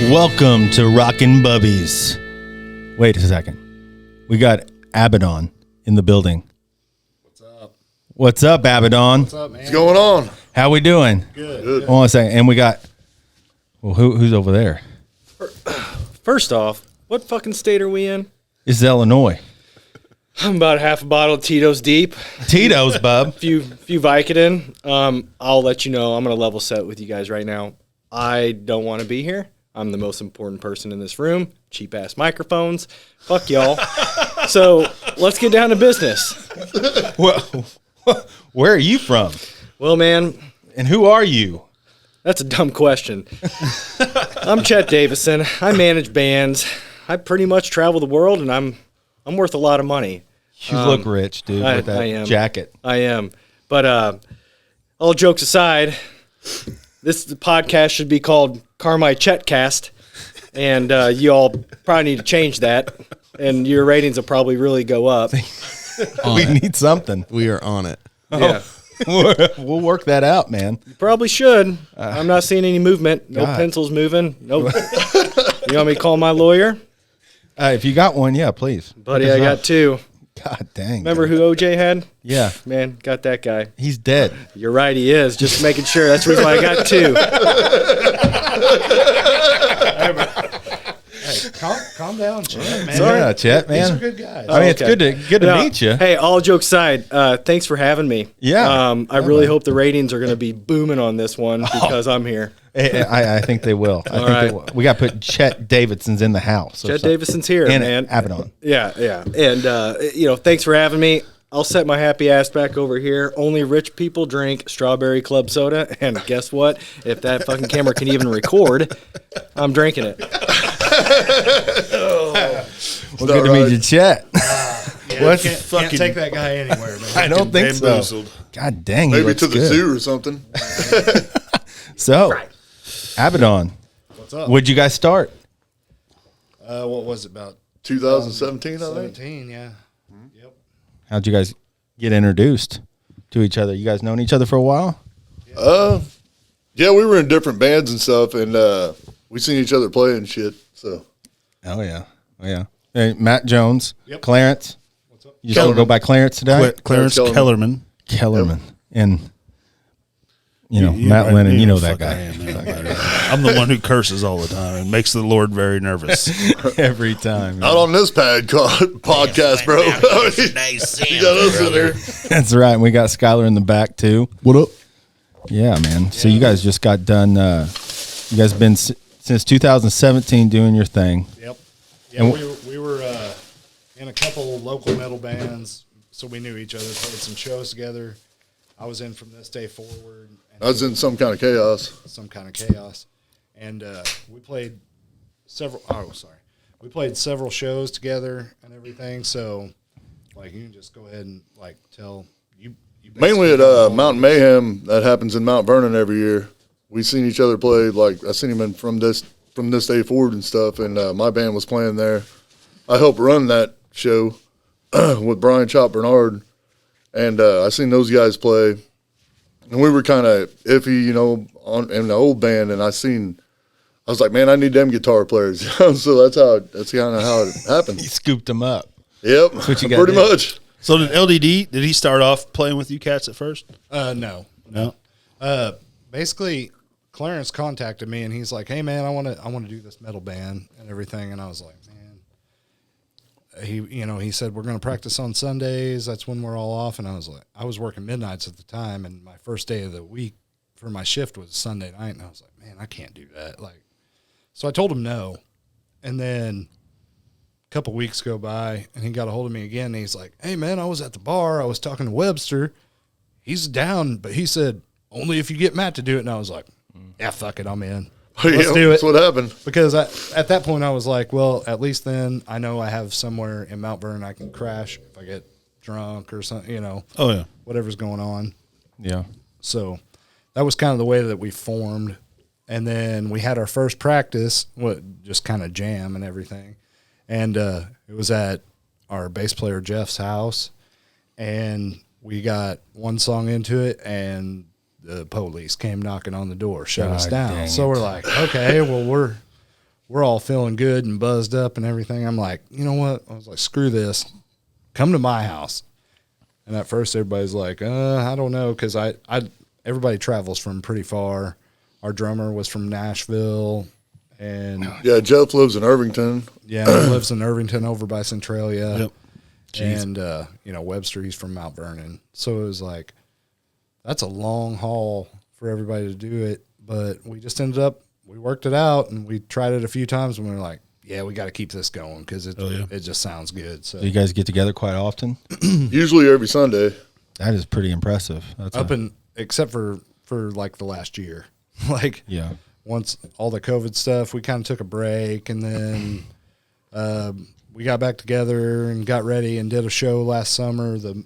Welcome to Rockin' Bubbies. Wait a second. We got Abaddon in the building. What's up? What's up, Abaddon? What's up, man? What's going on? How we doing? Good. Hold on a second. And we got, well, who's over there? First off, what fucking state are we in? This is Illinois. I'm about half a bottle of Tito's deep. Tito's, bub. Few Vicodin. I'll let you know. I'm gonna level set with you guys right now. I don't want to be here. I'm the most important person in this room. Cheap ass microphones. Fuck y'all. So let's get down to business. Well, where are you from? Well, man, And who are you? that's a dumb question. I'm Chet Davison. I manage bands. I pretty much travel the world, and I'm worth a lot of money. You look rich, dude, with that I am. jacket. I am. But all jokes aside, this podcast should be called Carmi Chetcast, and you all probably need to change that, and your ratings will probably really go up. We need something. We are on it. Yeah, We'll work that out, man. you probably should. I'm not seeing any movement. No God. pencils moving. No. You want me to call my lawyer? If you got one, yeah, please. Buddy, I got two. God dang. Remember dude. who OJ had? Yeah, Man, got that guy. he's dead. You're right, he is. Just making sure. That's the reason why I got two. Hey, calm down, Chet, man. Sorry. Yeah, Chet, man. These are good guys. I mean, it's Okay. good to No, meet you. Hey, all jokes aside, thanks for having me. Yeah. I really hope the ratings are going to be booming on this one because I'm here. I think they will. I think right. they will. We got to put Chet Davidson's in the house. or Chet something. Davidson's here, and man. Abaddon. Yeah. And, thanks for having me. I'll set my happy ass back over here. Only rich people drink Strawberry Club soda. And guess what? If that fucking camera can even record, I'm drinking it. Well, good to meet you, Chet. What's can't take that guy anywhere, man. I don't think so. God dang, he Maybe looks to the good. zoo or something. So, Abaddon, What's up? where'd you guys start? What was it, about 2017, I think. 17, yeah. Yep. How'd you guys get introduced to each other? You guys known each other for a while? Yeah, we were in different bands and stuff, and we seen each other play and shit. So Oh yeah. Hey, Matt Jones, Yep. Clarence. What's up? You still go by Clarence today? Clarence Kellerman. Kellerman. Kellerman. And Matt Lennon, you know that fuck I guy. am, man. I'm the one who curses all the time and makes the Lord very nervous. Every time. not on this podcast, bro. You got us in there. That's right. And we got Skylar in the back too. What up? Yeah, man. So you guys just got done. You guys been since 2017 doing your thing. Yep. Yeah, we were in a couple local metal bands, so we knew each other, played some shows together. I was in From This Day Forward. And I was in some kind of chaos. some kind of chaos. And we played we played several shows together and everything. So, like, you can just go ahead and, like, tell you Mainly at basically- Mountain Mayhem that happens in Mount Vernon every year. We seen each other play. Like I seen him in From This Day Forward and stuff, and my band was playing there. I helped run that show with Brian Chop Bernard, and I seen those guys play, and we were kind of iffy, in the old band. And I was like, man, I need them guitar players. So that's kind of how it happened. You scooped them up. Yep, what you got pretty there. much. So did LDD, did he start off playing with you cats at first? No. No. Basically, Clarence contacted me and he's like, "Hey man, I want to do this metal band and everything." And I was like, "Man," he said, "We're going to practice on Sundays. That's when we're all off." And I was like, I was working midnights at the time, and my first day of the week for my shift was Sunday night, and I was like, "Man, I can't do that." So I told him no, and then a couple weeks go by, and he got a hold of me again. And he's like, "Hey man, I was at the bar. I was talking to Webster. He's down, but he said only if you get Matt to do it." And I was like, "Yeah, fuck it, I'm in. Let's do it." That's what happened. Because at that point I was like, well, at least then I know I have somewhere in Mount Vernon I can crash if I get drunk or something, Oh, yeah. whatever's going on. Yeah. So that was kind of the way that we formed. And then we had our first practice, just kind of jam and everything. And it was at our bass player Jeff's house. And we got one song into it, and the police came knocking on the door, shut us down. So we're like, okay, well, we're all feeling good and buzzed up and everything. I'm like, you know what? I was like, screw this. Come to my house. And at first everybody's like, I don't know. Cause everybody travels from pretty far. Our drummer was from Nashville and Yeah, Jeff lives in Irvington. he lives in Irvington over by Centralia. Yep. And, Webster, he's from Mount Vernon. So it was like, that's a long haul for everybody to do it. But we just we worked it out and we tried it a few times and we were like, yeah, we got to keep this going because it just sounds good. So Do you guys get together quite often? Usually every Sunday. That is pretty impressive. That's except for like the last year, like yeah. once all the COVID stuff, we kind of took a break and then we got back together and got ready and did a show last summer, the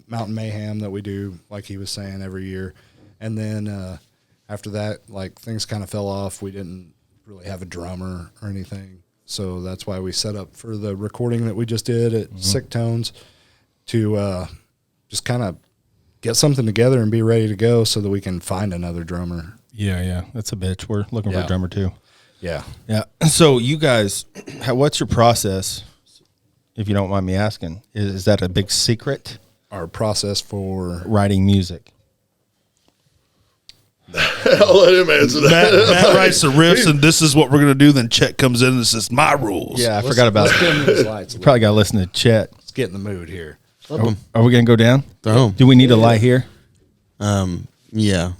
Mountain Mayhem that we do, like he was saying, every year. And then after that, like things kind of fell off. We didn't really have a drummer or anything. So that's why we set up for the recording that we just did at Sick Tones to just kind of get something together and be ready to go so that we can find another drummer. Yeah. That's a bitch. We're looking for a drummer too. Yeah. Yeah. So you guys, what's your process, if you don't mind me asking? Is that a big secret? Our process for Writing music? I'll let him answer that. Matt writes the riffs, and this is what we're going to do. Then Chet comes in and says, my rules. Yeah, I forgot about these lights. Probably got to listen to Chet. Let's get in the mood here. Are we going to go down? Oh. Do we need a light here? Yeah.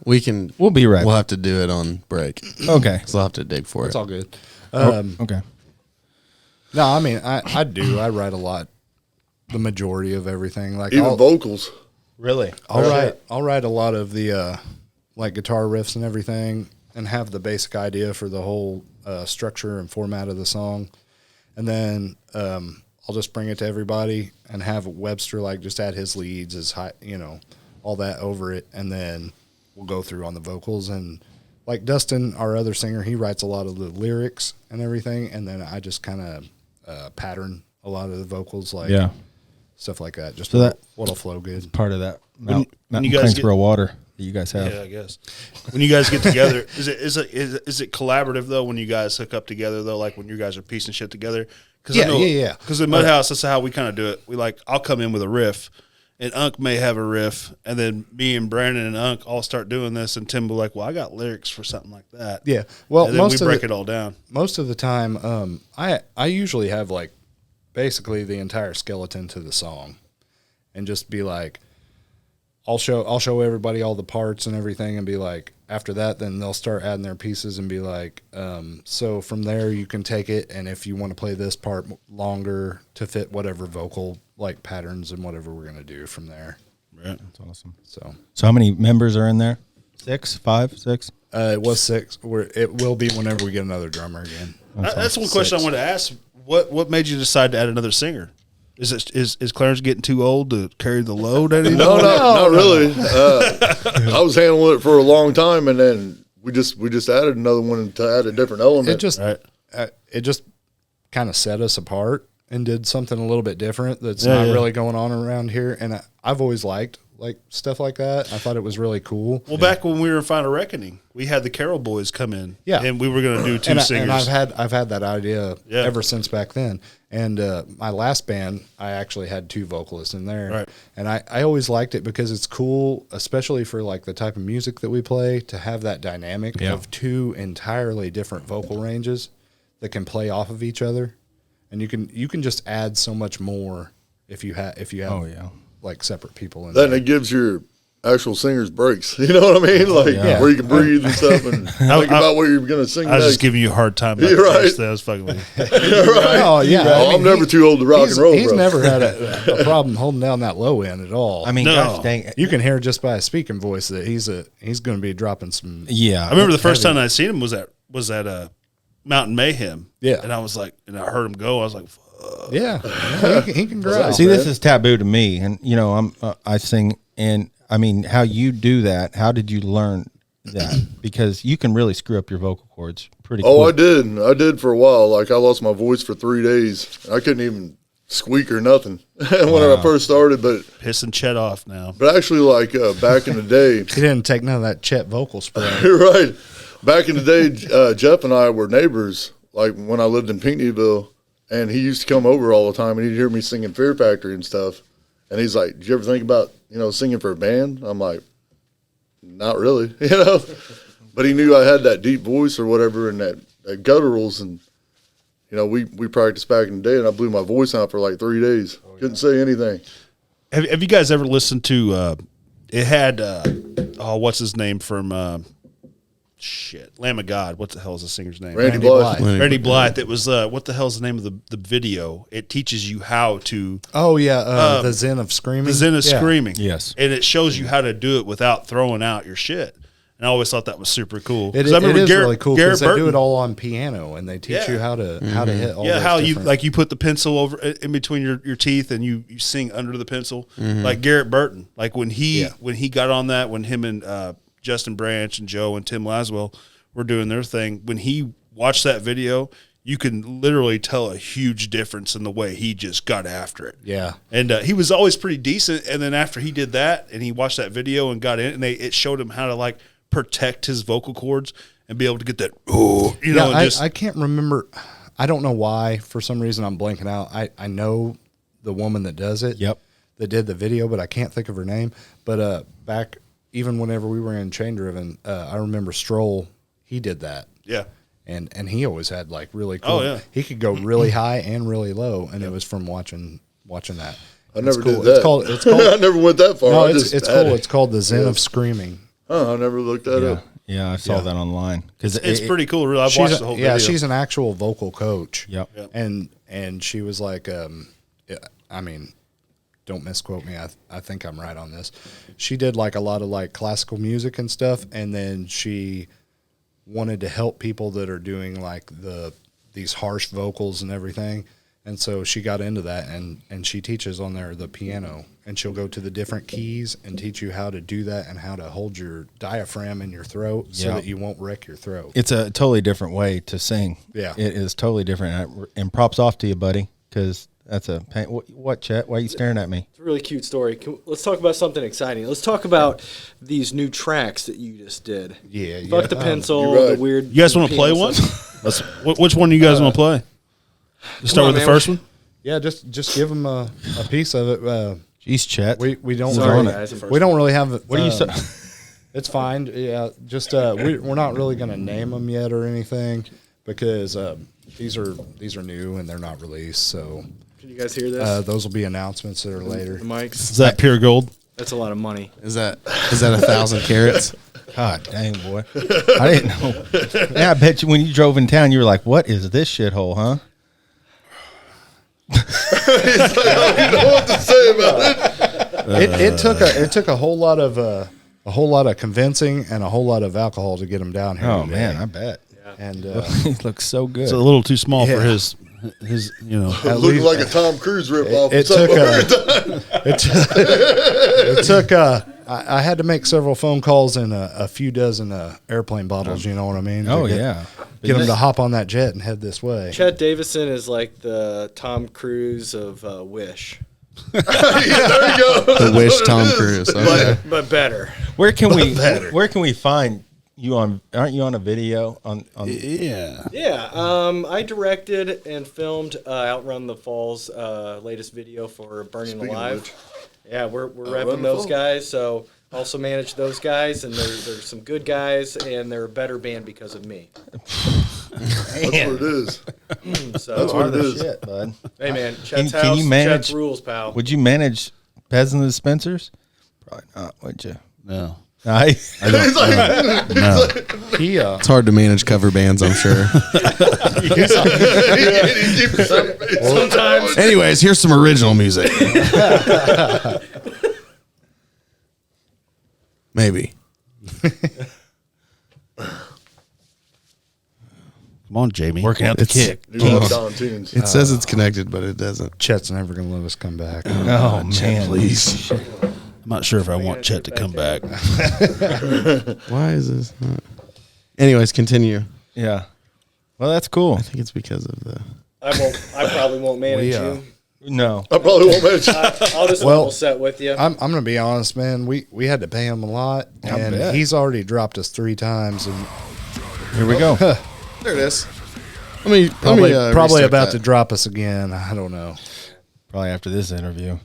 We can. We'll be right We'll back. have to do it on break. Okay. So I'll have to dig for It's it. all good. Okay. No, I mean, I do. I write a lot, the majority of everything. Like Even vocals. Really? I'll write a lot of the like guitar riffs and everything, and have the basic idea for the whole structure and format of the song, and then I'll just bring it to everybody and have Webster like just add his leads, his high, all that over it, and then we'll go through on the vocals. And like Dustin, our other singer, he writes a lot of the lyrics and everything, and then I just kind of pattern a lot of the vocals, like stuff like that, just So what'll flow good. Part of that when Mountain you guys Plainsboro water that you guys have. Yeah, I guess. When you guys get together, is it collaborative though? When you guys hook up together though, like when you guys are piecing shit together? Yeah. Because in Mudhouse, that's how we kind of do it. I'll come in with a riff, and Unc may have a riff, and then me and Brandon and Unc all start doing this, and Tim will be like, "Well, I got lyrics for something like that." Yeah. Well, and then we break it all down. Most of the time, I usually have like basically the entire skeleton to the song, and just be like, I'll show everybody all the parts and everything, and be like, after that, then they'll start adding their pieces and be like, so from there you can take it, and if you want to play this part longer to fit whatever vocal like patterns and whatever we're gonna do from there. Right. That's awesome. So how many members are in there? 6, 5, 6? it was 6. It will be whenever we get another drummer again. That's one question I wanted to ask. What made you decide to add another singer? Is Clarence getting too old to carry the load anymore? No, not really. I was handling it for a long time, and then we just added another one to add a different element. It just kind of set us apart and did something a little bit different that's not really going on around here. And I've always liked like stuff like that. I thought it was really cool. Well, back when we were in Final Reckoning, we had the Carroll Boys come in, and we were going to do two singers. And I've had that idea ever since back then. And my last band, I actually had 2 vocalists in there, right. And I always liked it because it's cool, especially for like the type of music that we play, to have that dynamic of 2 entirely different vocal ranges that can play off of each other, and you can just add so much more if you have like separate people in then there. it gives your actual singers breaks. You know what I mean? Like where you can breathe and stuff and think about what you're going to sing I was next. just giving you a hard time. You're right. That was fucking with you. Right. Oh yeah, Oh, I'm never too old to rock and roll. He's bro. never had a problem holding down that low end at all. I mean, No. gosh dang it. you can hear just by his speaking voice that he's going to be dropping some. Yeah. I remember the first time I seen him was at Mountain Mayhem. Yeah. And I was like, and I heard him go. I was like, Yeah, he can growl. See, this is taboo to me, and I sing, and I mean, how you do that? How did you learn that? Because you can really screw up your vocal cords pretty. Oh, quick. I did for a while. Like I lost my voice for 3 days. I couldn't even squeak or nothing when I first started. But pissing Chet off now. actually, like back in the day, He didn't take none of that Chet vocal spray. right. back in the day, Jeff and I were neighbors, like when I lived in Pinckneyville, and he used to come over all the time, and he'd hear me singing Fear Factory and stuff. And he's like, "Did you ever think about, singing for a band?" I'm like, "Not really," But he knew I had that deep voice or whatever, and that gutturals, and we practiced back in the day, and I blew my voice out for like 3 days. Couldn't say anything. Have you guys ever listened to? It had what's his name from Lamb of God? What the hell is the singer's name? Randy Blythe. Randy Blythe. It was what the hell is the name of the video? It teaches you how to. Oh yeah, the Zen of Screaming. The Zen of Screaming. Yes, and it shows you how to do it without throwing out your shit. And I always thought that was super cool. It is really cool because they do it all on piano, and they teach you how to hit all. Yeah, those how different... you put the pencil over in between your teeth, and you sing under the pencil, like Garrett Burton. Like when he got on that, when him and Justin Branch and Joe and Tim Laswell were doing their thing, when he watched that video, you can literally tell a huge difference in the way he just got after it. Yeah, and he was always pretty decent. And then after he did that, and he watched that video and got in, and it showed him how to like protect his vocal cords and be able to get that, I can't remember. I don't know why. For some reason, I'm blanking out. I know the woman that does it. Yep. That did the video, but I can't think of her name. But back, even whenever we were in Chain Driven, I remember Stroll, he did that. Yeah. And he always had like really cool. Oh, yeah. He could go really high and really low, and it was from watching that. I never cool. did that. It's called I never went that far. No, it's cool. It's called the Zen of Screaming. Oh, I never looked that up. Yeah, I saw that online because it's pretty cool. Really, I've watched the whole video. Yeah, she's an actual vocal coach. Yep. And she was like, I mean, don't misquote me. I think I'm right on this. She did like a lot of like classical music and stuff, and then she wanted to help people that are doing like these harsh vocals and everything. And so she got into that, and she teaches on there the piano, and she'll go to the different keys and teach you how to do that and how to hold your diaphragm in your throat so that you won't wreck your throat. It's a totally different way to sing. Yeah. It is totally different. And props off to you, buddy, because that's a pain. What, Chet? Why are you staring at me? It's a really cute story. Let's talk about something exciting. Let's talk about these new tracks that you just did. Yeah. Fuck the pencil, you're right. the weird. You guys want to play one? Which one do you guys want to play? Let's start with the first one. Yeah, just give them a piece of it. Jeez, Chet. We don't Sorry, really, guys. we don't really have. What are you? It's fine. Yeah, just we're not really going to name them yet or anything because these are new and they're not released. So Can you guys hear this? those will be announcements that are later. The mics. Is that pure gold? That's a lot of money. Is that 1,000 carats? God dang, boy. I didn't know. Yeah, I bet you when you drove in town, you were like, "What is this shithole, huh?" He's like, I don't know what to say about it. It took a whole lot of convincing and a whole lot of alcohol to get him down here. Oh today. man, I bet. And He looks so good. It's a little too small for Yeah. his Looking like a Tom Cruise ripoff. it took I had to make several phone calls and a few dozen airplane bottles. You know what I mean? Oh To yeah. get them to hop on that jet and head this way. Chet Davison is like the Tom Cruise of Wish, There you go. The Wish Tom Cruise. Okay. but better. Where can we find you on? Aren't you on a video on? yeah. Yeah, I directed and filmed Outrun the Falls latest video for Burning Speaking of Alive. which. Yeah, we're Outrun repping the those Falls. guys. So also manage those guys, and they're some good guys, and they're a better band because of me. That's what it is. So That's what it is. Shit, bud. hey man, Chet's Can house, you manage- Chet's rules, pal. Would you manage Pez and the Spencers? Probably not, would you? No. I He's like, No. He It's hard to manage cover bands, I'm sure. he keeps saying it. Sometimes Anyways, here's some original music. Maybe. Come on, Jamie. working out the It's- kick. You love Don Tunes. It says it's connected, but it doesn't. Chet's never going to let us come back. Oh man, Please. I'm not sure if I want Chet to come back. Why is this not? Anyways, continue. Yeah. Well, that's cool. I think it's because of the. I probably won't manage We, you. No. I probably won't mention. I'll just Well, level set with you. I'm going to be honest, man. We had to pay him a lot, I and bet. he's already dropped us 3 times, and Here we go. There it is. Let me Probably restart about that. to drop us again. I don't know. Probably after this interview.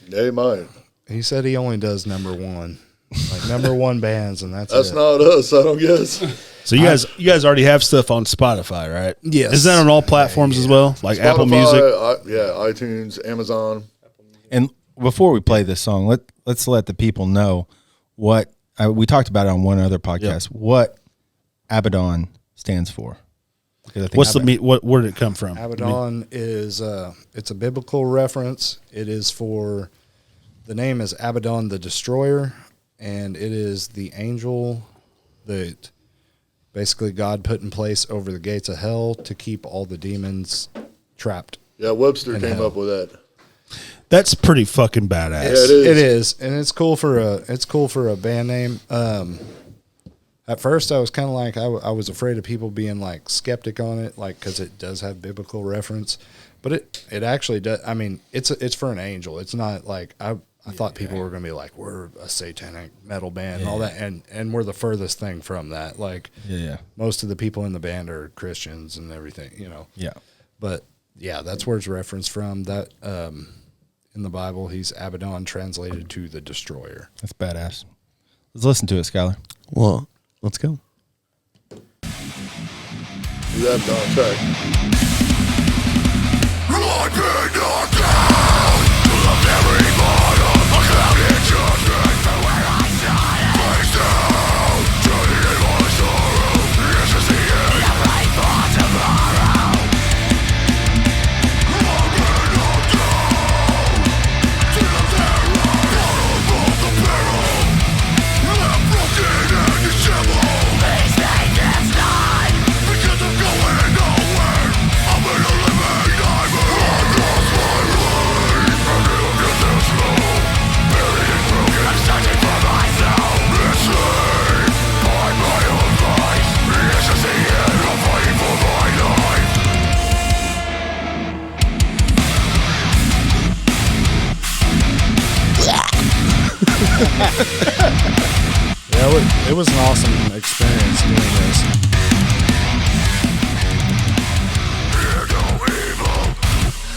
They might. He said he only does number one, like number one bands, and that's That's it. not us, I don't guess. So you guys already have stuff on Spotify, right? Yes. Is that on all platforms as well, like Apple Spotify, Music? iTunes, Amazon. And before we play this song, let's let the people know what we talked about it on one other podcast. What Abaddon stands for. Because I think Where did it come from? Abaddon is it's a biblical reference. It is for the name is Abaddon the Destroyer, and it is the angel that basically God put in place over the gates of hell to keep all the demons trapped. Yeah, Webster In came hell. up with that. That's pretty fucking badass. Yeah, it is. It is, and it's cool for a band name. At first, I was kind of like I was afraid of people being like skeptic on it, like because it does have biblical reference, but it actually does. I mean, it's for an angel. It's not like I thought people were going to be like we're a satanic metal band and all that, and we're the furthest thing from that. Like most of the people in the band are Christians and everything, you know. Yeah. But yeah, that's where it's referenced from. That in the Bible, he's Abaddon, translated to the destroyer. That's badass. Let's listen to it, Skylar. Well, let's go. Do that on track. Yeah, it was an awesome experience doing this.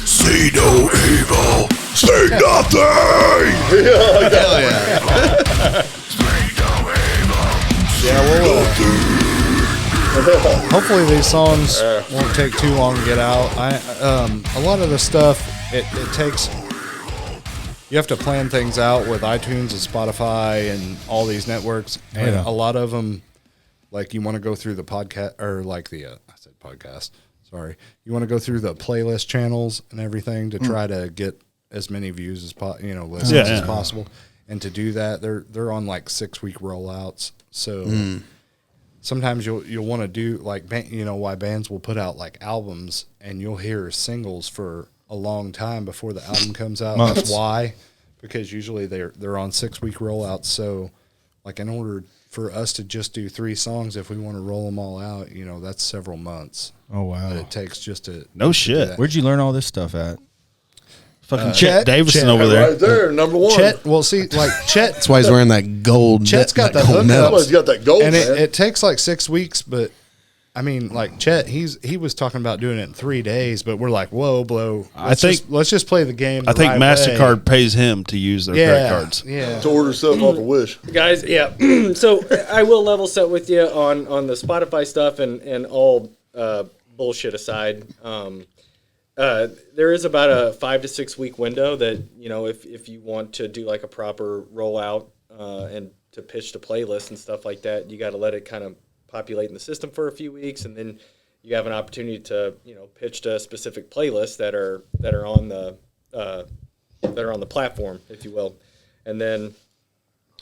See no evil, say nothing. Yeah, well, hopefully these songs won't take too long to get out. A lot of the stuff it takes. You have to plan things out with iTunes and Spotify and all these networks, and a lot of them, like you want to go through the podcast or like the I said podcast. Sorry, you want to go through the playlist channels and everything to try to get as many views as listens as possible. And to do that, they're on like 6-week rollouts. So sometimes you'll want to do like why bands will put out like albums and you'll hear singles for a long time before the album comes out. Months. That's why, because usually they're on 6-week rollouts. So like in order for us to just do 3 songs, if we want to roll them all out, that's several months. Oh, wow. That it takes just to No to shit. do that. Where'd you learn all this stuff at? Fucking Chet Davison Chet, over there. Right there, number one. Chet, well, see, like Chet, That's why he's wearing that gold. Chet's got that the gold hook medal. Somebody's got that gold, and man. it takes like 6 weeks, but I mean, like Chet, he was talking about doing it in 3 days, but we're like, whoa, blow. Let's just play the game. I think right MasterCard way. pays him to use their credit cards. Yeah, to order stuff off a Wish. Guys, yeah. So I will level set with you on the Spotify stuff and all bullshit aside. There is about a 5 to 6 week window that if you want to do like a proper rollout and to pitch to playlists and stuff like that, you got to let it kind of populate in the system for a few weeks, and then you have an opportunity to pitch to specific playlists that are on the platform, if you will. And then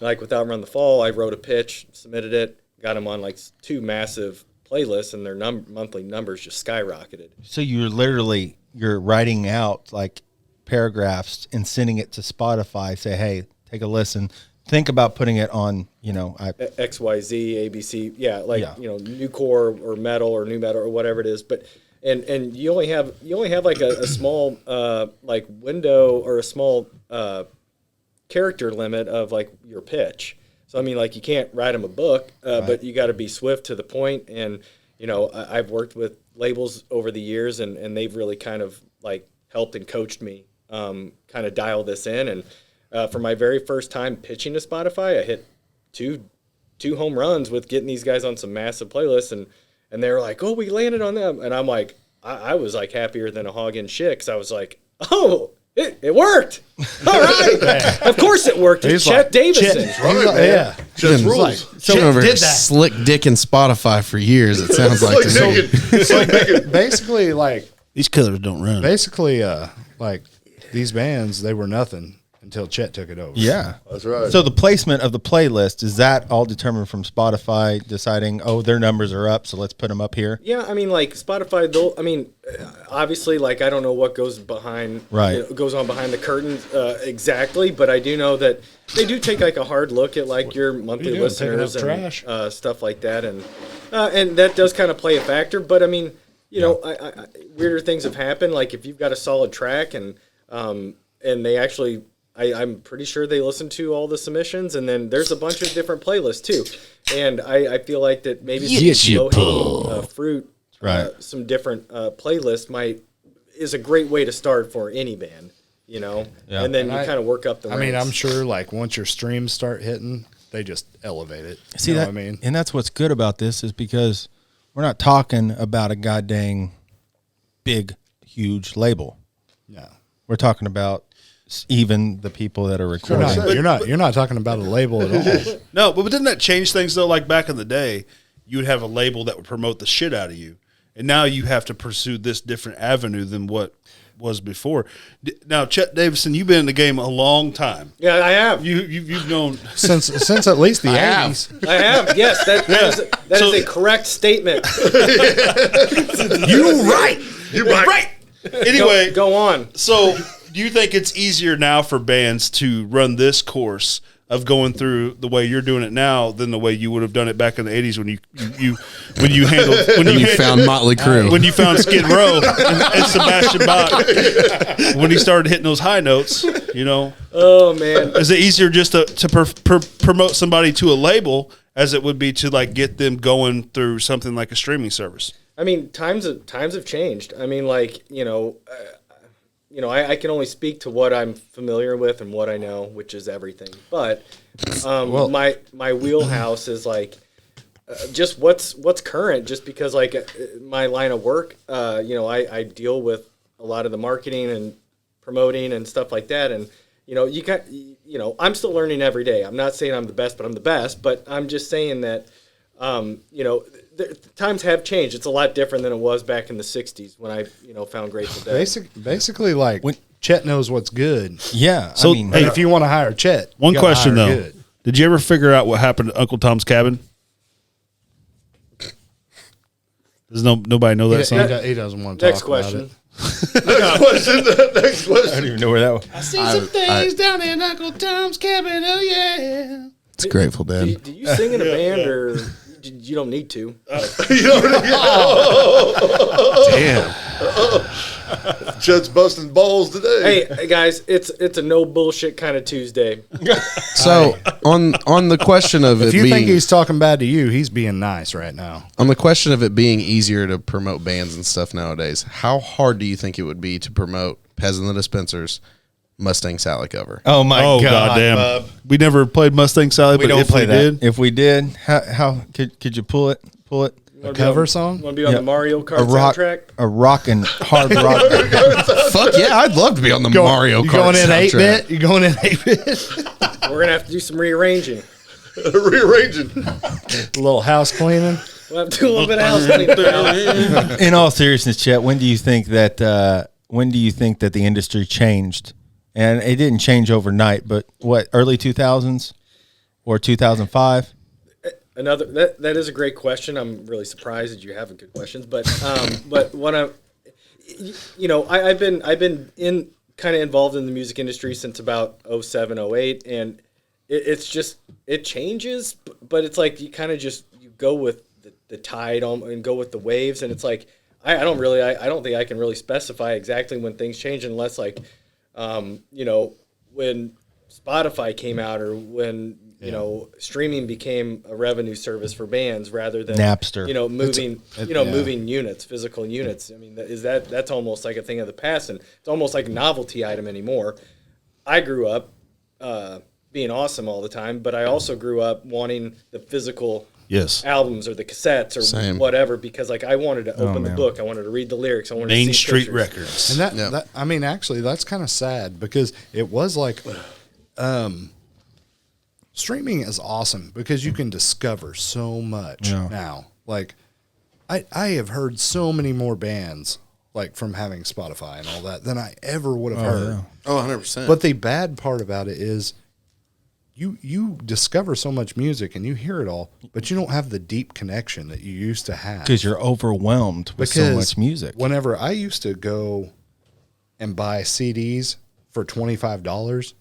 like with Out Run the Fall, I wrote a pitch, submitted it, got them on like 2 massive playlists, and their monthly numbers just skyrocketed. So you're writing out like paragraphs and sending it to Spotify. Say, hey, take a listen. Think about putting it on, XYZ, ABC, new core or metal or new metal or whatever it is. But and you only have like a small like window or a small character limit of like your pitch. So I mean, like, you can't write them a book, but you got to be swift to the point. And you know, I've worked with labels over the years, and they've really kind of like helped and coached me, kind of dial this in. And for my very first time pitching to Spotify, I hit two home runs with getting these guys on some massive playlists, and they were like, "Oh, we landed on them," and I'm like, I was like happier than a hog in shit, because I was like, "Oh, it worked! All right, of course it worked." It's Chet Davison. Just rules. Someone over here slick dick in Spotify for years. It sounds like to me. It's like naked. Basically, like These killers don't run. like these bands, they were nothing until Chet took it over. Yeah. That's right. So the placement of the playlist, is that all determined from Spotify deciding, oh, their numbers are up, so let's put them up here? Yeah, I mean, like Spotify. Obviously, like, I don't know what goes behind, goes on behind the curtain exactly, but I do know that they do take like a hard look at like your monthly listeners and stuff like that, and that does kind of play a factor. But I mean, you know, weirder things have happened. Like if you've got a solid track and they actually. I'm pretty sure they listen to all the submissions, and then there's a bunch of different playlists too. And I feel like that maybe some low-hanging fruit, some different playlists is a great way to start for any band, you know. Yeah. And then you kind of work up the ranks. I mean, I'm sure like once your streams start hitting, they just elevate it. See that? What I mean, and that's what's good about this is because we're not talking about a goddamn big, huge label. Yeah, we're talking about even the people that are recording. You're not talking about a label at all. No, but didn't that change things though? Like back in the day, you would have a label that would promote the shit out of you, and now you have to pursue this different avenue than what was before. Now, Chet Davison, you've been in the game a long time. Yeah, I have. You've known since at least the 80s. I have. Yes, that is a correct statement. You're right. You're right. Anyway, go on. So, do you think it's easier now for bands to run this course of going through the way you're doing it now than the way you would have done it back in the 80s when you found Motley Crue, when you found Skid Row and Sebastian Bach, when he started hitting those high notes, you know? Oh man, is it easier just to promote somebody to a label as it would be to like get them going through something like a streaming service? I mean, times have changed. I mean, like, you know, I can only speak to what I'm familiar with and what I know, which is everything. But my wheelhouse is like just what's current. Just because like my line of work, I deal with a lot of the marketing and promoting and stuff like that. And I'm still learning every day. I'm not saying I'm the best, but I'm the best. But I'm just saying that times have changed. It's a lot different than it was back in the 60s when I, found Grateful Dead. Basically, like, Chet knows what's good. Yeah. So, I mean, if you want to hire Chet. One question, though. Good. Did you ever figure out what happened at Uncle Tom's Cabin? Does nobody know that song? He doesn't want to talk about it. Next question. I don't even know where that was. I see some things down in Uncle Tom's Cabin, oh yeah. It's Grateful Dead. Do you sing in a band or... You don't need to. Damn. Chet's busting balls today. Hey guys, it's a no bullshit kind of Tuesday. So on the question of if it you being, think he's talking bad to you, he's being nice right now. on the question of it being easier to promote bands and stuff nowadays, how hard do you think it would be to promote Pez and the Dispensers Mustang Sally cover? Oh my God, goddamn! Bub. We never played Mustang Sally, We but don't if play we that. did, If we did, how could you pull it? A cover song? Want to be on the Mario Kart A soundtrack? rockin' hard rock. Fuck yeah, I'd love to be on the Mario Kart You going in soundtrack. 8-bit? You going in 8-bit? We're gonna have to do some rearranging. Rearranging. A little house cleaning. We'll have to do a little bit of house cleaning. In all seriousness, Chet, when do you think that the industry changed? And it didn't change overnight, but what, early 2000s or 2005? That is a great question. I'm really surprised that you have good questions, but what I've been in kind of involved in the music industry since about 07, 08, and it changes, but it's like you kind of just you go with the tide and go with the waves, and it's like I don't think I can really specify exactly when things change unless like when Spotify came out, or when you know streaming became a revenue service for bands rather than Napster. You know, moving units, physical units. I mean, that's almost like a thing of the past, and it's almost like a novelty item anymore. I grew up being awesome all the time, but I also grew up wanting the physical albums or the cassettes or whatever, because like I wanted to open the book, I wanted to read the lyrics, I wanted Main to see Street pictures. Records. And that I mean, actually, that's kind of sad because it was like, streaming is awesome because you can discover so much now. Like, I have heard so many more bands like from having Spotify and all that than I ever would have heard. Yeah. Oh, 100%. But the bad part about it is you discover so much music and you hear it all, but you don't have the deep connection that you used to have. Because you're overwhelmed with so much music. Whenever I used to go and buy CDs for $25,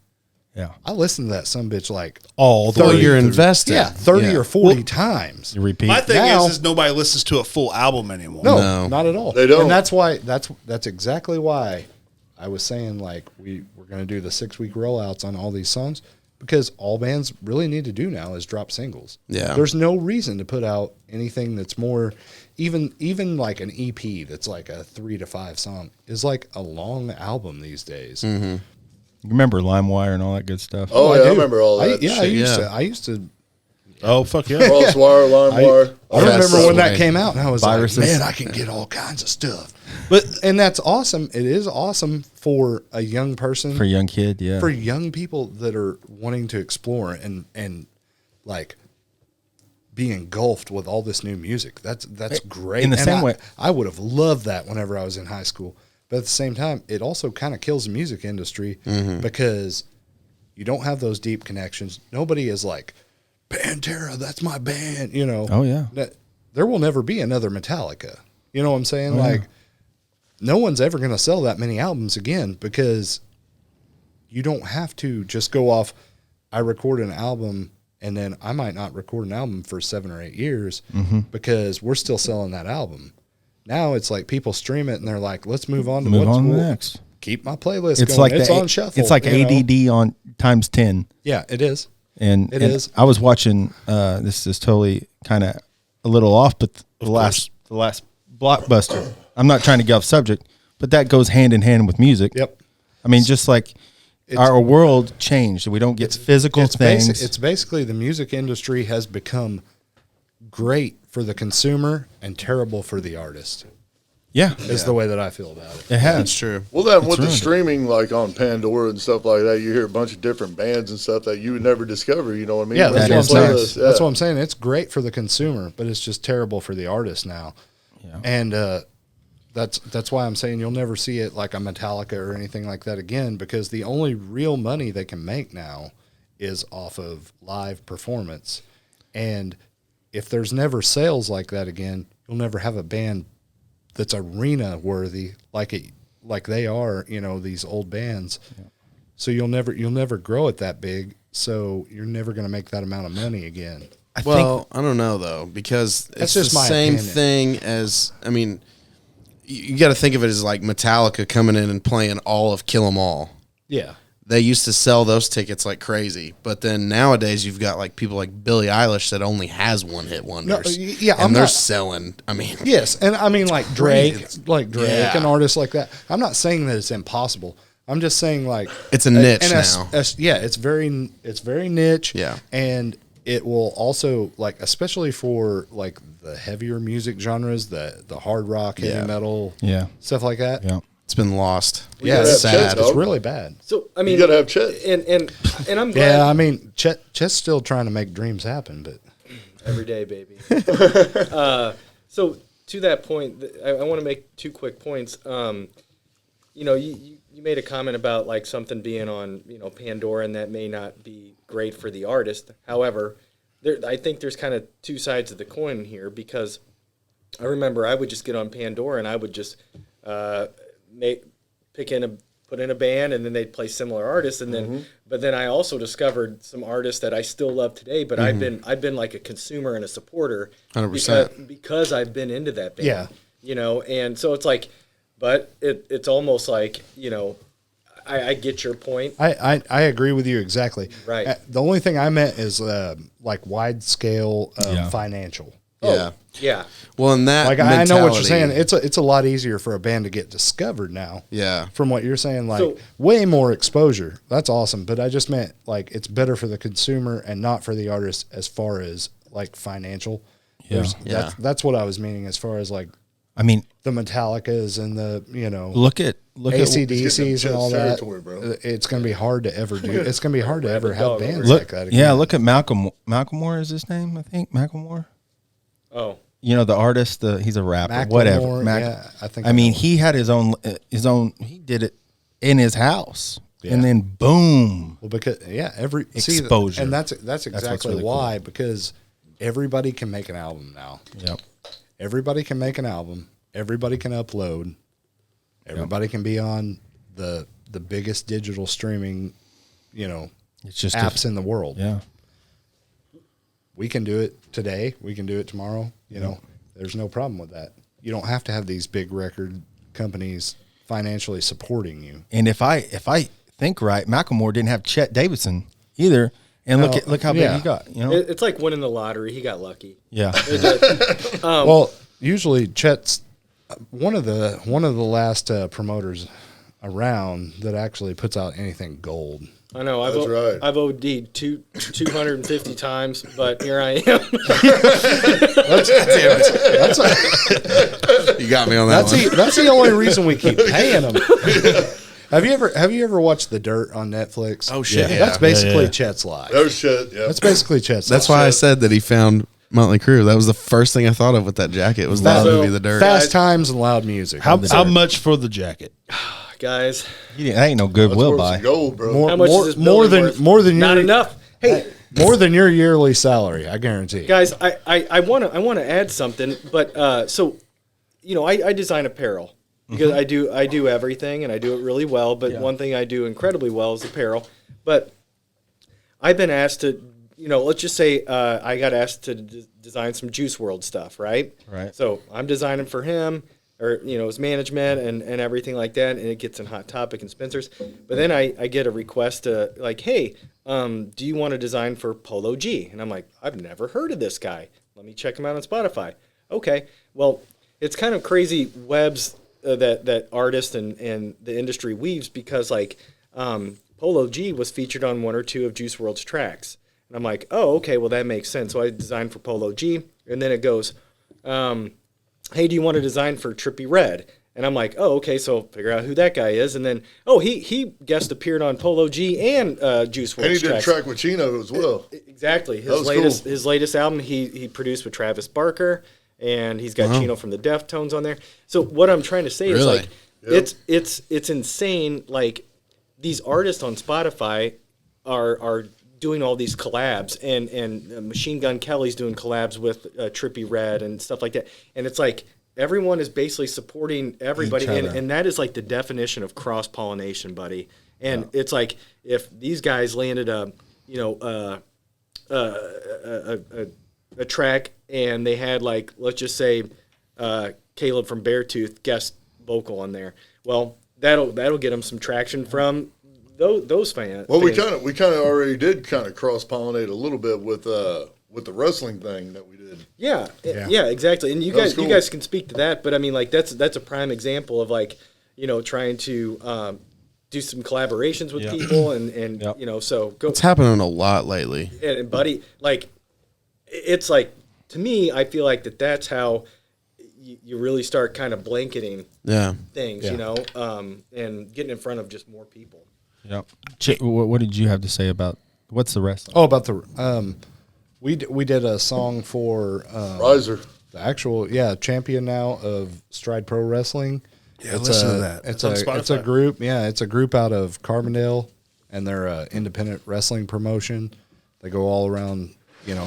I listened to that sumbitch like all the well, way you're through. invested. 30 or 40 times. You repeat. My thing Now- is nobody listens to a full album anymore. No, not at all. They don't. And that's why that's exactly why I was saying like we're going to do the 6-week rollouts on all these songs, because all bands really need to do now is drop singles. Yeah. There's no reason to put out anything that's more even like an EP that's like a 3 to 5 song is like a long album these days. You remember LimeWire and all that good stuff? Oh, I yeah, I do. remember all that. I used to Oh, fuck yeah. Crosswire, LimeWire. I remember That's when that right. came out, and I was Viruses. like, man, I can get all kinds of stuff. And that's awesome. It is awesome for a young person, For a young kid, yeah. for young people that are wanting to explore and like be engulfed with all this new music. That's great. In the And same way- I would have loved that whenever I was in high school. But at the same time, it also kind of kills the music industry because you don't have those deep connections. Nobody is like, Pantera, that's my band, you know. Oh, yeah. There will never be another Metallica. You know what I'm saying? Like, no one's ever going to sell that many albums again because you don't have to just go off, I record an album and then I might not record an album for 7 or 8 years because we're still selling that album. Now it's like people stream it and they're like, let's move on to Move what's on to the cool. next. Keep my playlist It's going. like It's the, on shuffle. It's like you know? ADD on times 10. Yeah, it is. And It and is. I was watching. This is totally kind of a little off, but the last Blockbuster. I'm not trying to get off subject, but that goes hand in hand with music. Yep. I mean, just like our world changed, we don't get physical things. It's basically the music industry has become great for the consumer and terrible for the artist. yeah, Is the way that I feel about it. it has. That's true. Well, then with the ruined it. streaming, like on Pandora and stuff like that, you hear a bunch of different bands and stuff that you would never discover. You know what I mean? Yeah, That that's is what I'm saying. nice. That's what I'm saying. It's great for the consumer, but it's just terrible for the artist now. Yeah. And that's why I'm saying you'll never see it like a Metallica or anything like that again, because the only real money they can make now is off of live performance. And if there's never sales like that again, you'll never have a band that's arena worthy like they are, you know, these old bands. Yeah. So you'll never grow it that big. So you're never going to make that amount of money again. I Well, I don't know though, because it's just the my same opinion. thing as, I mean, you got to think of it as like Metallica coming in and playing all of Kill 'Em All. Yeah. They used to sell those tickets like crazy, but then nowadays you've got like people like Billie Eilish that only has one-hit wonders. yeah, and I'm they're not- selling. I mean, Yes, and I mean like Drake, Yeah. and artists like that. I'm not saying that it's impossible. I'm just saying like It's a niche and now. yeah, it's very niche. Yeah. and it will also like, especially for like the heavier music genres, the hard rock, heavy Yeah. metal, Yeah. stuff like that. Yeah. it's been lost. Yeah, gotta it's have sad. Chet, It's dog. really bad. So I mean, You gotta have Chet. and I'm glad Yeah, I mean, Chet's still trying to make dreams happen, but every day, baby. So to that point, I want to make 2 quick points. You know, you made a comment about like something being on, you know, Pandora, and that may not be great for the artist. However, I think there's kind of 2 sides of the coin here, because I remember I would just get on Pandora and I would just put in a band, and then they'd play similar artists, and then but then I also discovered some artists that I still love today, but I've been like a consumer and a supporter 100%. because I've been into that band. Yeah. You know, and so it's like, but it's almost like, you know, I get your point. I agree with you exactly. Right. The only thing I meant is like wide scale financial. Yeah. Yeah. Well, in that Like I know what you're mentality- saying. It's a lot easier for a band to get discovered now. Yeah. From what you're saying, like So- way more exposure. That's awesome. But I just meant like it's better for the consumer and not for the artist as far as like financial. Yeah. That's what I was meaning as far as like I mean, the Metallicas and the look at ACDCs and all that. territory, bro. It's going to be hard to ever do. It's going to be hard to ever have bands look like that. yeah, again. look at Malcolm is his name, I think. Macklemore. Oh. You know, the artist, he's a rapper, Macklemore, whatever. yeah, I think I I mean, know. he had his own, he did it in his house. Yeah. And then boom. Well, because Exposure. and that's what's exactly really why. Because everybody can make an album now. Yep. Everybody can make an album. Everybody can upload. Everybody can be on the biggest digital streaming, It's just apps in the world. Yeah. We can do it today. We can do it tomorrow. There's no problem with that. You don't have to have these big record companies financially supporting you. And if I think right, Macklemore didn't have Chet Davidson either. And look how big yeah. he got, It's like winning the lottery. He got lucky. Yeah. Well, usually Chet's one of the last promoters around that actually puts out anything gold. I know. That's right. I've OD'd 250 times, but here I am. You got me on that one. That's the only reason we keep paying them. Have you ever watched The Dirt on Netflix? Oh, shit, yeah. That's basically Yeah. Chet's life. There's shit. Yeah. That's basically Chet's That's life. why I said that he found Motley Crue. That was the first thing I thought of with that jacket. Was that So, movie, The Dirt? Fast times and loud music. How much for the jacket? Guys, That ain't no goodwill Worth buy. some gold, bro. More, how much more, is this more building than worth? more than Not your, enough. Hey, more than your yearly salary. I guarantee. guys, I want to add something, but so I design apparel because I do everything and I do it really well. But one thing I do incredibly well is apparel. But I've been asked to, let's just say I got asked to design some Juice World stuff, right? Right. So I'm designing for him, or his management and everything like that, and it gets in Hot Topic and Spencer's. But then I get a request to like, hey, do you want to design for Polo G? And I'm like, I've never heard of this guy. Let me check him out on Spotify. Okay, well, it's kind of crazy webs that artists and the industry weaves because like Polo G was featured on one or two of Juice WRLD's tracks. And I'm like, oh, okay, well, that makes sense. So I designed for Polo G, and then it goes, hey, do you want to design for Trippie Redd? And I'm like, oh, okay, so figure out who that guy is. And then, oh, he guest appeared on Polo G and Juice WRLD's And he did a tracks. track with Chino as well. Exactly. That was His latest album he produced with Travis Barker, and he's got Chino from the Deftones on there. So what I'm trying to say is Really? like it's insane. Like these artists on Spotify are doing all these collabs, and Machine Gun Kelly's doing collabs with Trippie Redd and stuff like that. And it's like everyone is basically supporting everybody, Each other. and that is like the definition of cross pollination, buddy. And it's like if these guys landed a track and they had like, let's just say Caleb from Beartooth guest vocal on there, well that'll get them some traction from those fans. Well, we kind of already did kind of cross pollinate a little bit with the wrestling thing that we did. Yeah, exactly. And you That was guys, you cool. guys can speak to that. But I mean, like that's a prime example of like, trying to do some collaborations with people and Yep. so go. It's happening a lot lately. And buddy, like, it's like to me, I feel like that's how you really start kind of blanketing Yeah. things, and getting in front of just more people. Yep. What did you have to say about what's the rest? Oh, about the we did a song for Riser. the actual champion now of Stride Pro Wrestling. Yeah, listen to that. It's That's on it's a Spotify. group. Yeah, it's a group out of Carbondale, and they're a independent wrestling promotion. They go all around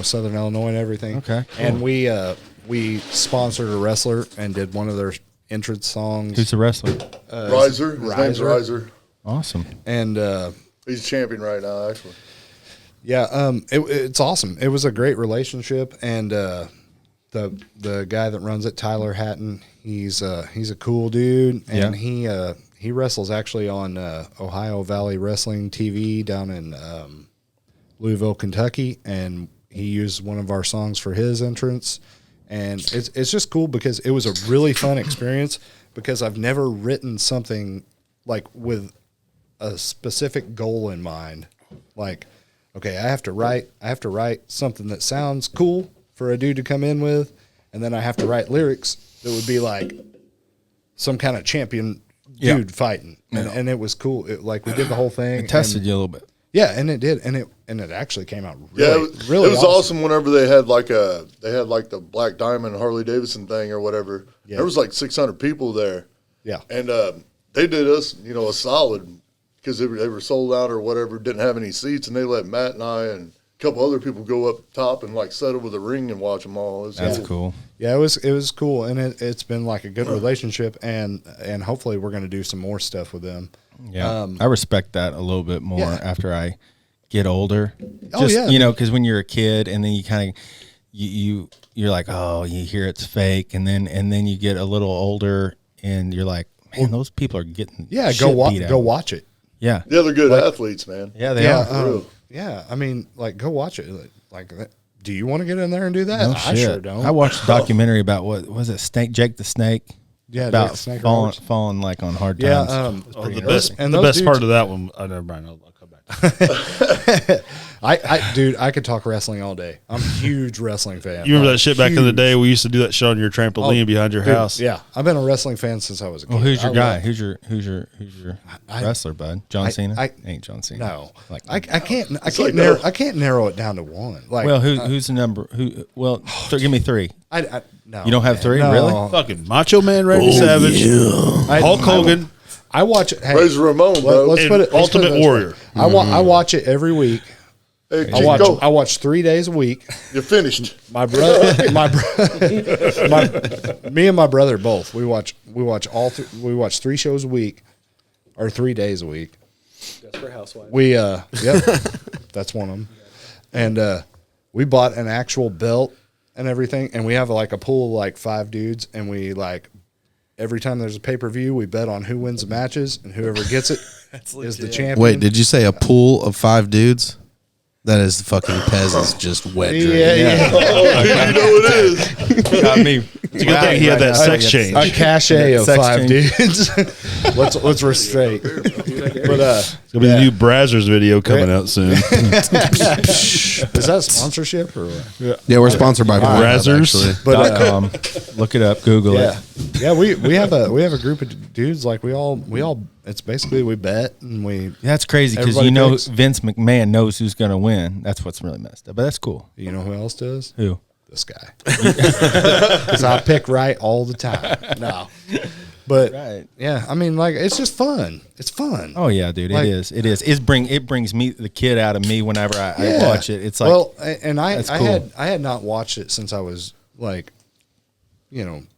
Southern Illinois and everything. Okay, cool. And we sponsored a wrestler and did one of their entrance songs. Who's the wrestler? Riser. His name's Riser. Awesome. And He's champion right now, actually. it's awesome. It was a great relationship, and the guy that runs it, Tyler Hatton, he's a cool dude, and he he wrestles actually on Ohio Valley Wrestling TV down in Louisville, Kentucky, and he used one of our songs for his entrance. And it's just cool because it was a really fun experience because I've never written something like with a specific goal in mind. Like, okay, I have to write something that sounds cool for a dude to come in with, and then I have to write lyrics that would be like some kind of champion dude fighting. And it was cool. Like we did the whole thing. It tested you a little bit. Yeah, and it did, and it actually came out really, it was awesome. Whenever they had like the Black Diamond Harley Davidson thing or whatever, there was like 600 people there. Yeah, and they did us, a solid because they were sold out or whatever, didn't have any seats, and they let Matt and I and a couple other people go up top and like settle with a ring and watch them all. That's cool. Yeah, it was cool, and it's been like a good relationship, and hopefully we're going to do some more stuff with them. Yeah, I respect that a little bit more after I get older. Because when you're a kid and then you kind of you're like, oh, you hear it's fake, and then you get a little older and you're like, man, those people are getting go watch it. Yeah, they're good athletes, man. Yeah, they are. Yeah, I mean, like go watch it. Like, do you want to get in there and do that? No I shit. sure don't. I watched a documentary about what was it, Jake the Snake. Yeah, about Snake falling like on hard times. The best part of that one. Never mind. I'll come back. I could talk wrestling all day. I'm a huge wrestling fan. You remember that shit back in the day? We used to do that shit on your trampoline behind your house. Yeah, I've been a wrestling fan since I was a kid. Well, who's your guy? Who's your wrestler, bud? John Cena? Ain't John Cena. No, like I can't narrow it down to one. Like, well, who's the number? Well, give me three. No, you don't have three, no. really? Fucking Macho Man, Randy Savage, Hulk Hogan. I watch it. Hey, Razor Ramon, bro. Let's put it. Ultimate Warrior. I watch it every week. Hey, I watch 3 days a week. You're finished. My brother, me and my brother both. We watch 3 shows a week, or 3 days a week. Desperate Housewives. That's one of them. And we bought an actual belt and everything, and we have like a pool of like 5 dudes, and we like every time there's a pay-per-view, we bet on who wins the matches, and whoever gets it is the champion. Wait, did you say a pool of 5 dudes? That is fucking Pez's just wet drink. Yeah. Oh, you know it is. Got me. It's a good thing he had that sex change. A cachet of Sex 5 change. dudes. let's restrain. But It's gonna be the new Brazzers video coming out soon. is that sponsorship or what? Yeah, we're sponsored by Brazzers. actually. But Look it up. Google it. yeah, we have a group of dudes like we all. It's basically we bet and we. That's crazy because Everybody picks. Vince McMahon knows who's going to win. That's what's really messed up. But that's cool. You know who else does? Who? This guy. Because I pick right all the time. No. But yeah, I mean, like it's just fun. It's fun. Oh yeah, dude, Like- it is. It is. It brings me the kid out of me whenever I watch it. It's like I had not watched it since I was like,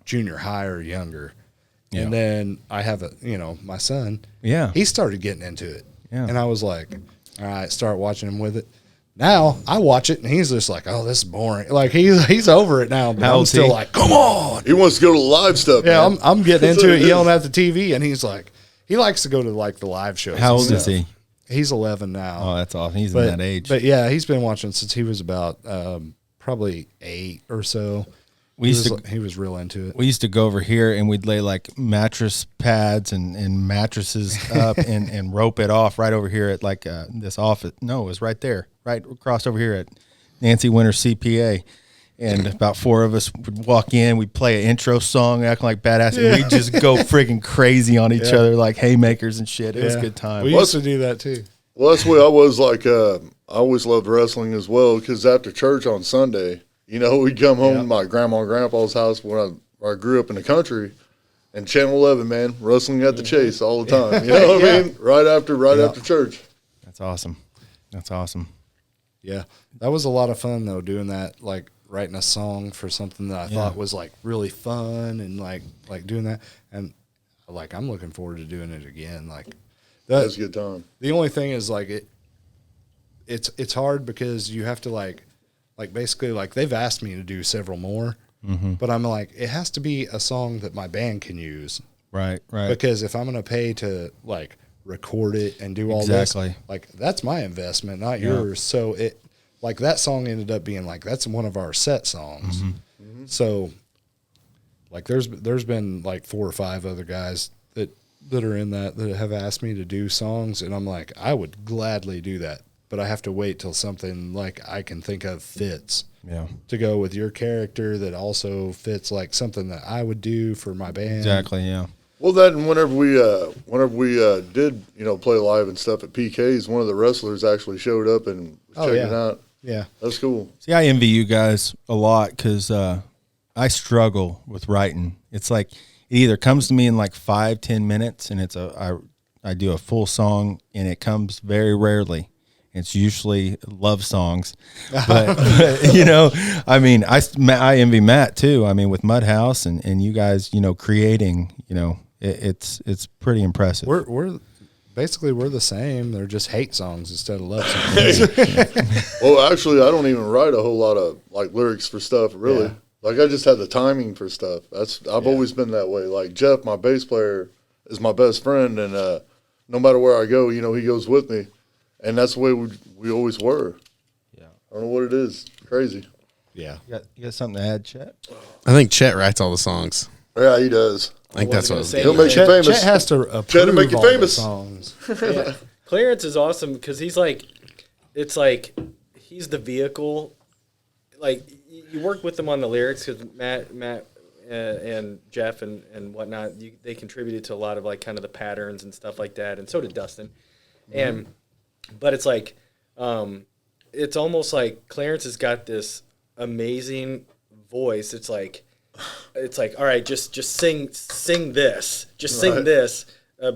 junior high or younger. Yeah. And then I have my son. Yeah. He started getting into it. Yeah. And I was like, all right, start watching him with it. Now I watch it and he's just like, oh, this is boring. Like he's over it now, but How I'm old's still he? like, come on. He wants to go to the live stuff. Yeah, man. I'm getting into it, yelling at the TV, and he's like, he likes to go to like the live shows. How and old is stuff. he? He's 11 now. Oh, that's awesome. He's in that age. But yeah, he's been watching since he was about probably 8 or so. He was real into it. We used to go over here and we'd lay like mattress pads and mattresses up and rope it off right over here at like this office. No, it was right there, right across over here at Nancy Winter CPA. And about 4 of us would walk in. We'd play an intro song, acting like badass, and we'd just go friggin' crazy on each other like haymakers and shit. It was a good time. We used to do that too. Well, that's the way I was. Like, I always loved wrestling as well because after church on Sunday, we'd come home to my grandma and grandpa's house where I grew up in the country, and Channel 11, man, wrestling at the Chase all the time. You know what I mean? Right after church. That's awesome. That's awesome. Yeah, that was a lot of fun though, doing that, like writing a song for something that I thought was like really fun and like doing that, and like I'm looking forward to doing it again. Like That's a good time. The only thing is like it's hard because you have to like basically like they've asked me to do several more, but I'm like it has to be a song that my band can use. Right. Because if I'm going to pay to like record it and do all Exactly. this, like that's my investment, not yours. So it, like that song ended up being like, that's one of our set songs. So like there's been like 4 or 5 other guys that are in that have asked me to do songs, and I'm like, I would gladly do that, but I have to wait till something like I can think of fits. Yeah. To go with your character that also fits like something that I would do for my band. Exactly. Yeah. Well, that and whenever we did play live and stuff at PK's, one of the wrestlers actually showed up and was checking it out. Yeah, That's cool. See, I envy you guys a lot because I struggle with writing. It's like it either comes to me in like 5-10 minutes, and I do a full song, and it comes very rarely. It's usually love songs, but I mean, I envy Matt too. I mean, with Mudhouse and you guys, creating, it's pretty impressive. we're basically the same. They're just hate songs instead of love songs. Well, actually, I don't even write a whole lot of like lyrics for stuff, really. Yeah. Like I just have the timing for stuff. I've always been that way. Like Jeff, my bass player, is my best friend, and no matter where I go, he goes with me, and that's the way we always were. Yeah. I don't know what it is. Crazy. Yeah. You got something to add, Chet? I think Chet writes all the songs. Yeah, he does. I think that's what He'll make you famous. Chet has to approve Chet will make you all the famous. songs. Yeah. Clarence is awesome because he's like, it's like he's the vehicle. Like you work with them on the lyrics because Matt and Jeff and whatnot, they contributed to a lot of like kind of the patterns and stuff like that, and so did Dustin. But it's like, it's almost like Clarence has got this amazing voice. It's like, all right, just sing this, sing this,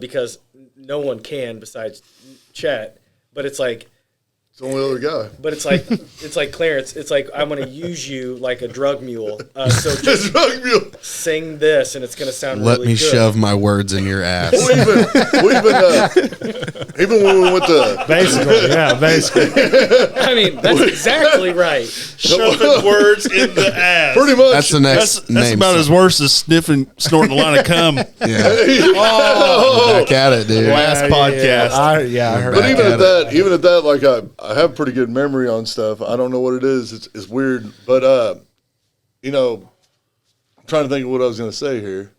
because no one can besides Chet. But it's like, It's the only other guy. but it's like Clarence. It's like I'm gonna use you like a drug mule. So just Drug mule. sing this, and it's gonna sound Let really me good. shove my words in your ass. Even when we went to Basically. I mean, that's exactly right. Shoving words in the ass. pretty much. That's the next That's name. about as worse as snorting a line of cum. Yeah. Back at it, dude. Last podcast. I heard But that. even at that, like I have pretty good memory on stuff. I don't know what it is. It's weird, but I'm trying to think of what I was going to say here.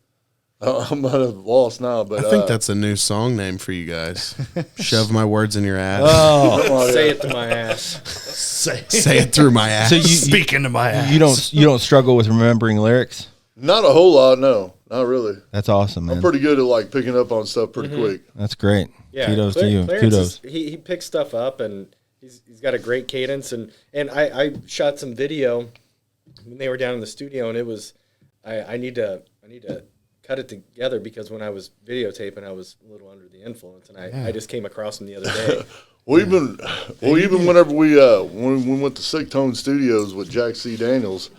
I might have lost now, but I think that's a new song name for you guys. Shove my words in your ass. oh, Say yeah. it to my ass. Say it through my ass. So Speaking to my ass. you don't struggle with remembering lyrics? Not a whole lot. No, not really. That's awesome, man. I'm pretty good at like picking up on stuff pretty quick. That's great. Yeah, Kudos to you. Clarence Kudos. He picks stuff up, and he's got a great cadence. And I shot some video when they were down in the studio, and it was I need to cut it together because when I was videotaping, I was a little under the influence, and I just came across him the other day. Well, even whenever we when we went to Sick Tone Studios with Jack C. Daniels,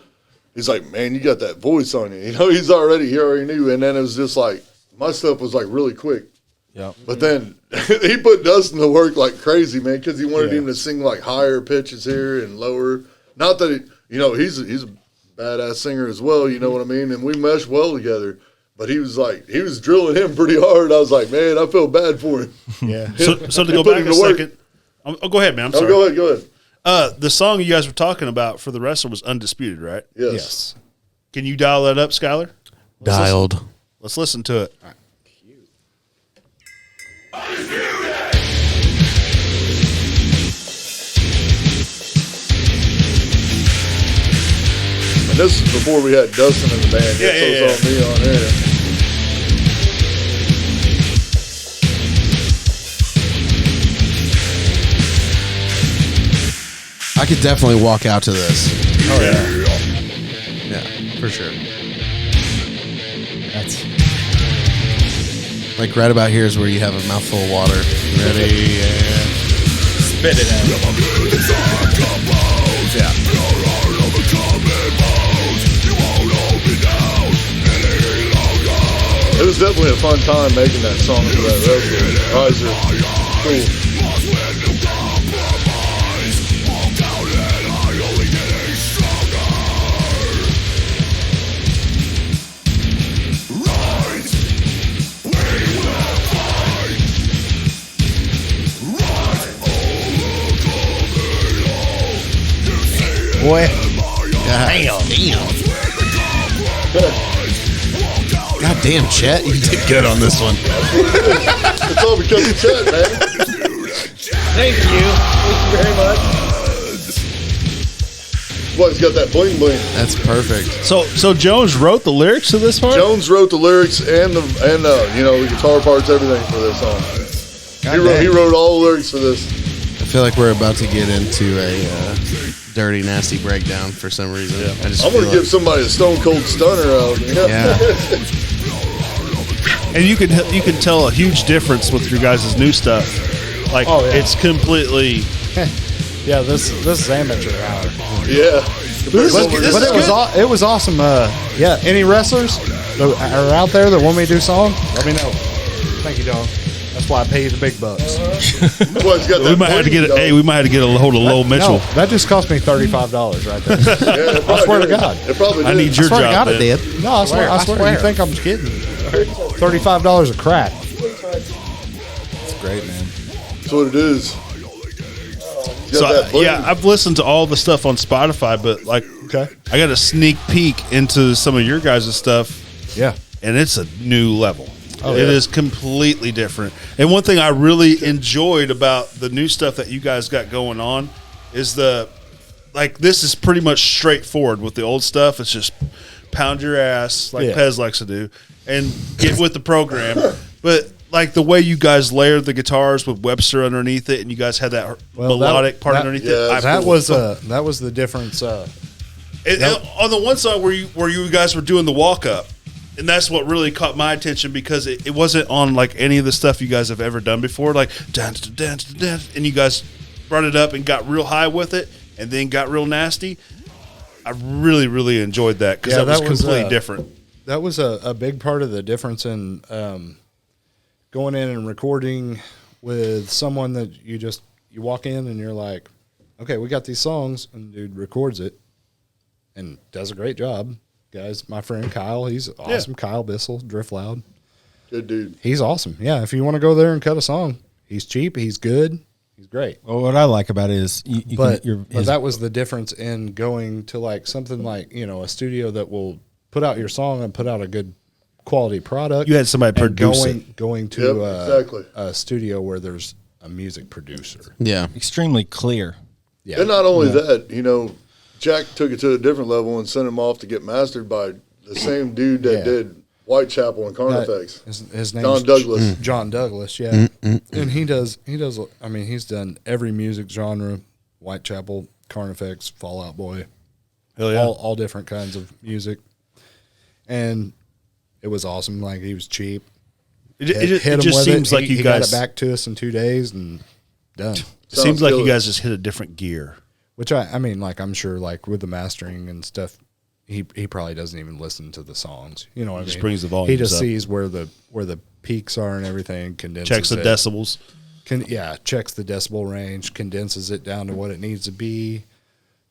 he's like, "Man, you got that voice on you." He already knew, and then it was just like my stuff was like really quick. Yeah. But then he put Dustin to work like crazy, man, because he wanted him to sing like higher pitches here and lower. Not that he's a badass singer as well. You know what I mean? And we meshed well together. But he was drilling him pretty hard. I was like, man, I feel bad for him. Yeah. So to go put back him a to work. second. Oh, go ahead, man. I'm Oh, sorry. go ahead. The song you guys were talking about for the wrestler was Undisputed, right? Yes. Can you dial that up, Skylar? Dialed. Let's listen to it. And this is before we had Dustin in the band. Yeah, So it's all me on here. I could definitely walk out to this. Oh yeah. Yeah, for sure. That's Like right about here is where you have a mouthful of water. Ready? And spit it out. It was definitely a fun time making that song for that wrestler. Guys are cool. boy. God damn, Chet, you did good on this one. It's all because of Chet, man. Thank you. Thank you very much. What, he's got that bling bling. That's perfect. So Jones wrote the lyrics to this part? Jones wrote the lyrics and the guitar parts, everything for this song. He wrote all the lyrics for this. I feel like we're about to get into a dirty, nasty breakdown for some reason. Yeah. I'm going to give somebody a stone cold stunner out. Yeah. And you can tell a huge difference with your guys' new stuff. Like, it's completely... Yeah, this is amateur hour. Yeah. It was awesome. Any wrestlers that are out there that want me to do song, let me know. Thank you, dog. That's why I pay you the big bucks. Well, he's got that we might have to get bling, we might have to get a hold of Lowell Mitchell. No, that just cost me $35 right there. Yeah, I swear to God. It probably did. I need your I swear to job. God, it then. did. No, I swear. You think I'm kidding? $35 a crack. It's great, man. That's what it is. He's got that bling. I've listened to all the stuff on Spotify, but like, I got a sneak peek into some of your guys' stuff. Yeah. And it's a new level. Oh, It is completely different. And one thing I really enjoyed about the new stuff that you guys got going on is this is pretty much straightforward. With the old stuff, it's just pound your ass like Pez likes to do and get with the program. But like the way you guys layered the guitars with Webster underneath it, and you guys had that melodic part underneath it. That was the difference. And on the one side where you guys were doing the walk up, and that's what really caught my attention because it wasn't on like any of the stuff you guys have ever done before, like dance, and you guys brought it up and got real high with it, and then got real nasty. I really, really enjoyed that because that was completely different. That was a big part of the difference in going in and recording with someone that you walk in and you're like, okay, we got these songs, and dude records it and does a great job. Guys, my friend Kyle, he's awesome. Yeah. Kyle Bissell, Drift Loud. Good dude. He's awesome. Yeah, if you want to go there and cut a song, he's cheap, he's good, he's great. Well, what I like about it is but that was the difference in going to like something like, a studio that will put out your song and put out a good quality product. You had somebody produce it. Going to exactly. a studio where there's a music producer. Yeah. Extremely clear. Yeah. And not only that, Jack took it to a different level and sent him off to get mastered by the same dude that did Whitechapel and Carnifex. His name John Douglas. John Douglas, yeah. And he does, I mean, he's done every music genre, Whitechapel, Carnifex, Fall Out Boy. Hell yeah. All different kinds of music. And it was awesome. Like, he was cheap. It just seems like you he guys got it back to us in 2 days and done. It seems like you guys just hit a different gear. Which I mean, like, I'm sure, like, with the mastering and stuff, he probably doesn't even listen to the songs. You know what I mean? Just brings the volume. He just sees where the peaks are and everything. Condenses checks the decibels. Checks the decibel range, condenses it down to what it needs to be,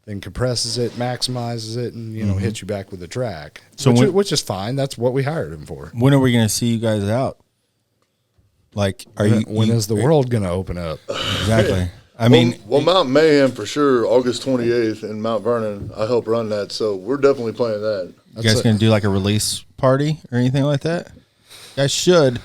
then compresses it, maximizes it, and hits you back with the track. So which is fine. That's what we hired him for. When are we going to see you guys out? Like, when is the world going to open up? Exactly. I mean, Mount Mayhem for sure, August 28th in Mount Vernon. I help run that, so we're definitely playing that. You guys going to do like a release party or anything like that? You guys should.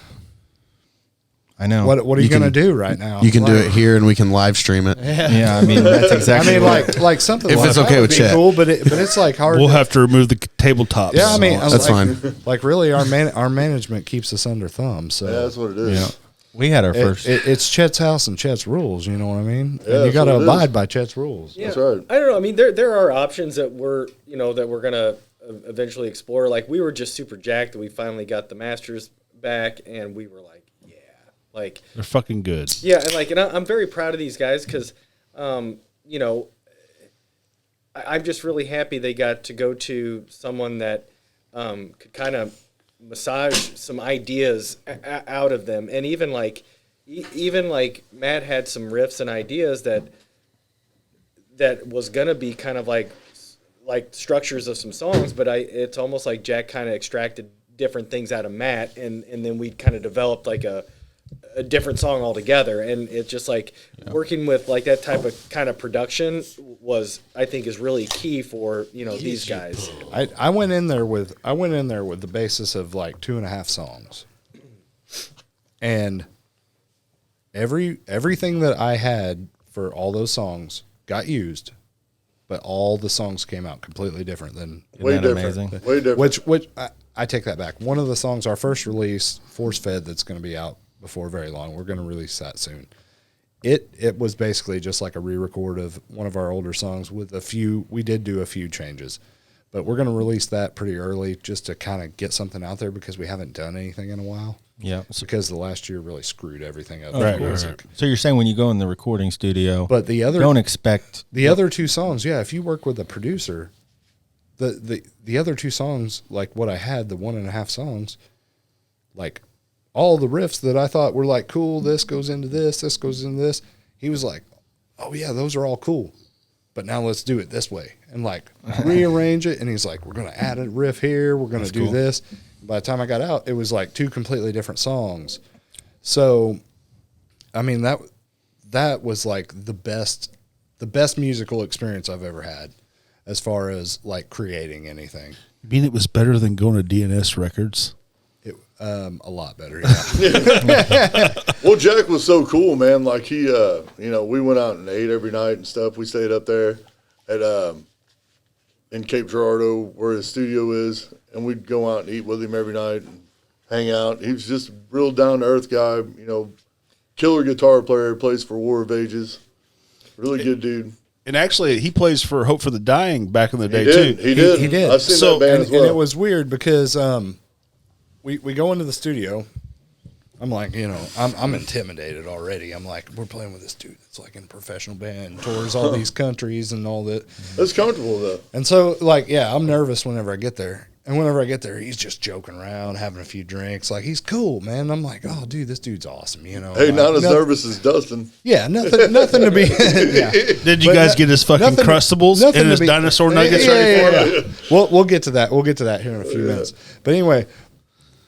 I know. What are you going to do right now? You can do it here, and we can live stream it. Yeah, I mean that's exactly. I mean, like something. If like it's okay with Chet, cool, but it's like hard. We'll have to remove the tabletops. Yeah, I mean that's fine. Like really, our management keeps us under thumb. So yeah, that's what it is. Yeah. We had our first. It's Chet's house and Chet's rules. You know what I mean? Yeah, and you got to abide by Chet's rules. Yeah. That's right. I don't know. I mean, there are options that we're gonna eventually explore. Like, we were just super jacked that we finally got the Masters back, and we were like, yeah, like They're fucking good. yeah, and I'm very proud of these guys because, I'm just really happy they got to go to someone that could kind of massage some ideas out of them, and even like Matt had some riffs and ideas that was gonna be kind of like structures of some songs, but it's almost like Jack kind of extracted different things out of Matt, and then we kind of developed like a a different song altogether. And it's just like working with like that type of kind of production I think is really key for, these guys. I went in there with the basis of like 2.5 songs. And everything that I had for all those songs got used, but all the songs came out completely different than Way Isn't that different. amazing? Way different. which I take that back. One of the songs, our first release, Force Fed, that's going to be out before very long. We're going to release that soon. It was basically just like a re-record of one of our older songs with we did do a few changes, but we're going to release that pretty early just to kind of get something out there because we haven't done anything in a while. Yeah. Because the last year really screwed everything up. Right. So you're saying when you go in the recording studio, But the other don't expect the other 2 songs, yeah, if you work with a producer, the other 2 songs, like what I had, the 1.5 songs, like all the riffs that I thought were like cool, this goes into this goes into this. He was like, "Oh yeah, those are all cool, but now let's do it this way," and like rearrange it. And he's like, "We're gonna add a riff here. We're gonna do this." By the time I got out, it was like 2 completely different songs. So, I mean that was like the best musical experience I've ever had, as far as like creating anything. You mean it was better than going to DNS Records? A lot better, yeah. Well, Jack was so cool, man. Like he, we went out and ate every night and stuff. We stayed up there at in Cape Girardeau where his studio is, and we'd go out and eat with him every night and hang out. He was just a real down to earth guy. Killer guitar player. Plays for War of Ages. Really good dude. And actually, he plays for Hope for the Dying back in the day He too. did. He did. I've seen that band as well. And it was weird because we go into the studio. I'm like, I'm intimidated already. I'm like, we're playing with this dude that's like in a professional band, tours all these countries and all that. That's comfortable though. And so, like, yeah, I'm nervous whenever I get there. And whenever I get there, he's just joking around, having a few drinks. Like, he's cool, man. I'm like, oh, dude, this dude's awesome, Hey, like, not as nervous as Dustin. Yeah, nothing to be. Yeah. Did you But guys get his fucking nothing- Crustables nothing and to his be- dinosaur nuggets Yeah, ready for yeah, him? yeah. We'll get to that. We'll get to that here in a few minutes. But anyway,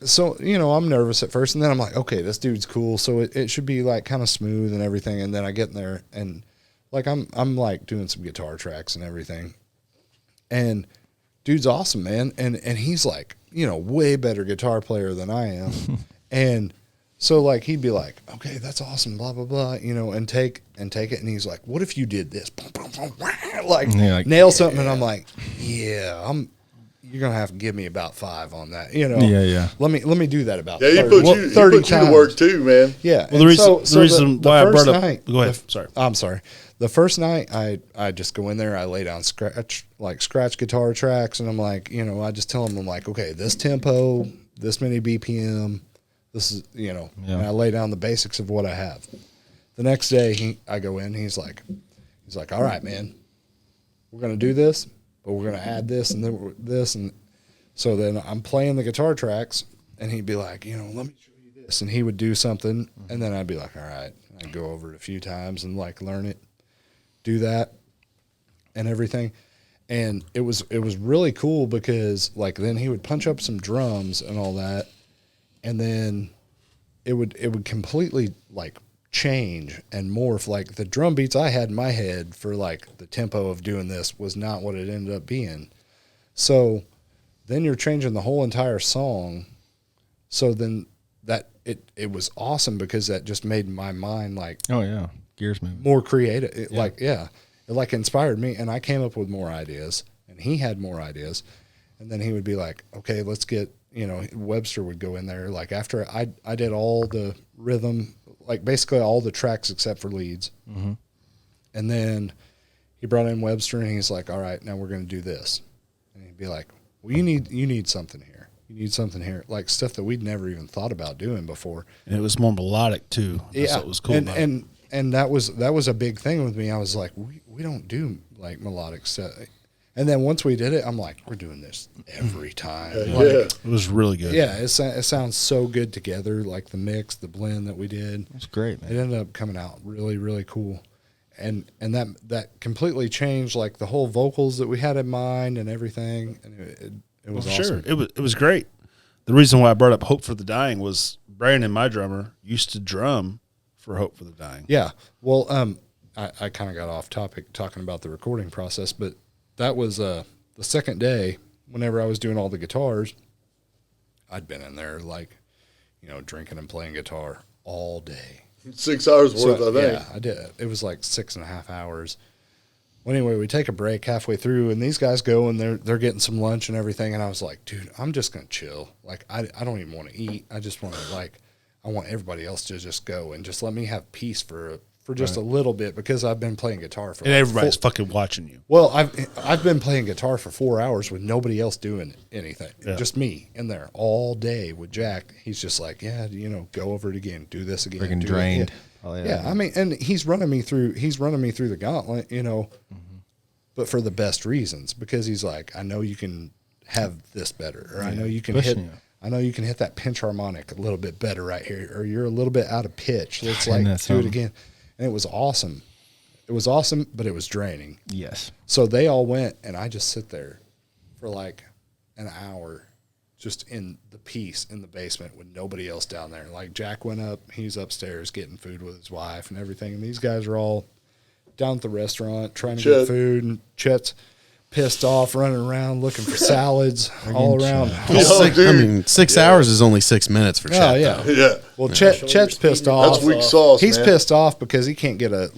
so I'm nervous at first, and then I'm like, okay, this dude's cool, so it should be like kind of smooth and everything. And then I get in there, and like I'm like doing some guitar tracks and everything, and dude's awesome, man, and he's like way better guitar player than I am, and so like he'd be like, okay, that's awesome, blah blah blah, and take it, and he's like, what if you did this, like nail something, and I'm like, yeah, you're gonna have to give me about 5 on that, Yeah. Let me do that about Yeah, 30, he 30 put you times. to work too, man. Yeah. Well, the and reason the why I first brought up. night- Go ahead. Sorry. I'm sorry. The first night I just go in there, I lay down scratch guitar tracks, and I'm like, I just tell them, I'm like, okay, this tempo, this many BPM, this is, and I lay down the basics of what I have. The next day I go in, he's like, all right, man, we're going to do this, but we're going to add this and then this. And so then I'm playing the guitar tracks, and he'd be like, let me show you this. And he would do something, and then I'd be like, all right. I'd go over it a few times and like learn it, do that and everything. And it was really cool because like then he would punch up some drums and all that, and then it would completely like change and morph. Like the drum beats I had in my head for like the tempo of doing this was not what it ended up being. So then you're changing the whole entire song. So then that it was awesome because that just made my mind like, Oh yeah, gears moving. more creative. It like inspired me, and I came up with more ideas, and he had more ideas, and then he would be like, okay, let's get, Webster would go in there. Like after I did all the rhythm, like basically all the tracks except for leads. Mm-hmm. And then he brought in Webster, and he's like, all right, now we're going to do this. And he'd be like, well, you need something here. You need something here, like stuff that we'd never even thought about doing before. And it was more melodic too. That's what was cool about it. And that was a big thing with me. I was like, we don't do like melodic stuff. And then once we did it, I'm like, we're doing this every time. Yeah. It was really good. Yeah, it sounds so good together, like the mix, the blend that we did. That's great, It man. ended up coming out really, really cool. And that completely changed like the whole vocals that we had in mind and everything. And it was awesome. Sure. It was great. The reason why I brought up Hope for the Dying was Brandon, my drummer, used to drum for Hope for the Dying. Yeah. Well, I kind of got off topic talking about the recording process, but that was the second day. Whenever I was doing all the guitars, I'd been in there like, drinking and playing guitar all day. 6 hours worth, I think. Yeah, I did. It was like 6.5 hours. Well, anyway, we take a break halfway through, and these guys go and they're getting some lunch and everything. And I was like, dude, I'm just gonna chill. Like, I don't even want to eat. I just want to I want everybody else to just go and just let me have peace for just a little bit, because I've been playing guitar for And everybody's fucking watching you. well, I've been playing guitar for 4 hours with nobody else doing anything. Yeah. Just me in there all day with Jack. He's just like, yeah, go over it again, do this again. Freaking do it. drained. Yeah. Oh, Yeah, I mean, and he's running me through the gauntlet, but for the best reasons, because he's like, I know you can have this better, or I know you can pushing hit that pinch harmonic a little bit better right here, or you're a little bit out of pitch. Let's Isn't that do it something? again. And it was awesome. It was awesome, but it was draining. Yes. So they all went, and I just sit there for like an hour, just in the peace in the basement with nobody else down there. Like, Jack went up, he's upstairs getting food with his wife and everything, and these guys are all down at the restaurant trying to get food, and Chet's pissed off, running around looking for salads all around. Oh, dude. 6 hours is only 6 minutes for Chet. Oh, yeah. though. Yeah. Well, Chet's pissed off. That's weak sauce, He's man. pissed off because he can't get a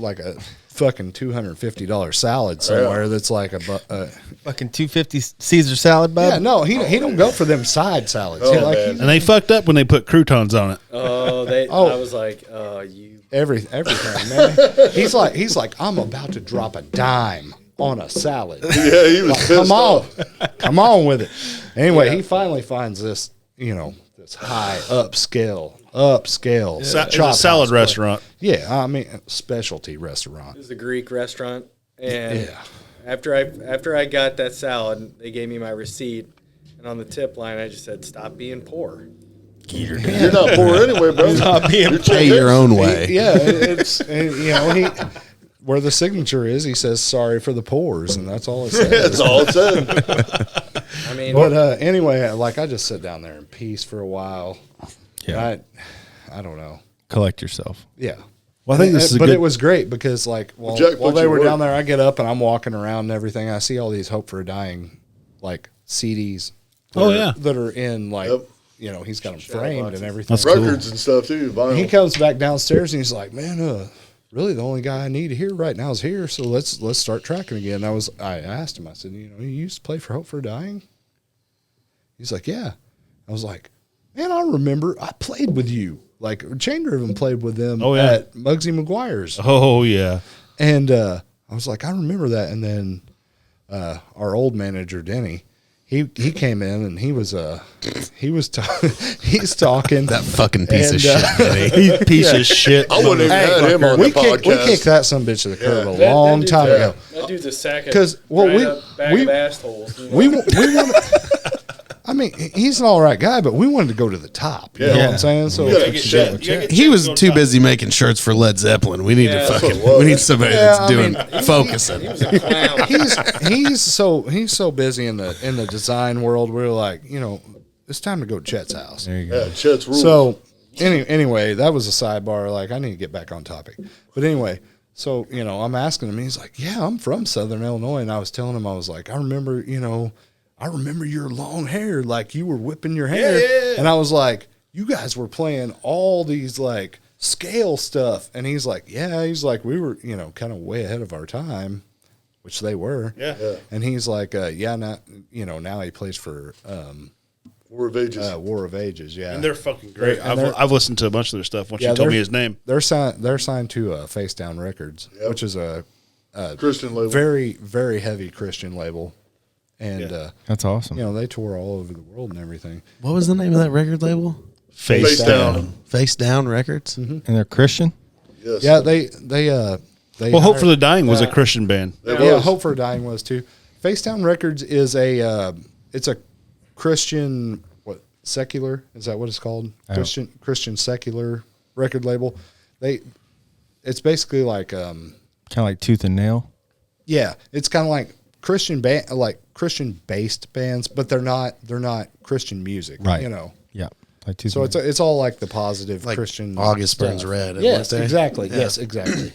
fucking $250 salad somewhere that's like Fucking $2.50 Caesar salad, bud. yeah, no, he don't go for them side salads. Oh, He like man. he- And they fucked up when they put croutons on it. I was like, you. everything, man. He's like, I'm about to drop a dime on a salad. Yeah, he was Like, pissed come on, off. come on with it. Anyway, he finally finds this, this high upscale chop Salad house place. restaurant. Yeah, I mean, specialty restaurant. It was a Greek restaurant, and Yeah. after I got that salad, they gave me my receipt, and on the tip line, I just said, "Stop being poor." You're not poor anyway, bro. You're Pay your own way. Yeah, it's he where the signature is, he says sorry for the pores, and that's all it says. That's all it said. I mean, But anyway, like, I just sit down there in peace for a while. Yeah. I don't know. Collect yourself. Yeah. Well, I think this is a but good. it was great because, like, while Jack put they you were to down work. there, I get up and I'm walking around and everything. I see all these Hope for a Dying, like, CDs. That are in, like, Yep. he's got them framed and everything. That's cool. Records and stuff, too. Vinyl. He comes back downstairs and he's like, man, really the only guy I need here right now is here. So let's start tracking again. I asked him, I said, you used to play for Hope for a Dying? He's like, yeah. I was like, man, I remember I played with you. Like, Chain Driven played with them at Muggsy McGuire's. Oh yeah. And I was like, I remember that. And then our old manager, Denny, he came in and he's talking. That fucking piece of And, shit, Denny. Piece of shit. I wouldn't even had him on the we kicked podcast. that some bitch to the curb a that long dude's time ago. That dude's a sack of 'Cause, well, dried we- up bag we- of assholes. We want. I mean, he's an all right guy, but we wanted to go to the top. You know what I'm saying? So You gotta get Jack. You gotta get He was too busy making shirts for Led Zeppelin. We need to that's fucking. what it was. We need somebody Yeah, that's I doing mean, focusing. He was a clown. he's so busy in the design world. We're like, it's time to go to Chet's house. There you go. Yeah, Chet's rules. So anyway, that was a sidebar. Like, I need to get back on topic. But anyway, so, I'm asking him, he's like, yeah, I'm from Southern Illinois. And I was telling him, I was like, I remember your long hair. Like, you were whipping your hair. Yeah. And I was like, you guys were playing all these, like, scale stuff. And he's like, yeah, we were, kind of way ahead of our time, which they were. Yeah. And he's like, now he plays for War of Ages. War of Ages. Yeah. And they're fucking great. And they're- I've listened to a bunch of their stuff. Once you Yeah, told me they're- his name. They're signed to Face Down Records, which is a Christian label. very, very heavy Christian label. And, That's awesome. they tour all over the world and everything. What was the name of that record label? Face down. down. Face Down Records. And they're Christian? Yes. Yeah, they Well, Hope for the Dying was a Christian band. It yeah, was. Hope for a Dying was too. Face Down Records is it's a Christian, secular? Is that what it's called? Christian secular record label. It's basically like, Kind of like Tooth and Nail? yeah, it's kind of like Christian Christian based bands, but they're not Christian music, Right. You know. Yeah. Like So it's all like the positive Like Christian August stuff. Burns Red. Yes, weren't they? exactly. Yeah. Yes, exactly.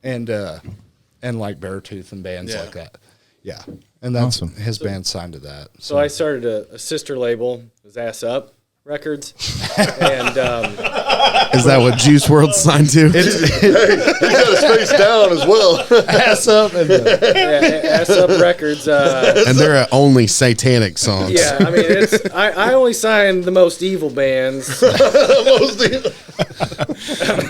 And like Beartooth and bands like that. Yeah, and that's Awesome. his band signed to that. So I started a sister label, it was Ass Up Records, and Is that what Juice WRLD signed to? He got his face down as well. Ass up and Ass Up Records. And they're only satanic songs. Yeah, I mean, I only signed the most evil bands.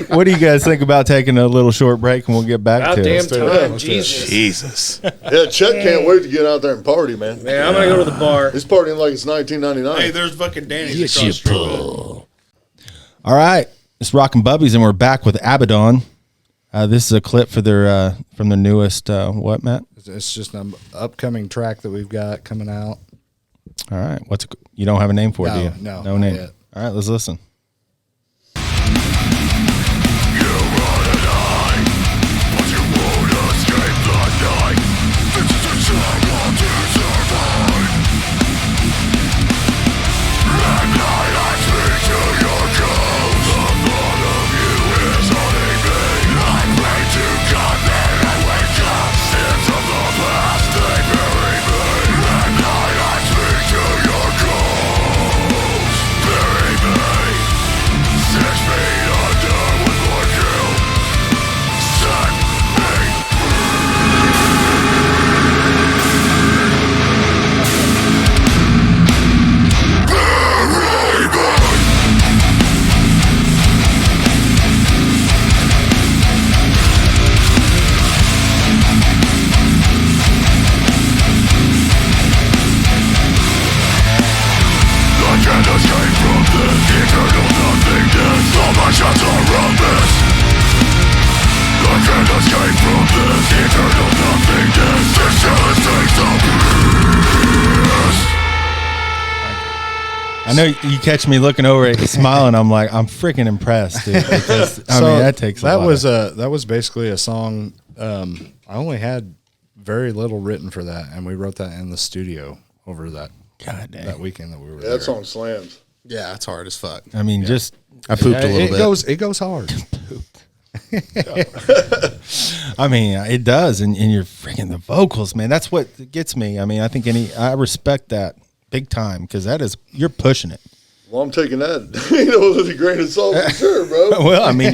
What do you guys think about taking a little short break and we'll get back About to damn it? time, Jesus. Jesus. Yeah, Chet can't wait to get out there and party, man. Man, I'm gonna go to the bar. He's partying like it's 1999. Hey, there's fucking Danny. across the street. All right, it's Rockin' Bubbies, and we're back with Abaddon. This is a clip for their from their newest what, Matt? it's just an upcoming track that we've got coming out. All right, you don't have a name for it, No, do you? no, no not name. yet. All right, let's listen. I know you catch me looking over at you smiling. I'm like, I'm freaking impressed, dude. Because, I mean, that takes a that lot. that was basically a song. I only had very little written for that, and we wrote that in the studio over that God dang. that weekend that we were Yeah, there. that song slams. Yeah, it's hard as fuck. I mean, just I pooped a little bit. It goes hard. I mean, it does, and you're freaking the vocals, man. That's what gets me. I mean, I think I respect that big time because you're pushing it. Well, I'm taking that, with a grain of salt for sure, bro. Well, I mean,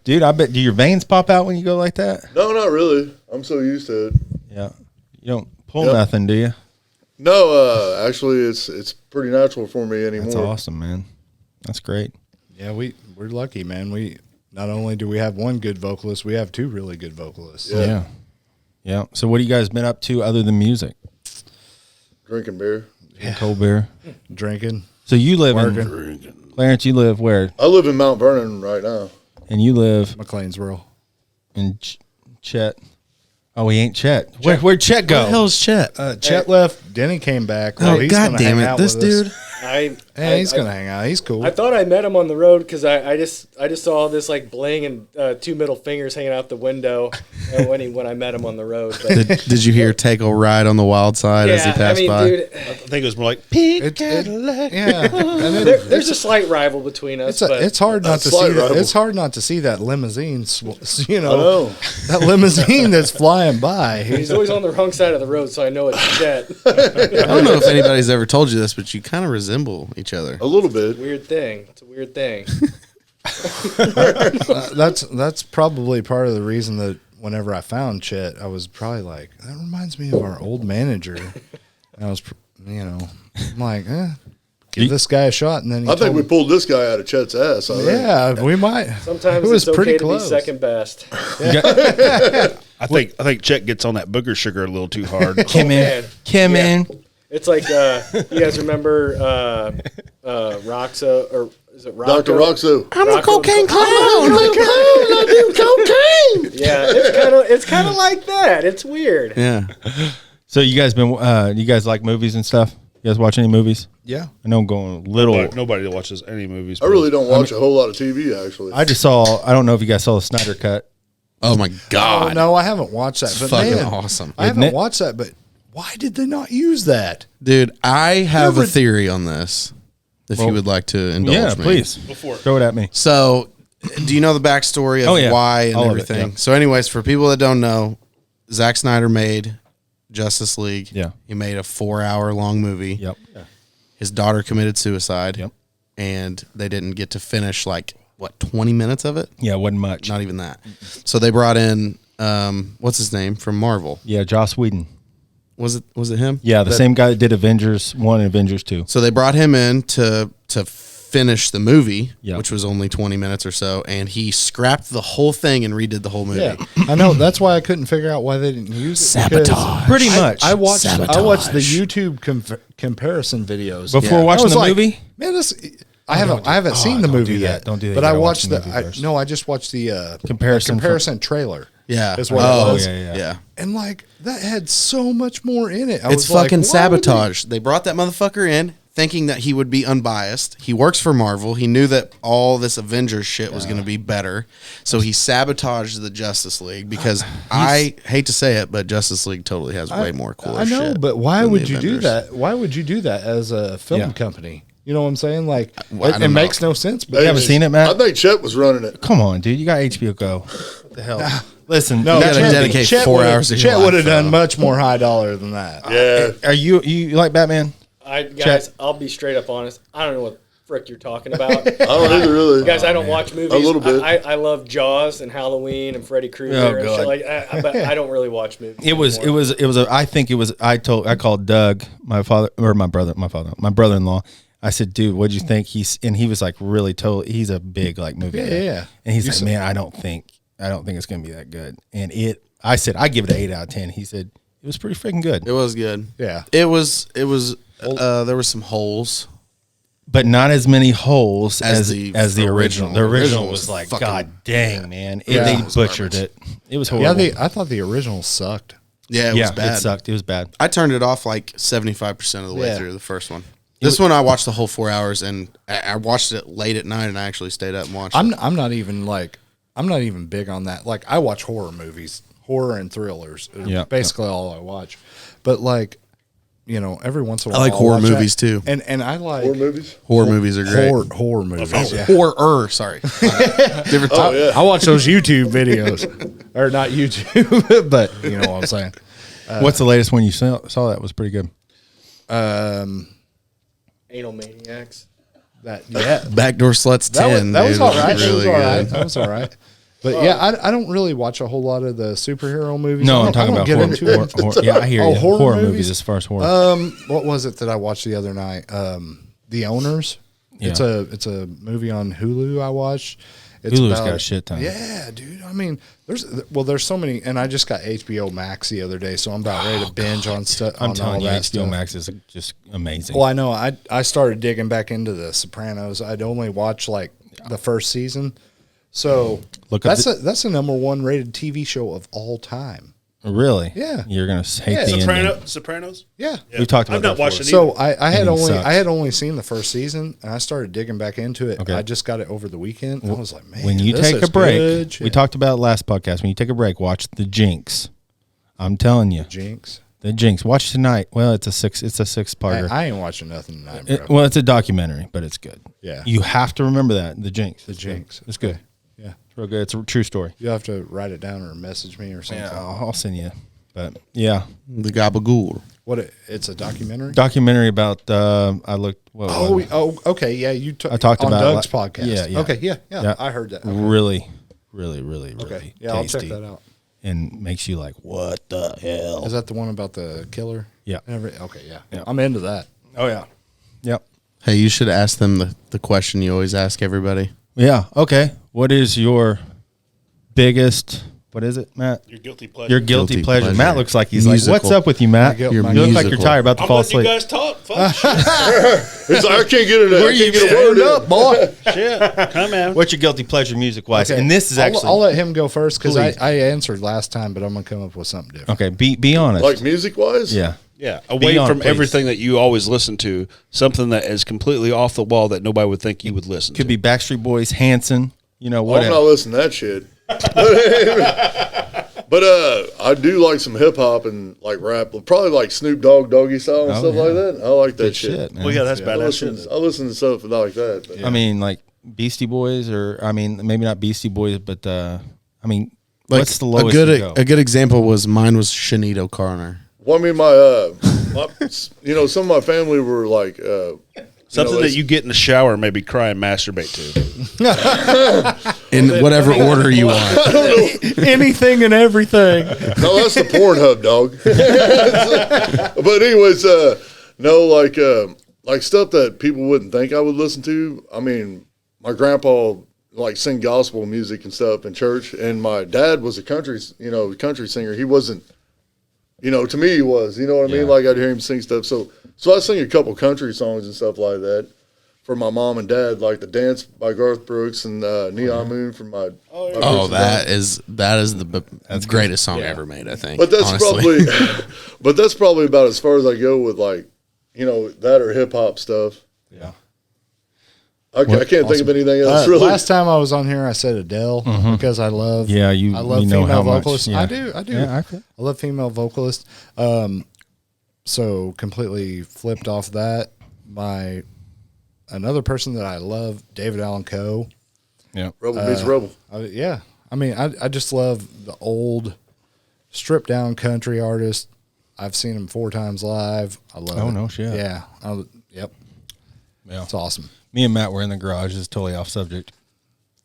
dude. I bet. Do your veins pop out when you go like that? No, not really. I'm so used to it. Yeah. You don't pull Yep. nothing, do you? No, actually, it's pretty natural for me anymore. That's awesome, man. That's great. Yeah, we're lucky, man. We not only do we have one good vocalist, we have two really good vocalists. Yeah. Yeah. So, what have you guys been up to other than music? Drinking beer. Cold beer. Drinking. So you live in Drinking. Clarence. You live where? I live in Mount Vernon right now. And you live McLeansboro. in Chet. Oh, he ain't Chet. Where'd Chet go? Where the hell's Chet? Chet left. Denny came back. Oh, he's God gonna damn hang it. out This with us. dude. Yeah, he's gonna hang out. He's cool. I thought I met him on the road because I just saw this like bling and two middle fingers hanging out the window and when I met him on the road. But, Did you hear "Take a Ride on the Wild Side" as he yeah, I passed mean, by? dude, I think it was more like yeah, and then there's a slight rival between us. but it's hard not to slight see that. rival. It's hard not to see that limousine. I know. That limousine that's flying by. he's always on the wrong side of the road, so I know it's Chet. I don't know if anybody's ever told you this, but you kind of resemble each other. A little bit. Weird thing. It's a weird thing. That's probably part of the reason that whenever I found Chet, I was probably like, that reminds me of our old manager. And I was, I'm like, give this guy a shot. And then he I think told we me- pulled this guy out of Chet's ass. I think. yeah, we might. Sometimes It was it's pretty okay to be close. second best. I think Chet gets on that booger sugar a little too hard. Man. Kim Yeah. in. It's like you guys remember Roxo or is it Rocco? Dr. Roxo. I'm a cocaine clown. I do cocaine. Yeah, it's kind of like that. It's weird. Yeah. So you guys you guys like movies and stuff? You guys watch any movies? Yeah. I know I'm going a little. Nobody watches any movies. I really don't watch a whole lot of TV, actually. I just saw. I don't know if you guys saw the Snyder cut. Oh my God. Oh, no, I haven't watched that. It's But fucking man, awesome. I haven't Isn't it? watched that, but why did they not use that? Dude, I have Never- a theory on this. if you would like to indulge Yeah, me. please. Throw it at me. So, do you know the backstory of Oh, yeah. why and All of it, everything? yeah. So, anyways, for people that don't know, Zack Snyder made Justice League. Yeah. He made a 4-hour long movie. Yep. His daughter committed suicide. Yep. And they didn't get to finish 20 minutes of it? Yeah, wasn't much. Not even that. So they brought in what's his name from Marvel? Yeah, Joss Whedon. Was it him? Yeah, the same guy that did Avengers 1 and Avengers 2. So they brought him in to finish the movie, Yeah. which was only 20 minutes or so, and he scrapped the whole thing and redid the whole movie. Yeah, I know. That's why I couldn't figure out why they didn't use it. because Sabotage. Pretty much. I watched the Sabotage. YouTube comparison videos Before I watching was the like, movie? Man, this I haven't seen the don't movie do that. yet. Don't do that. But You I gotta watch watched the the. movie first. I just watched the Comparison trailer. Yeah. Is what oh, it was. yeah. yeah. And that had so much more in it. I It's was like, fucking why would they- sabotage. They brought that motherfucker in thinking that he would be unbiased. He works for Marvel. He knew that all this Avengers shit was going to be better. So he sabotaged the Justice League because I hate to say it, but Justice League totally has way more cooler I know, shit but why than would the you do Avengers. that? Why would you do that as a film Yeah. company? You know what I'm saying? Like, Well, I it don't makes no sense. But You haven't seen it, I Matt? think Chet was running it. Come on, dude. You got HBO Go. What the hell? Listen, no, You gotta Chet- dedicate Chet 4 would've- hours of your Chet life, would have done bro. much more high dollar than that. Yeah. are you like Batman? Guys, I'll be straight up honest. I don't know what the frick you're talking about. I don't either really. Guys, I don't watch movies. A little bit. I love Jaws and Halloween and Freddy Krueger and God. shit like that. But I don't really watch movies. I called Doug, my brother-in-law. I said, dude, what'd you think? He was like really he's a big movie guy. Yeah. And he's like, man, I don't think it's gonna be that good. And I said, I give it an 8 out of 10. He said, it was pretty freaking good. It was good. Yeah. It was there were some holes. But not as many holes As as the the original. The original was was like, fucking- God dang, man. Yeah. They It was butchered garbage. it. It was Yeah, horrible. I thought the original sucked. Yeah, it was bad. It sucked. It was bad. I turned it off 75% of the way Yeah. through the first one. This one I watched the whole 4 hours, and I watched it late at night, and I actually stayed up and watched it. I'm not even big on that. Like, I watch horror movies, horror and thrillers. Yeah. Basically all I watch. But every once in a I while like I'll horror watch that. movies, too. And I like Horror movies? Horror movies are great. horror movies. Yeah. Horror, sorry. Different Oh, yeah. I watch those YouTube videos, or not YouTube, but you know what I'm saying. What's the latest one you saw that was pretty good? Anal Maniacs. Backdoor Sluts 10. That was dude, all right. Really good. That was all right. But yeah, I don't really watch a whole lot of the superhero movies. No, I I'm don't- I talking don't about get horror, into it. horror. Yeah, I hear you. horror Horror movies? movies as far as horror. What was it that I watched the other night? The Owners. Yeah. It's a movie on Hulu. I watched. It's Hulu's got a shit ton. Yeah, dude. I mean, there's so many, and I just got HBO Max the other day, so I'm about ready to binge on stuff. I'm on telling all you, that HBO stuff. Max is just amazing. Well, I know. I started digging back into The Sopranos. I'd only watched the first season, so Look up that's the number 1 rated TV show of all time. Really? Yeah. You're gonna hate Yeah. the ending. Sopranos? Yeah. We talked about I've not that watched before. it either. So I had Ending only sucks. I had only seen the first season, and I started digging back into it. Okay. I just got it over the weekend. I was like, man, When you this take is a break, good shit. we talked about it last podcast. When you take a break, watch The Jinx. I'm telling you, Jinx. The Jinx. Watch tonight. Well, it's a 6-parter. I ain't watching nothing tonight, bro. Well, it's a documentary, but it's good. Yeah. You have to remember that The Jinx. The Jinx. It's good. Okay. Yeah. It's real good. It's a true story. You'll have to write it down or message me or something. Yeah, I'll send you. But yeah, The Gabagool. It's a documentary. documentary about. I looked. What was it? Okay, yeah. I talked on about Doug's it. podcast. Yeah. Okay, yeah. Yeah. I heard that. Okay. Really, really Okay. tasty. Yeah, I'll check that out. And makes you like, what the hell? Is that the one about the killer? Yeah. Okay, yeah. Yeah. I'm into that. Oh yeah. Yep. Hey, you should ask them the question you always ask everybody. Yeah. Okay. What is your biggest? What is it, Matt? Your guilty pleasure. Your guilty, Guilty pleasure. pleasure. Matt looks like he's Musical. like, what's up with you, Matt? Your You look like you're musical. tired, about to I'm fall letting you asleep. guys talk. Fuck It's like, I can't get it. I can't get a word in. boy. shit. Come on. What's your guilty pleasure music wise? Okay. And this is actually I'll let him go first because Please. I answered last time, but I'm gonna come up with something different. okay. Be honest. Like music wise? yeah. Yeah, away on, from please. everything that you always listen to, something that is completely off the wall that nobody would think you would listen Could to. be Backstreet Boys, Hanson. You know Well, I'm whatever. not listening to that shit. But I do like some hip hop and like rap, probably like Snoop Dogg, Doggy Style, and stuff like that. I like that Good shit. man. Well, yeah, that's I badass listen, shit. I listen to stuff like that. But. I mean, like Beastie Boys, or I mean, maybe not Beastie Boys, but I mean, Like what's the lowest a you good go? a good example was mine was Sinead O'Connor. Well, I mean, my you know, some of my family were like, Something that you get in the shower and maybe cry and masturbate to. In whatever order you want. Anything and everything. no, that's the Pornhub, dog. But anyways, no, like stuff that people wouldn't think I would listen to. I mean, my grandpa like sing gospel music and stuff in church, and my dad was a country singer. He wasn't, to me he was, you know what I mean? Like I'd hear him sing stuff. So I sing a couple country songs and stuff like that for my mom and dad, like The Dance by Garth Brooks and Neon Moon from my. Oh, that is the greatest song ever made, I think. But that's honestly. probably about as far as I go with like, that or hip hop stuff. Yeah. I can't think of anything else. Really, Last time I was on here, I said Adele because I love. Yeah, I love know female how much, vocalists. yeah. I do. Yeah, I love female vocalists. So completely flipped off that. Another person that I love, David Allan Coe. Yeah. Rebel meets Rebel. Yeah, I mean, I just love the old, stripped down country artist. I've seen him 4 times live. I love it. Oh, no shit. Yeah. Yep. Yeah. It's awesome. Me and Matt were in the garage. This is totally off subject,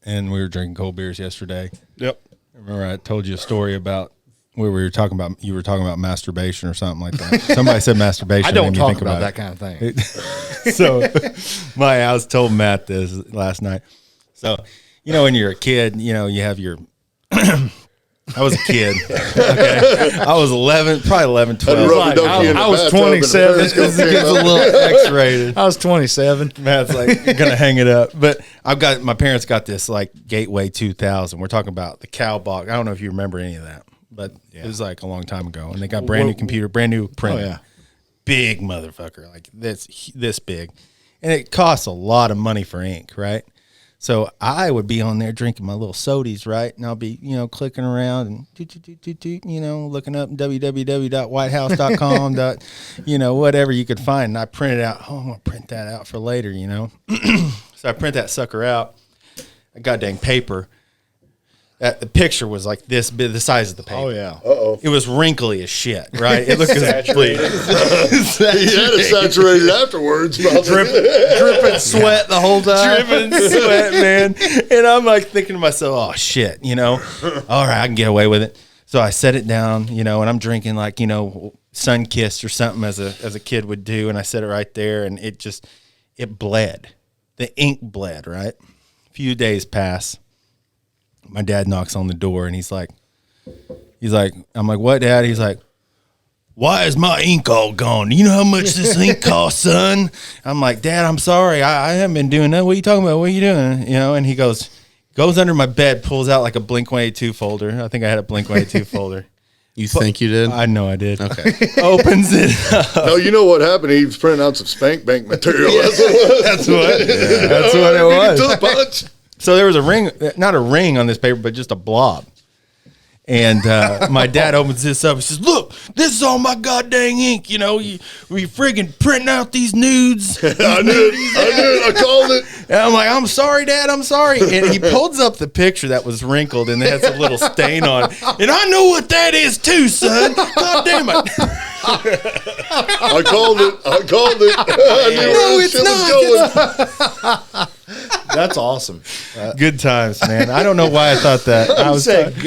and we were drinking cold beers yesterday. Yep. Remember, I told you a story about where we were talking about. You were talking about masturbation or something like that. Somebody said masturbation. I don't made me talk think about it. that kind of thing. So I was told Matt this last night. So, when you're a kid, you have your I was a kid. Okay. I was 11, probably 11, 12. I was 27. This gets a little X-rated. I was 27. Matt's like, you're going to hang it up. But my parents got this like Gateway 2000. We're talking about the cow box. I don't know if you remember any of that, but it was like a long time ago. And they got brand new computer, brand new printer. Oh, yeah. Big this big. And it costs a lot of money for ink, right? So I would be on there drinking my little sodies, right? And I'll be, clicking around and looking up www.whitehouse.com. Whatever you could find. And I printed out. Oh, I'm gonna print that out for later, So I print that sucker out. A goddamn paper. The picture was like this big, the size of the paper. Oh, yeah. Uh-oh. It was wrinkly as shit, right? It looked Saturated. He had it saturated afterwards. Dripping sweat the whole time. Dripping sweat, man. And I'm like thinking to myself, oh shit, all right, I can get away with it. So I set it down, and I'm drinking like, Sun-Kissed or something as a kid would do. And I set it right there and it bled. The ink bled, right? A few days pass. My dad knocks on the door and he's like, I'm like, what, Dad? He's like, why is my ink all gone? You know how much this ink costs, son? I'm like, Dad, I'm sorry. I haven't been doing that. What are you talking about? What are you doing? And he goes under my bed, pulls out like a Blink-182 folder. I think I had a Blink-182 folder. You think you did? I know I did. Okay. Opens it up. No, you know what happened? He was printing out some spank bank material. That's what it was. That's what it was. To the punch. So there was a ring, not a ring on this paper, but just a blob. And my dad opens this up and says, look, this is all my goddamn ink. We friggin' printing out these nudes. I knew it. I called it. And I'm like, I'm sorry, Dad, I'm sorry. And he pulls up the picture that was wrinkled and it has a little stain on it. And I know what that is too, son. God damn it. I called it. I knew where this shit was going. That's awesome. Good times, man. I don't know why I thought that.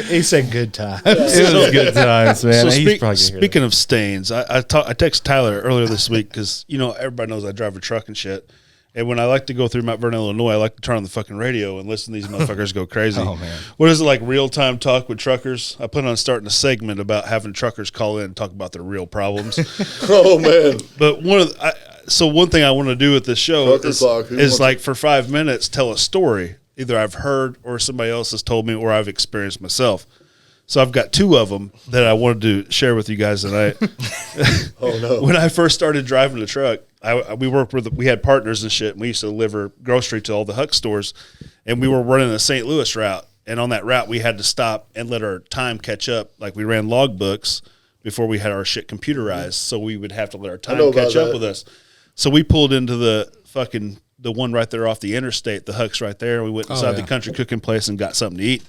He said good time. It was good times, man. So He's probably gonna hear speaking of stains, I texted Tyler earlier this week because everybody knows I drive a truck and shit. And when I like to go through Mount Vernon, Illinois, I like to turn on the fucking radio and listen to these motherfuckers go crazy. Oh, man. What is it, like real-time talk with truckers? I plan on starting a segment about having truckers call in and talk about their real problems. Oh, man. But one thing I want to do with this show Trucker is like for 5 minutes tell a story. Either I've heard or somebody else has told me or I've experienced myself. So I've got 2 of them that I wanted to share with you guys tonight. Oh, no. When I first started driving the truck, we had partners and shit, and we used to deliver grocery to all the Huck stores, and we were running a St. Louis route. And on that route, we had to stop and let our time catch up. Like we ran logbooks before we had our shit computerized. So we would have to let our time catch up with us. So we pulled into the one right there off the interstate, the Huck's right there. We went inside the country cooking place and got something to eat.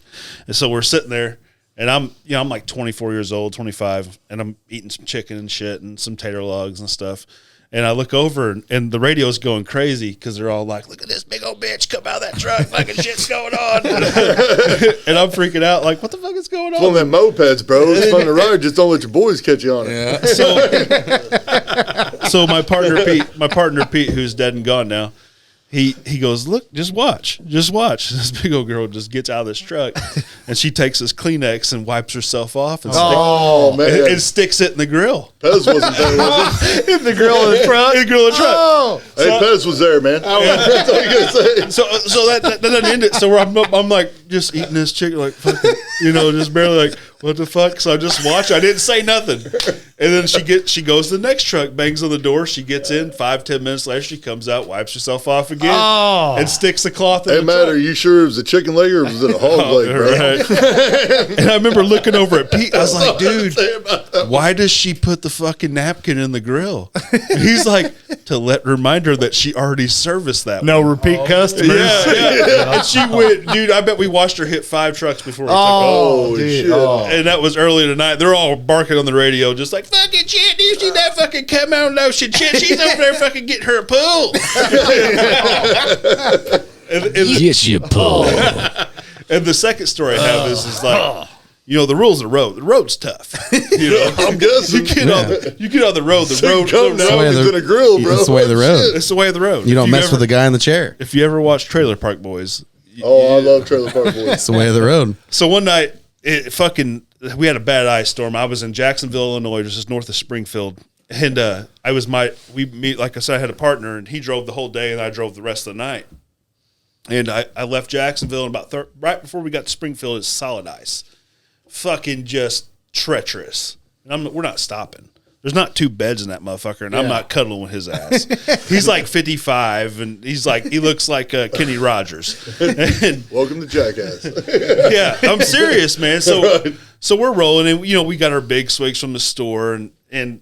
And so we're sitting there, and I'm like 24 years old, 25, and I'm eating some chicken and shit and some tater logs and stuff. And I look over, and the radio's going crazy because they're all like, look at this big old bitch come out of that truck, fucking shit's going on. And I'm freaking out, like, what the fuck is going on? It's one of them mopeds, bro. It's fun to ride. Just don't let your boys catch you on it. Yeah. So my partner Pete, who's dead and gone now, he goes, look, just watch. This big old girl just gets out of this truck, and she takes this Kleenex and wipes herself off and, and sticks it in the grill. Pez wasn't there, was he? In the grill of the truck. In the grill of the truck. Oh. Hey, Pez was there, man. That's all you gotta say. So that doesn't end it. So I'm like just eating this chicken, like fucking, just barely like, what the fuck? So I just watched. I didn't say nothing. And then she goes to the next truck, bangs on the door. She gets in. 5-10 minutes later, she comes out, wipes herself off again, and sticks the cloth in Hey, the Matt, truck. are you sure it was a chicken leg or was it a hog leg, bro? Right. And I remember looking over at Pete. I was like, dude, why does she put the fucking napkin in the grill? And he's like, to remind her that she already serviced that No one. repeat customers. Yeah. And she went, dude, I bet we watched her hit 5 trucks before we took Oh, off. shit. And that was earlier tonight. They're all barking on the radio, just like, fucking shit, do you see that fucking come on lotion shit? She's over there fucking getting her a pool. Yes, you pull. And the second story I have is like, the rules of the road. The road's tough. I'm guessing. You get on the road. The road. Come now, way it's the- in a grill, bro. That's the way of the road. It's the way of the road. You don't mess ever, with the guy in the chair. If you ever watch Trailer Park Boys. Oh, I love Trailer Park Boys. It's the way of the road. So one night, we had a bad ice storm. I was in Jacksonville, Illinois, just north of Springfield. And like I said, I had a partner, and he drove the whole day, and I drove the rest of the night. And I left Jacksonville, and right before we got to Springfield, it's solid ice. Fucking just treacherous. And we're not stopping. There's not 2 beds in that motherfucker, and I'm not cuddling with his ass. He's like 55, and he looks like Kenny Rogers. And, Welcome to Jackass. yeah, I'm serious, man. So we're rolling, and we got our big swigs from the store, and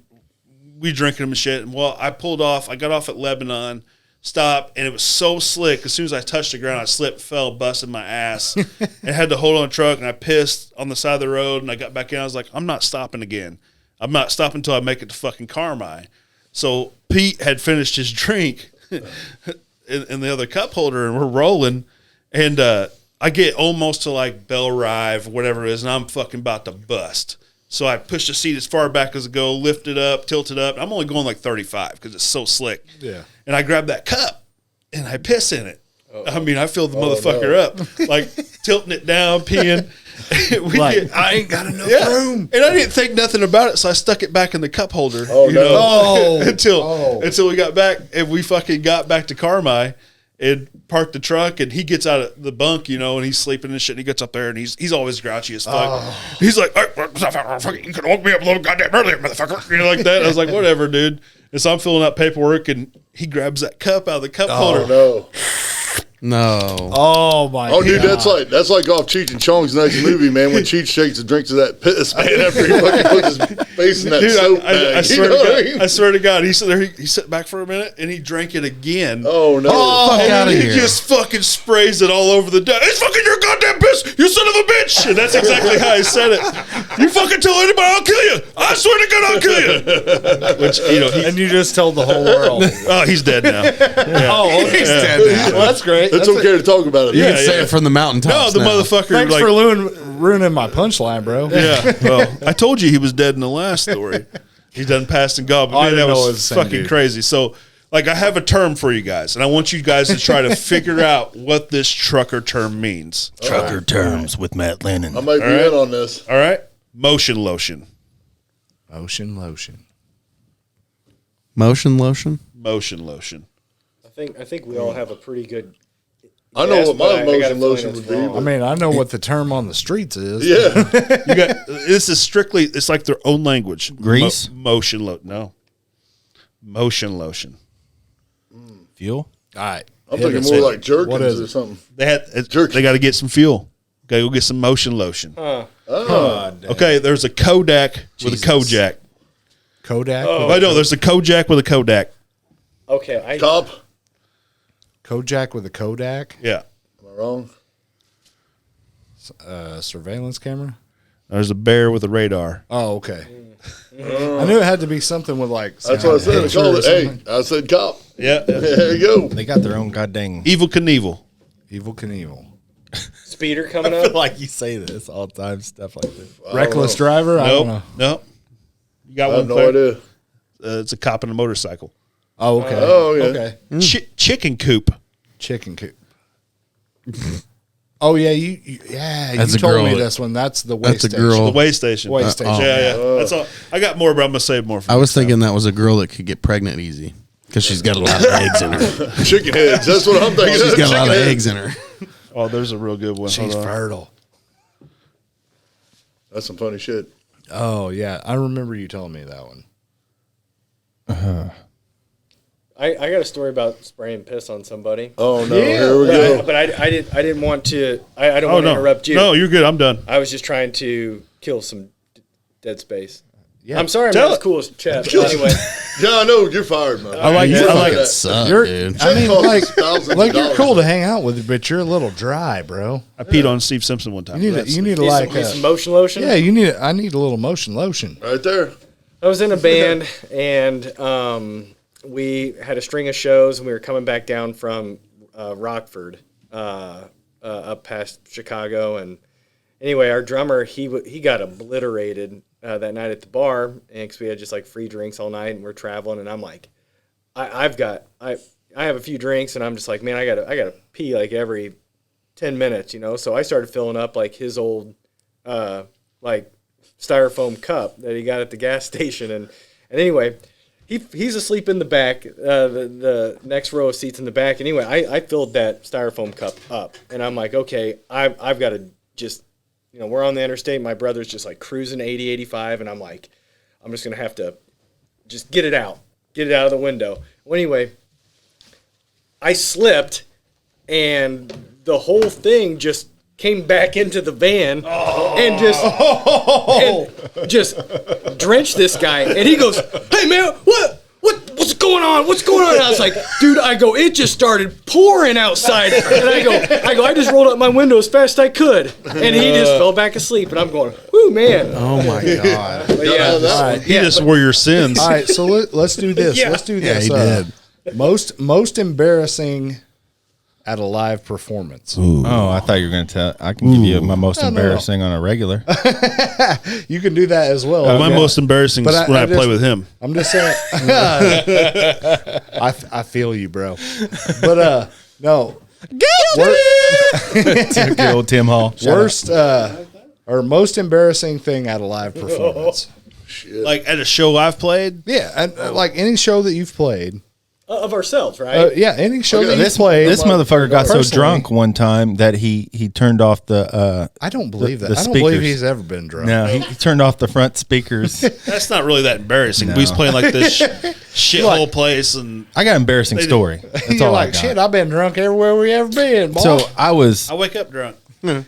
we drinking them and shit. And I pulled off. I got off at Lebanon, stopped, and it was so slick. As soon as I touched the ground, I slipped, fell, busted my ass, and had to hold on the truck. And I pissed on the side of the road, and I got back in. I was like, I'm not stopping again. I'm not stopping until I make it to fucking Carmi. So Pete had finished his drink in the other cup holder, and we're rolling, and I get almost to like Bell Rive, whatever it is, and I'm fucking about to bust. So I push the seat as far back as I go, lift it up, tilt it up. I'm only going like 35 because it's so slick. Yeah. And I grab that cup and I piss in it. I mean, I filled the motherfucker up, like tilting it down, peeing. I ain't got enough room. And I didn't think nothing about it, so I stuck it back in the cup holder. Until we got back, and we fucking got back to Carmi and parked the truck, and he gets out of the bunk, and he's sleeping and shit, and he gets up there, and he's always grouchy as fuck. He's like, hey, you could woke me up a little goddamn earlier, motherfucker. Like that. I was like, whatever, dude. And so I'm filling out paperwork, and he grabs that cup out of the cup holder. No. No. Oh my! Oh, dude, that's like off Cheech and Chong's next movie, man. When Cheech shakes a drink to that piss, man, after he fucking puts his face in that soap bag. I swear to God, I swear to God, he sat there. He sat back for a minute and he drank it again. Oh no! Fuck out of He here. just fucking sprays it all over the deck. It's fucking your goddamn piss, you son of a bitch! And that's exactly how he said it. You fucking tell anybody, I'll kill you. I swear to God, I'll kill you. Which and you just told the whole world. Oh, he's dead now. Yeah. Oh, he's dead now. Well, that's great. It's okay to talk about it. You man. can say it from the mountaintops. No, the now. motherfucker. Thanks like, for ruining my punchline, bro. Yeah. Well, I told you he was dead in the last story. He done passed and gone. But I man, didn't that know it was was the same fucking dude. crazy. So, like, I have a term for you guys, and I want you guys to try to figure out what this trucker term means. Trucker terms with Matt Lennon. I might be in on this. All right? Motion lotion. Ocean lotion. Motion lotion. Motion lotion. I think we all have a pretty good. I know guess, what but my I got a motion feeling lotion it's would be. wrong. I mean, I know what the term on the streets is. Yeah. You got this is strictly. It's like their own language. Grease? Motion lotion. No. Motion lotion. Fuel? All right. I'm Hit thinking us. more like What is jerkins it? or something. They Jerky. got to get some fuel. Okay, go get some motion lotion. Oh, Okay, there's a Kodak with a Kojak. Kodak. Oh, no, there's a Kojak with a Kodak. Okay, cop. Kojak with a Kodak. Yeah. Am I wrong? Surveillance camera. There's a bear with a radar. Oh, okay. I knew it had to be something with like. That's what I said. I picture called or it. Hey, something. I said cop. Yeah. There you go. They got their own goddamn. Evil Knievel. Evil Knievel. speeder coming I feel up. like you say this all the time, stuff like this. Reckless driver. I don't know. Nope. You got I one, have no Claire? idea. It's a cop on a motorcycle. Oh, okay. Oh, yeah. Okay. Chicken coop. Chicken coop. Oh yeah, That's you a told girl me that- this one. That's the way That's a station. girl. The way station. Way station. Yeah. That's all. I got more, but I'm gonna save more for I was next time. thinking that was a girl that could get pregnant easy because she's got a lot of eggs in her. Chicken heads. That's what I'm thinking. She's got a lot of Chicken eggs in her. Oh, there's a real good one. She's Hold on. fertile. That's some funny shit. Oh yeah, I remember you telling me that one. I got a story about spraying piss on somebody. Oh no, here we go. But I didn't want to. I don't Oh want to no, interrupt you. No, you're good. I'm done. I was just trying to kill some dead space. Yeah. I'm sorry, I'm Tell not it. as cool as Chad. But anyway, Yeah, I know. You're fired, man. I like. I like. that. Suck, You're, dude. I mean, Check like, thousands of like you're dollars. cool to hang out with, but you're a little dry, bro. I peed on Steve Simpson one time. You need to, you need to like, need some motion lotion. yeah, you need. I need a little motion lotion. Right there. I was in a band and we had a string of shows and we were coming back down from Rockford up past Chicago. And anyway, our drummer, he got obliterated that night at the bar, and because we had just like free drinks all night and we're traveling, and I'm like, I have a few drinks and I'm just like, man, I gotta pee like every 10 minutes, you know? So I started filling up like his old like styrofoam cup that he got at the gas station, and anyway, he's asleep in the back, the next row of seats in the back. Anyway, I filled that styrofoam cup up, and I'm like, okay, I've got to just, you know, we're on the interstate. My brother's just like cruising 80, 85, and I'm like, I'm just gonna have to just get it out of the window. Well, anyway, I slipped, and the whole thing just came back into the van and just drenched this guy. And he goes, "Hey man, what's going on? What's going on?" And I was like, "Dude," I go, "it just started pouring outside." And I go, I just rolled up my window as fast as I could, and he just fell back asleep. And I'm going, "Whoo, man!" Oh my god. But yeah, that All right. He just were your sins. All right, so let's do this. Yeah. Let's do Yeah, this. he did. Most embarrassing at a live performance. Oh, I thought you were going to tell. I can give you my most No. embarrassing on a regular. You can do that as well. My Yeah. most embarrassing But is when I play just- with him. I'm just saying. I feel you, bro. But no. Good old Tim Hall. Worst or most embarrassing thing at a live performance. Like at a show I've played. Yeah, and, like any show that you've played. of ourselves, right? Yeah, any show that This you've played. this motherfucker got so Personally, drunk one time that he turned off the. I don't believe the that. I don't believe speakers. he's ever been drunk. No, he turned off the front speakers. That's not really that embarrassing. We was playing like this shithole place, and I got an embarrassing story. That's You're all like, I got. shit, I've been drunk everywhere we ever been, boy. So I was I wake up drunk.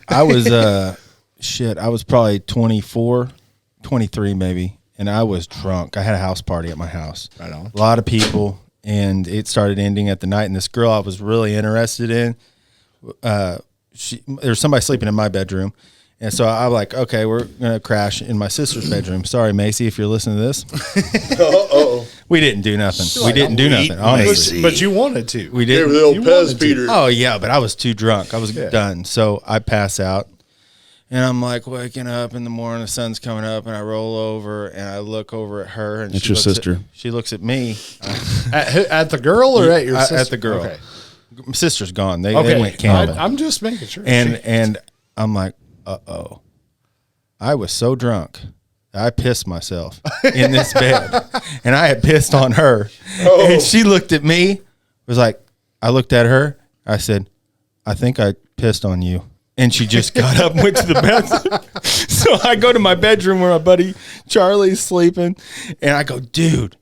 I was I was probably 24, 23 maybe, and I was drunk. I had a house party at my house. Right on. A lot of people, and it started ending at the night, and this girl I was really interested in, there was somebody sleeping in my bedroom, and so I'm like, okay, we're going to crash in my sister's bedroom. Sorry, Macy, if you're listening to this. We didn't do nothing. We didn't do nothing, honestly. but you wanted to. We Here didn't. with the old You Pez wanted to. Peter. Oh yeah, but I was too drunk. I was done. So I pass out, and I'm like waking up in the morning. The sun's coming up, and I roll over and I look over at her, and That's she your looks sister. she looks at me. At the girl or at your sister? At the girl. Okay. My sister's gone. They Okay. went camping, I'm just making sure. and I'm like, uh-oh. I was so drunk. I pissed myself in this bed, and I had pissed on her. And she looked at me, was like, I looked at her. I said, I think I pissed on you. And she just got up and went to the bathroom. So I go to my bedroom where my buddy Charlie's sleeping, and I go, dude,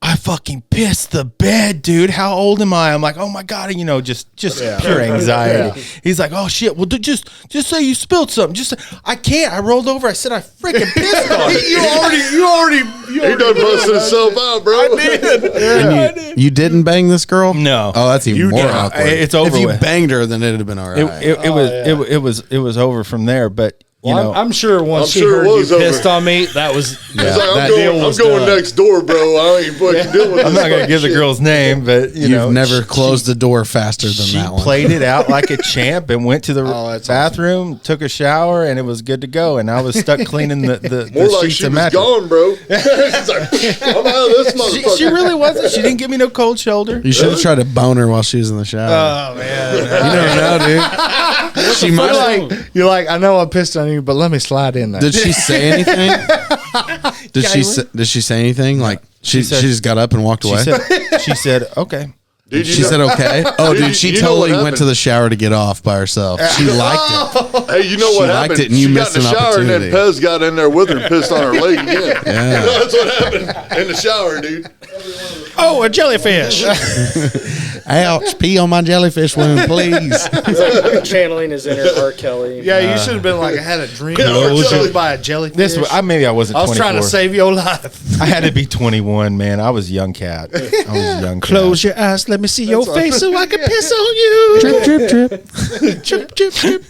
I fucking pissed the bed, dude. How old am I? I'm like, oh my God, you know, just pure anxiety. He's like, oh shit. Well, just say you spilled something. Just say, I can't. I rolled over. I said I freaking pissed on it. You already He done busted himself out, bro. And you didn't bang this girl? No. Oh, that's even more awkward. It's over If you with. banged her, then it'd have been all right. It was over from there. But you know, I'm sure once I'm she sure it heard you was over. pissed on me, that was He's like, I'm was going done. next door, bro. I ain't fucking dealing with I'm this not gonna fucking give the shit. girl's name, but you You've know, never closed the door faster than She that one. played it out like a champ and went to the that's bathroom, took a shower, and it was good to go. And I was stuck cleaning the More like sheets she and was mattress. gone, bro. She's like, I'm out of this motherfucker. She really wasn't. She didn't give me no cold shoulder. You should have tried to bone her while she was in the shower. Oh man, you never know, dude. She might. You're like, I know I pissed on you, but let me slide in there. Did she say anything? Did she say anything? Like she said- just got up and walked away. she said, okay. Dude, you She know- said okay. Oh, Dude, dude, she you know totally what went to happened? the shower to get off by herself. She liked it. Hey, you know She what liked happened? it and you she missed got in the an shower and then opportunity. Pez got in there with her and pissed on her leg again. Yeah. That's what happened in the shower, dude. Oh, a jellyfish. Ouch! Pee on my jellyfish wound, please. Channeling his inner R. Kelly. Yeah, you should have been like, I had a dream. Close Killed it. by a jellyfish. Maybe I wasn't. I was 24. trying to save your life. I had to be 21, man. I was a young cat. I was a young. Close cat. your eyes. Let me see your face so I can piss on you. Drip, drip, drip. Drip, drip, drip.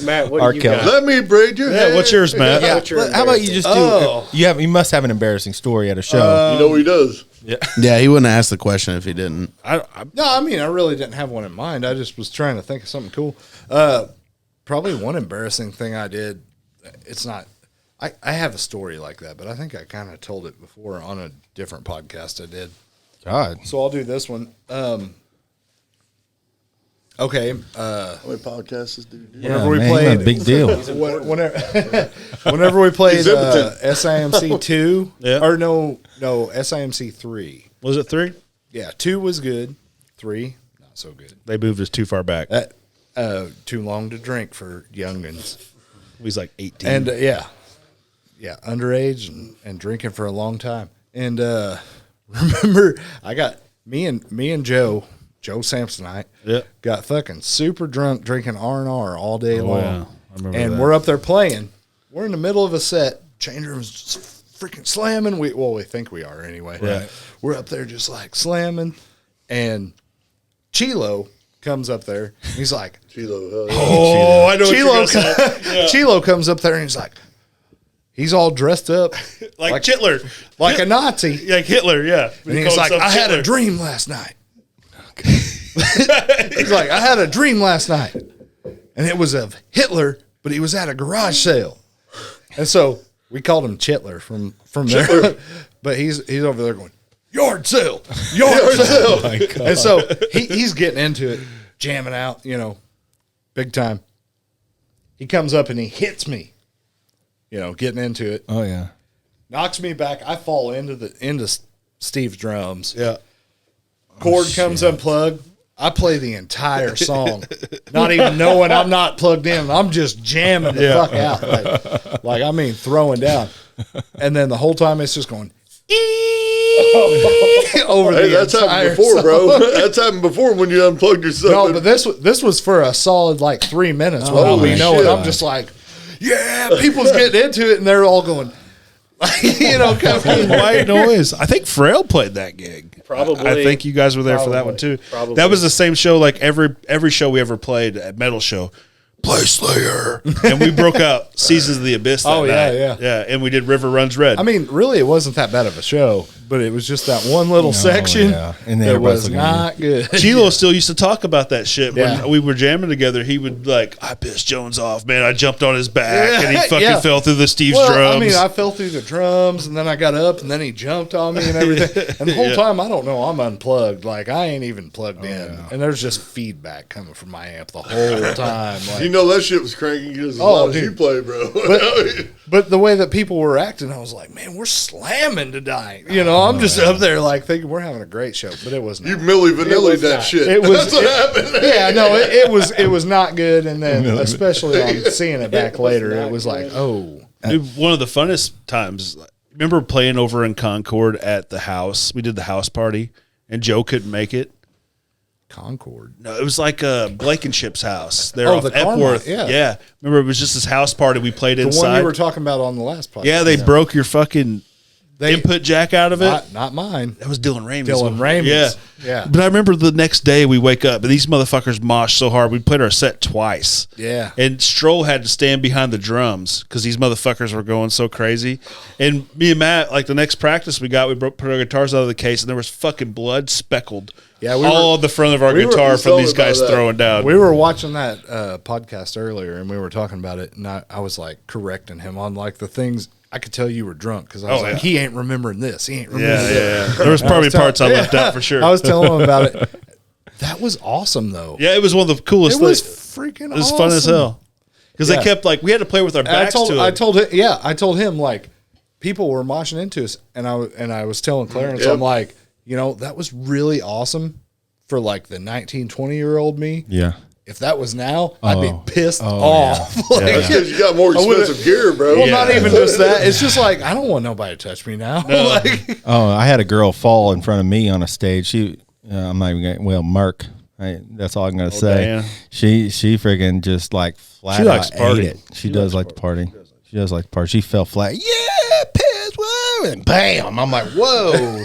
Matt, what R. do you Kelly. got? Let me braid your hair. Yeah, what's yours, Matt? Yeah. What's your How about you just do? Oh. You must have an embarrassing story at a show. You know what he does? Yeah, he wouldn't ask the question if he didn't. No, I mean, I really didn't have one in mind. I just was trying to think of something cool. Probably one embarrassing thing I did. It's not. I have a story like that, but I think I kind of told it before on a different podcast I did. God. So I'll do this one. Okay. How many podcasts this dude do? Yeah, we man, played- a big deal. Whenever we played He's impotent. SIMC 2, Yeah. or no, SIMC 3. Was it 3? Yeah, 2 was good. 3, not so good. They moved us too far back. That too long to drink for youngins. He's like 18. And yeah, underage and drinking for a long time. And remember, I got me and Joe Samsonite, Yeah. got fucking super drunk drinking R&R all day long. yeah. I remember And that. we're up there playing. We're in the middle of a set. Change room's just freaking slamming. We think we are anyway. Right. We're up there just like slamming, and Chilo comes up there. He's like, Chilo, hell yeah. Oh, I know what you're Chilo, gonna say. Chilo comes up there and he's like, he's all dressed up Like Hitler. like a Nazi. Like Hitler, yeah. And he's like, I had a dream last night. He's like, I had a dream last night. And it was of Hitler, but he was at a garage sale. And so we called him Chitler from there. But he's over there going, yard sale, yard sale. And so he's getting into it, jamming out, big time. He comes up and he hits me, getting into it. Oh yeah. Knocks me back. I fall into Steve's drums. Yeah. Chord comes unplugged. I play the entire song, not even knowing I'm not plugged in. I'm just jamming the fuck out, like I mean throwing down. And then the whole time it's just going over Hey, the that's entire happened before, song. bro. That's happened before when you unplugged yourself. No, but this was for a solid like 3 minutes without Holy me knowing. shit. I'm just like, yeah, people's getting into it, and they're all going, kind of. White noise. I think Frail played that gig. Probably. I think you guys were there for that one too. Probably. That was the same show. Like every show we ever played at Metal Show, Play Slayer, and we broke out Seasons of the Abyss. That Oh, yeah, night. yeah. And we did River Runs Red. I mean, really, it wasn't that bad of a show, but it was just that one little section yeah. And then that everybody's was looking at you. not good. Chilo still used to talk about that shit Yeah. when we were jamming together. He would like, I pissed Jones off, man. I jumped on his back and he fucking Yeah. fell through the Steve's Well, drums. I mean, I fell through the drums, and then I got up, and then he jumped on me and everything. And the whole time, I don't know, I'm unplugged. Like, I ain't even plugged in. And there's just feedback coming from my amp the whole time. Like, you know that shit was cranking just as loud as you play, bro. But the way that people were acting, I was like, man, we're slamming tonight. I'm just up there like thinking we're having a great show, but it was not. you Milli Vanilli that not. shit. It was- That's what happened. Yeah, no, it was not good. And then especially on seeing it back later, it was like, oh, Dude, one of the funnest times remember playing over in Concord at the house. We did the house party, and Joe couldn't make it. Concord. No, it was like Blankenship's house. They're Oh, off the Carmine, Epworth. yeah. Remember, it was just this house party we played The inside. one you were talking about on the last podcast. Yeah, they broke your fucking input jack out of it. Not mine. That was Dylan Ramey's. Dylan Ramey's. Yeah. Yeah. But I remember the next day we wake up and these motherfuckers moshed so hard we played our set twice. Yeah. And Stroll had to stand behind the drums because these motherfuckers were going so crazy. And me and Matt, like the next practice we put our guitars out of the case and there was fucking blood speckled all on the front of our guitar from these guys throwing down. We were watching that podcast earlier and we were talking about it, and I was like correcting him on like the things. I could tell you were drunk because I was like, he ain't remembering this. He ain't remembering this. There was probably parts I left out for sure. I was telling him about it. That was awesome, though. Yeah, it was one of the coolest It was things. freaking awesome. It was fun as hell. Because they kept, like, we had to play with our backs to it. I told him, like, people were moshing into us, and I was telling Clarence, I'm like, you know, that was really awesome for, like, the 19, 20-year-old me. Yeah. If that was now, I'd be pissed off. That's because you got more expensive gear, bro. Well, not even just that. It's just like, I don't want nobody to touch me now. Like, I had a girl fall in front of me on a stage. She, I'm not even going. Well, Merc. That's all I'm gonna say. Diana. She friggin' just like flat She likes out to party. ate it. She does like to party. She does like to party. She fell flat. Yeah, piss, whoa, and bam. I'm like, whoa,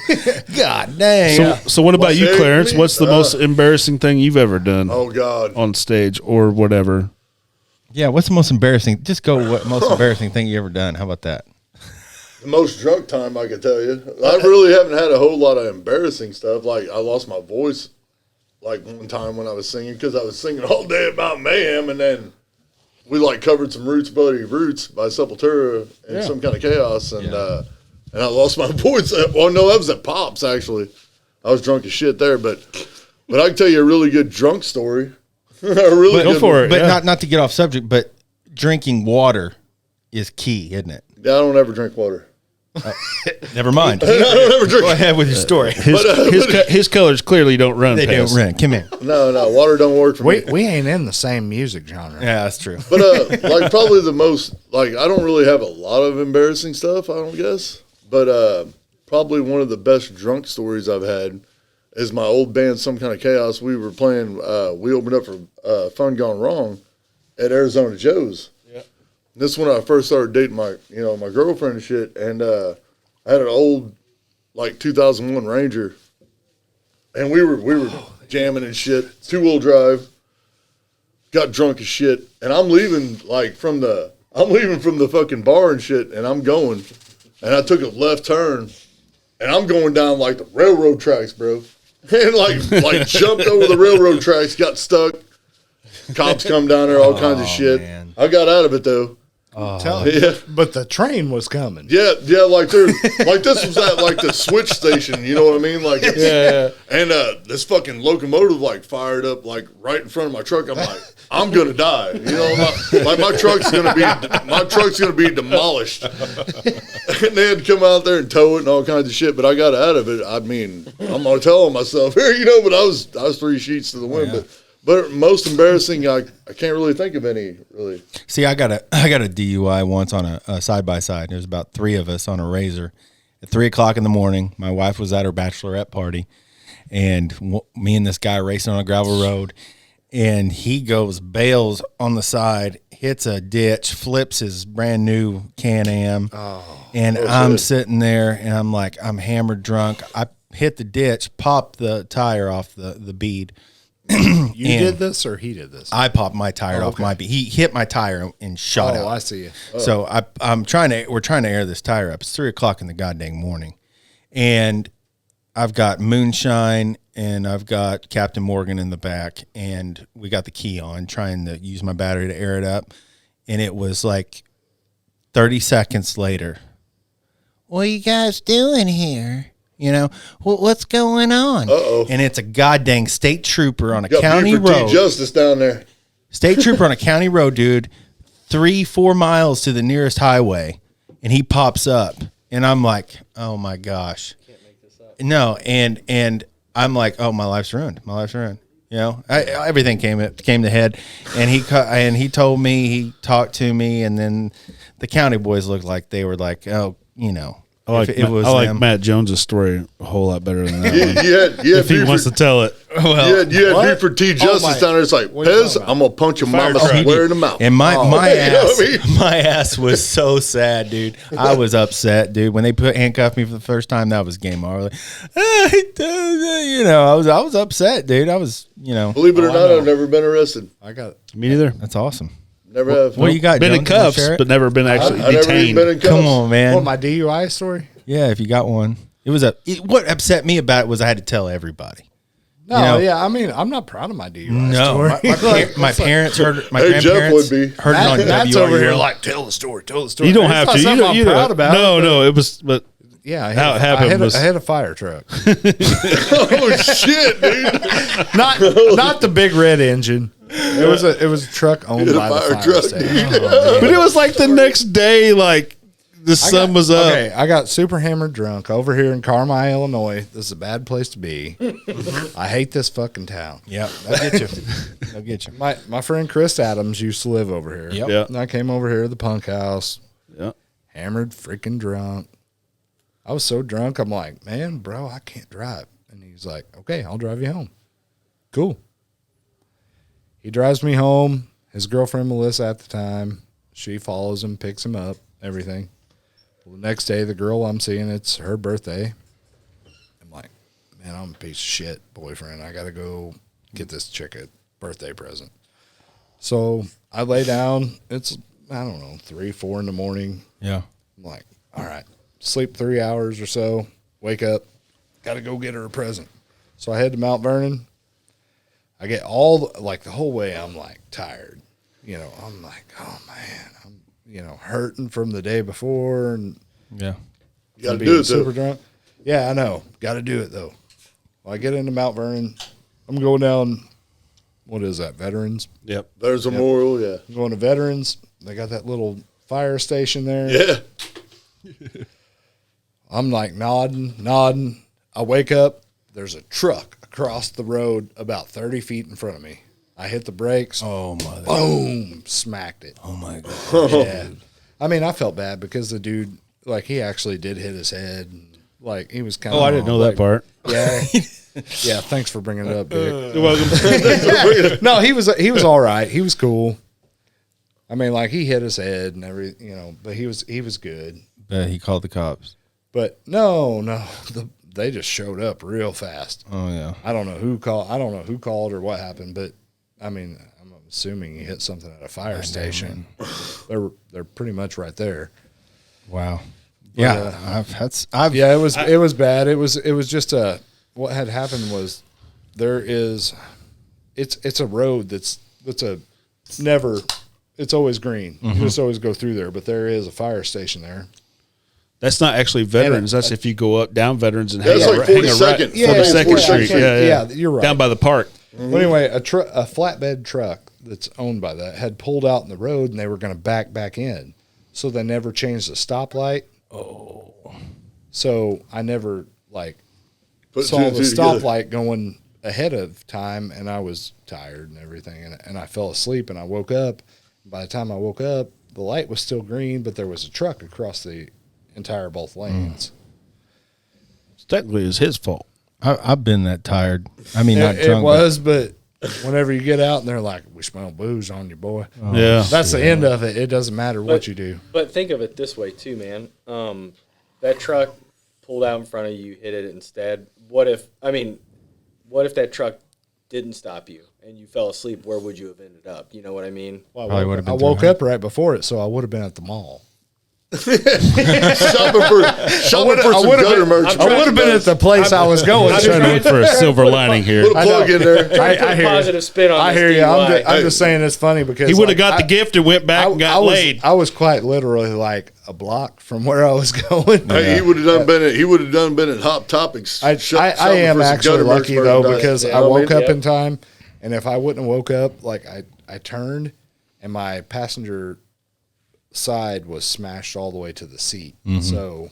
god dang. So what about you, Hey, Clarence? me? What's the most embarrassing thing you've ever done Oh God. on stage or whatever? Yeah, what's the most embarrassing? Just go. What most embarrassing thing you ever done? How about that? The most drunk time I could tell you. I really haven't had a whole lot of embarrassing stuff. Like I lost my voice like one time when I was singing because I was singing all day about Mayhem, and then we like covered some Roots Buddy Roots by Sepultura and some kind of chaos, and I lost my voice. Well, no, that was at Pops actually. I was drunk as shit there, but I can tell you a really good drunk story. A really Go good for one. it. But Yeah. not to get off subject, but drinking water is key, isn't it? Yeah, I don't ever drink water. Never mind. I don't ever drink. Go ahead with your story. His colors clearly don't run. They don't past. run. Come in. No, water don't work for me. we ain't in the same music genre. Yeah, that's true. But like probably the most like I don't really have a lot of embarrassing stuff, I don't guess. But probably one of the best drunk stories I've had is my old band Some Kind of Chaos. We were playing we opened up for Fun Gone Wrong at Arizona Joe's. Yeah. This is when I first started dating my girlfriend and shit, and I had an old like 2001 Ranger. And we were jamming and shit, 2-wheel drive. Got drunk as shit, and I'm leaving from the fucking bar and shit, and I'm going, and I took a left turn, and I'm going down like the railroad tracks, bro, and like jumped over the railroad tracks, got stuck. Cops come down there, all kinds of shit. Man. I got out of it though. Tell you. Yeah. But the train was coming. Yeah, like this was at like the switch station, you know what I mean? Like and this fucking locomotive like fired up like right in front of my truck. I'm like, I'm gonna die. You know, my truck's gonna be demolished. And they had to come out there and tow it and all kinds of shit, but I got out of it. I mean, I'm gonna tell myself here, you know, but I was 3 sheets to the wind. But most embarrassing, I can't really think of any, really. See, I got a DUI once on a side-by-side. There's about 3 of us on a Razor. At 3 o'clock in the morning, my wife was at her bachelorette party, and me and this guy racing on a gravel road, and he bails on the side, hits a ditch, flips his brand new Can-Am, and I'm sitting there, and I'm like, I'm hammered drunk. I hit the ditch, popped the tire off the bead. You did this or he did this? I popped my tire off my bead. He hit my tire and shot out. Oh, I see you. So we're trying to air this tire up. It's 3 o'clock in the goddamn morning. And I've got moonshine and I've got Captain Morgan in the back, and we got the key on, trying to use my battery to air it up. And it was like 30 seconds later. What are you guys doing here? You know, what's going on? Uh-oh. And it's a goddamn state trooper on a Got county Buford T. road. Justice down there. State trooper on a county road, dude, 3-4 miles to the nearest highway, and he pops up, and I'm like, oh my gosh, can't make this up. No, and I'm like, oh, my life's ruined. My life's ruined. You know, everything came to head, and he told me, he talked to me, and then the county boys looked like they were like, oh, you know, I like, If it was I like them. Matt Jones's story a whole lot better than that You, one. you had If he beef wants for, to tell it. you had beef for T Justice down there. It's like, what are you Pez, talking about? I'm gonna punch your mama truck. square in the mouth. And my You know ass, what I mean? my ass was so sad, dude. I was upset, dude. When they handcuffed me for the first time, that was game over. Like, you know, I was upset, dude. I was, you know, Believe it or I not, know. I've never been arrested. I got Me neither. that's awesome. Never have. What do you got? Been in Jones? You wanna cuffs, share it? but never been actually I never even detained. been in cuffs. Come on, man. what my DUI story. Yeah, if you got one, what upset me about it was I had to tell everybody. No, You know- yeah, I mean, I'm not proud of my DUI No, story. my parents heard it. My Hey, Jeff grandparents would be. heard it on That's WRUF. over here like, tell the story. You don't have to. It's You not don't. something You I'm don't. proud about. No, it was. But Yeah, How it happened was- I hit a fire truck. Oh shit, dude! not the big red engine. It was a truck owned Hit a by the fire fire truck, station. dude. but it was like the next day, like the sun was up. Okay, I got super hammered drunk over here in Carmi, Illinois. This is a bad place to be. I hate this fucking town. Yep, they'll get you. They'll get you. My friend Chris Adams used to live over here. Yep. Yeah. And I came over here to the punk house, Yeah. hammered, freaking drunk. I was so drunk, I'm like, man, bro, I can't drive. And he's like, okay, I'll drive you home. Cool. He drives me home. His girlfriend, Melissa, at the time, she follows him, picks him up, everything. Well, the next day, the girl I'm seeing, it's her birthday. I'm like, man, I'm a piece of shit, boyfriend. I got to go get this chick a birthday present. So I lay down. It's, I don't know, 3, 4 in the morning. Yeah. I'm like, all right, sleep 3 hours or so, wake up, got to go get her a present. So I head to Mount Vernon. I get the whole way, I'm like tired. You know, I'm like, oh man, I'm, hurting from the day before and Yeah. You gotta being do it super though. drunk. Yeah, I know. Got to do it though. Well, I get into Mount Vernon. I'm going down, what is that, Veterans? Yep. There's a Memorial, yeah. I'm going to Veterans. They got that little fire station there. Yeah. I'm like nodding. I wake up. There's a truck across the road about 30 feet in front of me. I hit the brakes. Oh my. Boom. Smacked it. Oh my god. Yeah. I mean, I felt bad because the dude, like, he actually did hit his head. And, like, he was kind of. Oh, I didn't know that part. Yeah. Yeah. Thanks for bringing it up, Dick. You're welcome. No, he was all right. He was cool. I mean, like, he hit his head and everything, but he was good. But he called the cops. But no, they just showed up real fast. Oh yeah. I don't know who called or what happened, but I mean, I'm assuming he hit something at a fire station. They're pretty much right there. Wow. Yeah. Yeah, it was bad. It was just what had happened was it's a road that's it's always green. You just always go through there, but there is a fire station there. That's not actually Veterans. That's if you go up down Veterans and That's hang like a 42nd. right. Yeah, 42nd Street. Yeah, you're right. Down by the park. Well, anyway, a flatbed truck that's owned by that had pulled out in the road, and they were going to back in. So they never changed the stoplight. Oh. So I never Put saw two and the two together. stoplight going ahead of time, and I was tired and everything, and I fell asleep, and I woke up. By the time I woke up, the light was still green, but there was a truck across the entire both lanes. Technically, it's his fault. I've been that tired. I mean, not It drunk. was, but whenever you get out and they're like, "We smell booze on you, boy." Yeah. That's the end of it. It doesn't matter what But- you do. But think of it this way too, man. That truck pulled out in front of you, hit it instead. What if that truck didn't stop you and you fell asleep? Where would you have ended up? You know what I mean? Well, Probably would've been I through woke hell. up right before it, so I would have been at the mall. shopping for some gutter merch. I would have been at the place I was going. I'm Trying to look for a silver lining here. Put a plug in there. I Put a hear you. positive spin on I this hear you. DUI. I'm just saying it's funny because He would have got the gift and went back and got laid. I was quite literally like a block from where I was going. Hey, he would have done been at Hot Topics. I shopping am for some actually gutter merch lucky though merchandise. because You I know what woke mean? up in time, and if I wouldn't have woke up, like I turned, and my passenger side was smashed all the way to the seat. So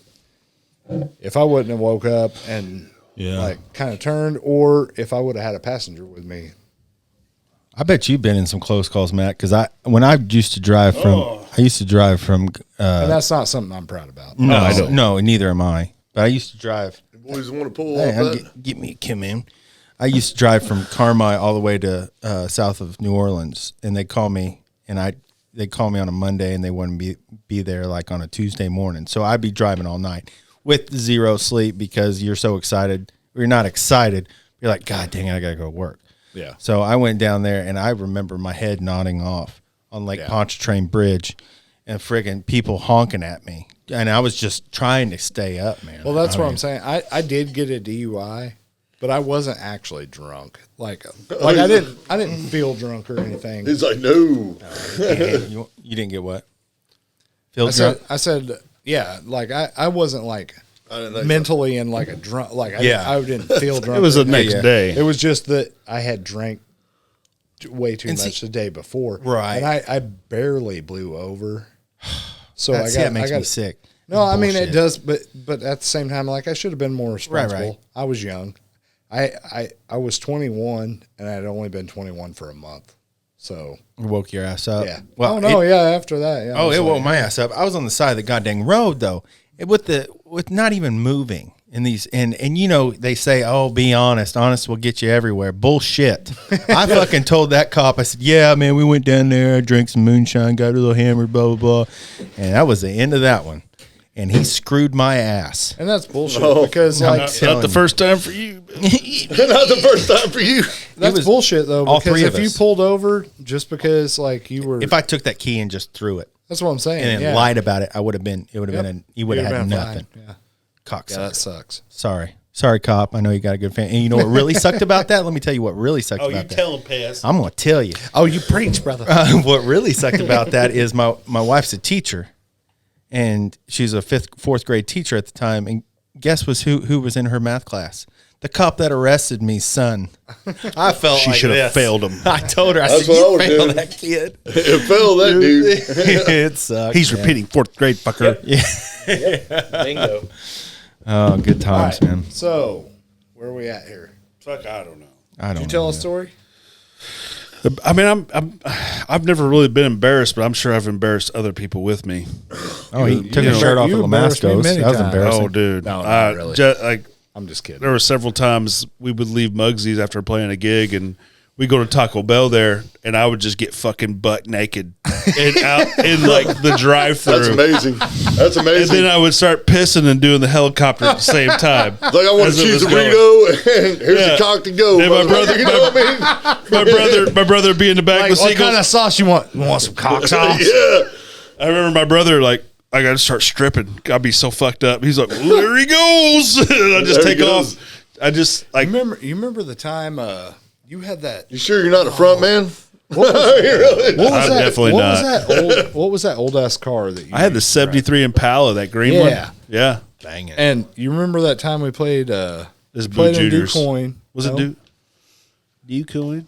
if I wouldn't have woke up and kind of turned, or if I would have had a passenger with me, I bet you've been in some close calls, Matt. Because when I used to drive from I used to drive from. And that's not something I'm proud about. No, I don't. no, neither am I. But I used to drive. Boys want to pull Hey, off that. get me a Kim in. I used to drive from Carmi all the way to south of New Orleans, and they call me, and they call me on a Monday, and they wouldn't be there like on a Tuesday morning. So I'd be driving all night with zero sleep because you're so excited. Or you're not excited. You're like, God dang it, I gotta go to work. Yeah. So I went down there, and I remember my head nodding off on Lake Pontchartrain Bridge, and friggin' people honking at me, and I was just trying to stay up, man. Well, that's what I'm saying. I did get a DUI, but I wasn't actually drunk. Like I didn't feel drunk or anything. He's like, no. You didn't get what? Feel drunk? I said, yeah. Like I wasn't like I didn't think mentally in like a drunk. Like I didn't feel drunk. It was the or next anything. day. It was just that I had drank way too And much see- the day before, Right. And I barely blew over. So That makes me sick. No, I mean it Bullshit. does, but at the same time, like I should have been more responsible. right. I was young. I was 21 and I had only been 21 for a month. So Woke your ass up. yeah. Well, Oh no, after that, yeah. I Oh, was it like, woke my ass up. I was on the side of the goddamn road though, with not even moving in these, and you know they say, oh, be honest. Honest will get you everywhere. Bullshit. I fucking told that cop. I said, yeah, man, we went down there, drank some moonshine, got a little hammered, blah blah blah, and that was the end of that one. And he screwed my ass. And that's bullshit because like Not the first time for you. Not the first time for you. that's was bullshit though. all Because three of if you us. pulled over just because like you were, If I took that key and just threw it that's what I'm saying. and then yeah. lied about it, I would have been. It would have been. He would have You'd had been nothing. fine. Yeah. Cocksucker. Yeah, that sucks. Sorry, cop. I know you got a good fan. And you know what really sucked about that? Let me tell you what really sucked about that. him, Pass. I'm gonna tell you. Oh, you preach, brother. What really sucked about that is my wife's a teacher, and she's a fourth grade teacher at the time. And guess who was in her math class? The cop that arrested me's son. I felt She like should have this. failed him. I told her, I That's said, what I you would failed do. that kid. It fell that dude. It sucked. He's repeating fourth grade, fucker. Bingo. Oh, good times, All right, man. So where are we at here? Fuck, I don't know. I don't Did you tell know. a story? I mean, I've never really been embarrassed, but I'm sure I've embarrassed other people with me. Oh, he took you his shirt off at you embarrassed me Lamasco's. many That was times. embarrassing. Oh, dude. No, not really. Like I'm just kidding. there were several times we would leave Muggsy's after playing a gig, and we go to Taco Bell there, and I would just get fucking butt naked and out in like the drive-through. That's amazing. That's And amazing. then I would start pissing and doing the helicopter at the same time. like I want as a it was cheese going. burrito, and here's Yeah. your cock to go. And my brother- you know what I mean? My brother would be in the back of the What seat. kind of sauce you want? You want some cock sauce? Yeah. I remember my brother like, I got to start stripping. I'd be so fucked up. He's like, well, there he goes. And I just There he take goes. off. I just like, You remember the time you had that? You sure you're not a front man? What was I'm that? definitely what not. Was that what was that old ass car that you? I had the used to drive? 73 Impala, that green one. Yeah. Yeah. Dang it. And you remember that time we played? This played Blue in Juniors. DuCoin. Was No? it DuCoin?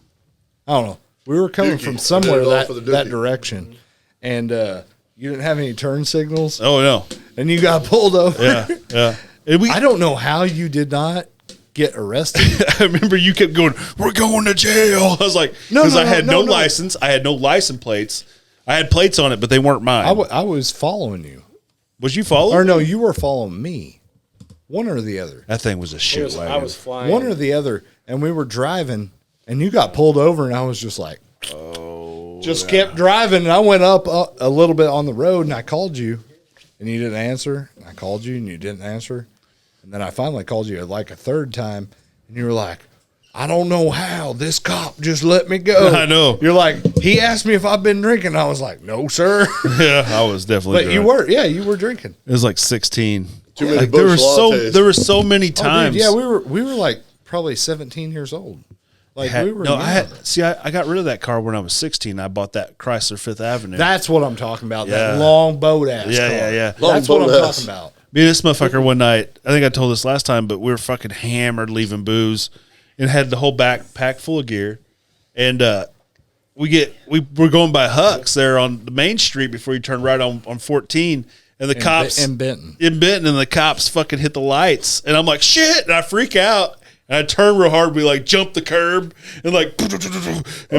I don't know. We were coming Dookie. from somewhere I did it off of the that Dookie. direction, and you didn't have any turn signals, Oh, no. and you got pulled over. Yeah. Yeah. And we, I don't know how you did not get arrested. I remember you kept going, we're going to jail. I was like, No, because no, I had no, no no. license. I had no license plates. I had plates on it, but they weren't mine. I was following you, Was you following? or no, you were following me. One or the other. That thing was a shit wagon. I was flying. One or the other, and we were driving, and you got pulled over, and I was just like, just kept driving, and I went up a little bit on the road, and I called you, and you didn't answer. And I called you, and you didn't answer, and then I finally called you like a third time, and you were like, I don't know how this cop just let me go. I know. You're like, he asked me if I've been drinking. I was like, no, sir. Yeah, I was definitely. But you drunk. were, yeah, you were drinking. It was like 16. Too many Like, there were Busch so lattes. there were so many Oh, dude, times. yeah, we were like probably 17 years old. Like we were. no, young. I got rid of that car when I was 16. I bought that Chrysler Fifth Avenue. That's what I'm talking about. That Yeah. long boat ass. Yeah, car. yeah, yeah. That's Long what boat I'm ass. talking about. Me and this motherfucker one night, I think I told this last time, but we were fucking hammered leaving booze and had the whole backpack full of gear. And we're going by Huck's there on the main street before you turn right on 14. And the cops in Benton. and the cops fucking hit the lights. And I'm like, shit. And I freak out. And I turn real hard. We like jump the curb and like and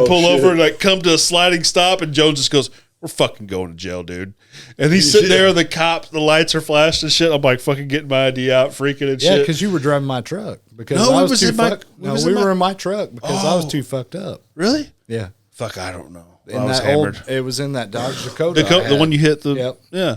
pull shit. over and like come to a sliding stop. And Jones just goes, we're fucking going to jail, dude. And he's sitting there, the cops, the lights are flashed and shit. I'm like, fucking getting my ID out, freaking and Yeah, shit. because you were driving my truck. Because No, I it was was too in my- fucked. it No, was we in my- were in my truck because I was Oh. too fucked up. Really? Yeah. Fuck, I don't know. In I was that hammered. it was in that Dodge Dakota. The one you hit the Yep. yeah,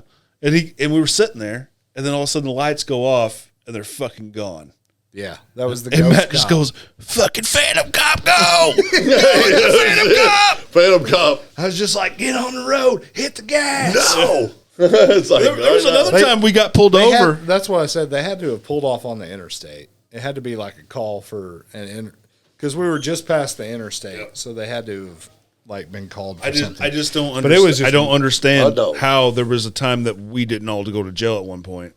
and we were sitting there, and then all of a sudden the lights go off and they're fucking gone. Yeah, that was the And ghost Matt just cop. goes, "Fucking Phantom Cop, go! Phantom Cop!" Phantom Cop. I was just like, "Get on the road, hit the gas." No. It's like, There was another They- time we got pulled They over. had- that's what I said. They had to have pulled off on the interstate. It had to be like a call for because we were just past the interstate, so they had to have like been called for something. I just don't. But it was just- I don't understand I don't. how there was a time that we didn't all to go to jail at one point.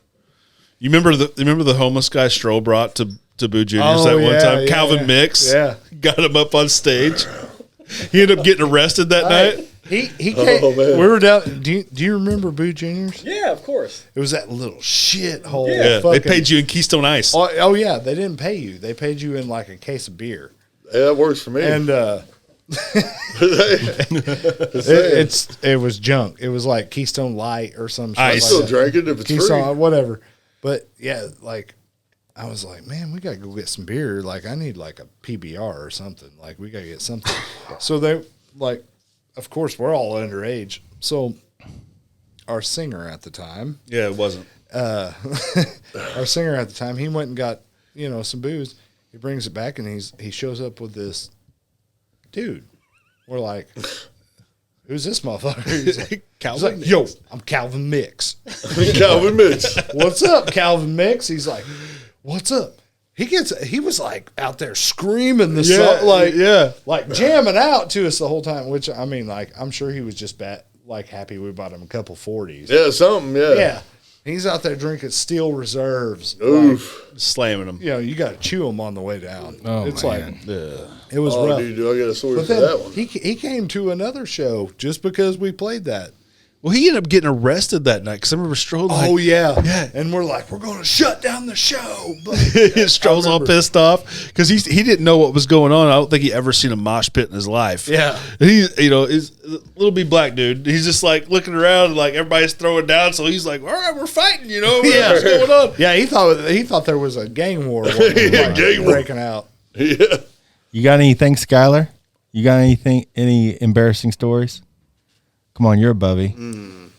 You remember the homeless guy Stroh brought to Boo Junior's Oh, that one yeah, time? yeah, Calvin yeah. Mix, Yeah. got him up on stage. He ended up getting arrested that night. He came. Oh, man. We were down. Do you remember Boo Juniors? Yeah, of course. It was that little shithole. Yeah, they fucking- paid you in Keystone Ice. Oh yeah, they didn't pay you. They paid you in like a case of beer. Yeah, that works for me. And it was junk. It was like Keystone Light or some shit. I I like still that. drink it if it's Keystone, free. whatever. But yeah, like I was like, man, we gotta go get some beer. Like I need like a PBR or something. Like we gotta get something. So they like, of course, we're all underage. So our singer at the time, Yeah, it wasn't. our singer at the time, he went and got some booze. He brings it back and he shows up with this dude. We're like, who's this motherfucker? He's like, Calvin yo, I'm Calvin Mix. Calvin Mix. What's up, Calvin Mix? He's like, what's up? He was like out there screaming the song, like jamming out to us the whole time. Which I mean, like I'm sure he was just happy we bought him a couple 40s. Yeah, something. Yeah. Yeah. He's out there drinking Steel Reserves. Oof. Slamming them. You got to chew them on the way down. Oh, it's man. like it was Oh, rough. dude, do I get a story But for then that one? he came to another show just because we played that. Well, he ended up getting arrested that night because I remember Stroh. Like, Oh yeah, yeah. And we're like, we're going to shut down the show. But Stroh's all pissed off because he didn't know what was going on. I don't think he ever seen a mosh pit in his life. Yeah. He is a little bit black dude. He's just like looking around and like everybody's throwing down. So he's like, all right, we're fighting. What's going on? Yeah, he thought there was a gang war gang war. breaking out. Yeah. You got anything, Skylar? You got any embarrassing stories? Come on, you're a Bubby. Come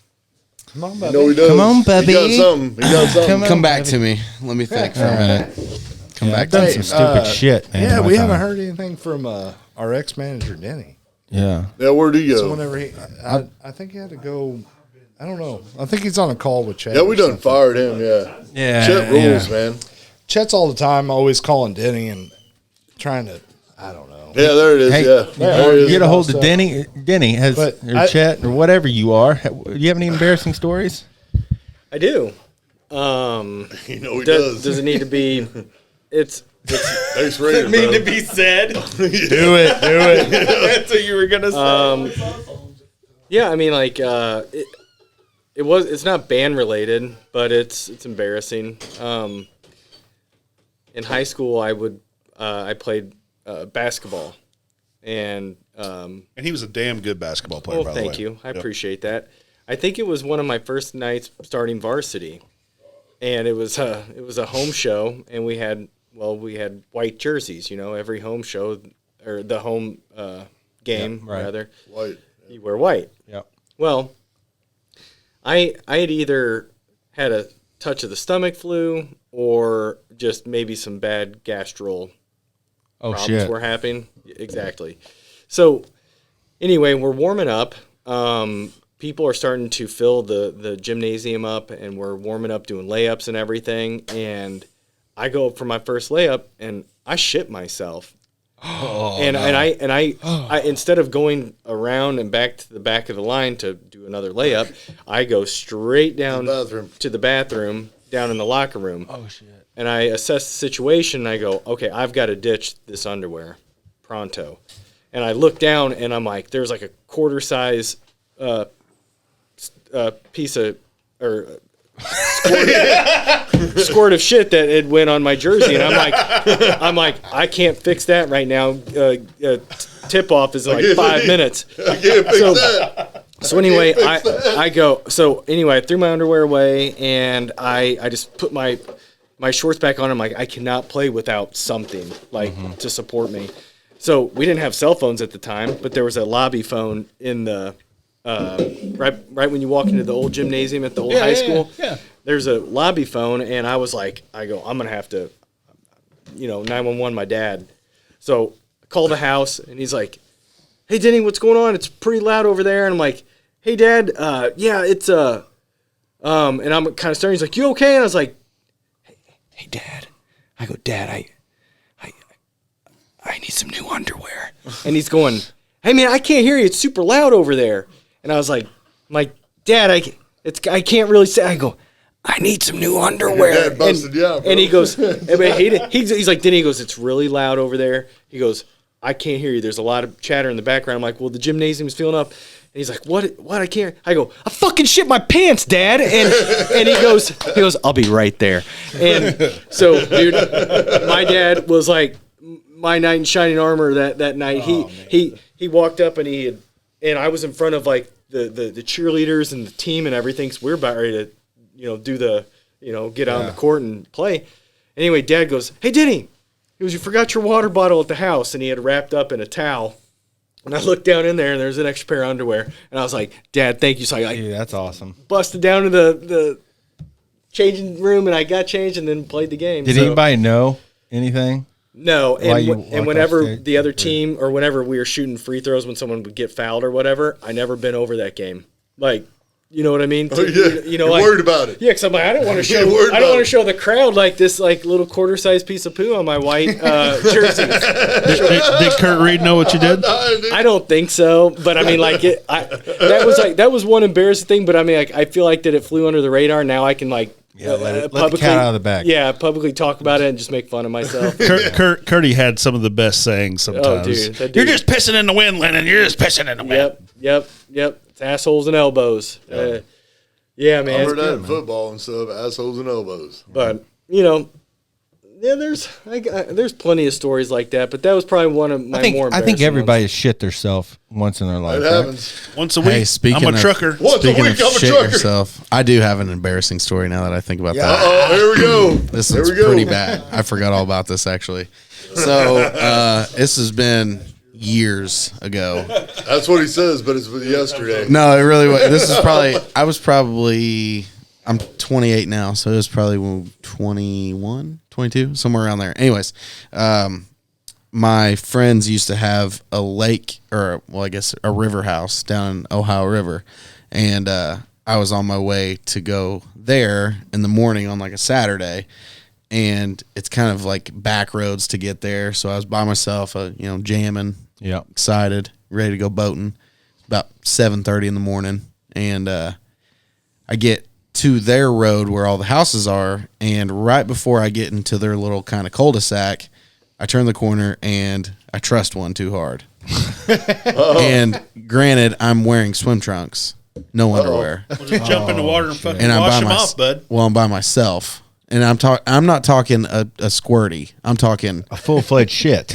on, buddy. No, he does. Come on, Bubby. He got something. He got something. Come back to me. Let me think for a minute. Come back I've done to some me. stupid shit, man. Yeah, in my we haven't time. heard anything from our ex-manager Denny. Yeah. Yeah, where'd he So go? whenever I think he had to go. I don't know. I think he's on a call with Chet. Yeah, we or done something. fired him. Yeah. Yeah. Chet rules, man. Chet's all the time, always calling Denny and trying to. I don't know. Yeah, there it is. Hey, yeah. There it is. Get a hold So- of Denny. Denny has But or Chet or whatever you are. Do you have any embarrassing stories? I do. You know he Does, does. does it need to be? It's Thanks for reading, need bro. to be said. Do it. That's what you were gonna say. Yeah, I mean, like it's not band related, but it's embarrassing. In high school, I played basketball, and And he was a damn good basketball player. well, by the way. thank you, I Yep. appreciate that. I think it was one of my first nights starting varsity, and it was a home show, and we had white jerseys. Every home show or the home game right. rather, White. you wear white. Yep. Well, I had either had a touch of the stomach flu or just maybe some bad gastral Oh problems shit. were happening. Exactly. So anyway, we're warming up. People are starting to fill the gymnasium up, and we're warming up doing layups and everything. And I go up for my first layup, and I shit myself. I instead of going around and back to the back of the line to do another layup, I go straight down bathroom. to the bathroom down in the locker room. Oh shit. And I assess the situation, and I go, okay, I've got to ditch this underwear pronto. And I look down, and I'm like, there's like a quarter size piece of or squirt of shit that had went on my jersey, and I'm like, I can't fix that right now. Tip off is like 5 minutes. I can't fix that. So anyway, I go. So anyway, I threw my underwear away, and I just put my shorts back on. I'm like, I cannot play without something like to support me. So we didn't have cell phones at the time, but there was a lobby phone in the right when you walk into the old gymnasium at the old high school. Yeah. There's a lobby phone, and I was like, I'm gonna have to, 911 my dad. So I call the house, and he's like, hey, Denny, what's going on? It's pretty loud over there. And I'm like, hey, Dad, yeah, it's, and I'm kind of starting. He's like, you okay? And I was like, hey, Dad. I go, Dad, I need some new underwear. And he's going, hey, man, I can't hear you. It's super loud over there. And I was like, Dad, I can't really say. I go, I need some new underwear. Your dad busted you out, bro. And he goes, he's like, Denny, he goes, it's really loud over there. He goes, I can't hear you. There's a lot of chatter in the background. I'm like, well, the gymnasium's filling up. And he's like, what? I can't. I go, I fucking shit my pants, Dad. And he goes, I'll be right there. And so, dude, my dad was like my knight in shining armor that night. He walked up and I was in front of like the cheerleaders and the team and everything. So we were about ready to, do the, get out on the court and play. Anyway, Dad goes, hey, Denny. He goes, you forgot your water bottle at the house, and he had wrapped up in a towel. And I looked down in there, and there's an extra pair of underwear. And I was like, Dad, thank you. So I that's awesome. busted down to the changing room, and I got changed and then played the game. Did anybody know anything? No, While you and walked whenever off stage? the other team or whenever we were shooting free throws when someone would get fouled or whatever, I never been over that game. Like, you know what I mean? Oh, yeah. You're like, worried about it. Yeah, because I'm like, I don't want to show. You're worried I don't want about to show the crowd like this, like little quarter-sized piece of poo on my white jersey. Did Kurt Reed know what you did? I don't think so, but I mean, like that was one embarrassing thing. But I mean, like I feel like that it flew under the radar. Now I can like let the cat out of the bag. Yeah, publicly talk about it and just make fun of myself. Curdy had some of the best sayings sometimes. Oh, dude, that dude. You're just pissing in the wind, Lennon. You're just pissing in the wind. Yep. It's assholes and elbows. Yeah, man. I it's heard that good, in man. football and stuff, assholes and elbows. But there's plenty of stories like that. But that was probably one of my more. I think embarrassing everybody ones. has shit theirself once in their life. It right? happens. Once a week. Hey, speaking I'm a of- trucker. Once a Speaking week, of I'm a shit trucker. yourself, I do have an embarrassing story now that I think about that. Oh, here we go. This Here one's we go. pretty bad. I forgot all about this actually. So this has been years ago. That's what he says, but it's with yesterday. No, it really was. This is probably. I'm 28 now, so it was probably 21, 22, somewhere around there. Anyways, my friends used to have a lake, or I guess a river house down in Ohio River, and I was on my way to go there in the morning on like a Saturday, and it's kind of like back roads to get there. So I was by myself, jamming, excited, ready to go boating. About 7:30 in the morning, and I get to their road where all the houses are, and right before I get into their little kind of cul-de-sac, I turn the corner and I trust one too hard. And granted, I'm wearing swim trunks, no underwear, Well, just jump in the water and fucking and I'm wash by them off, bud. Well, I'm by myself, and I'm not talking a squirty. I'm talking A full-fledged shit.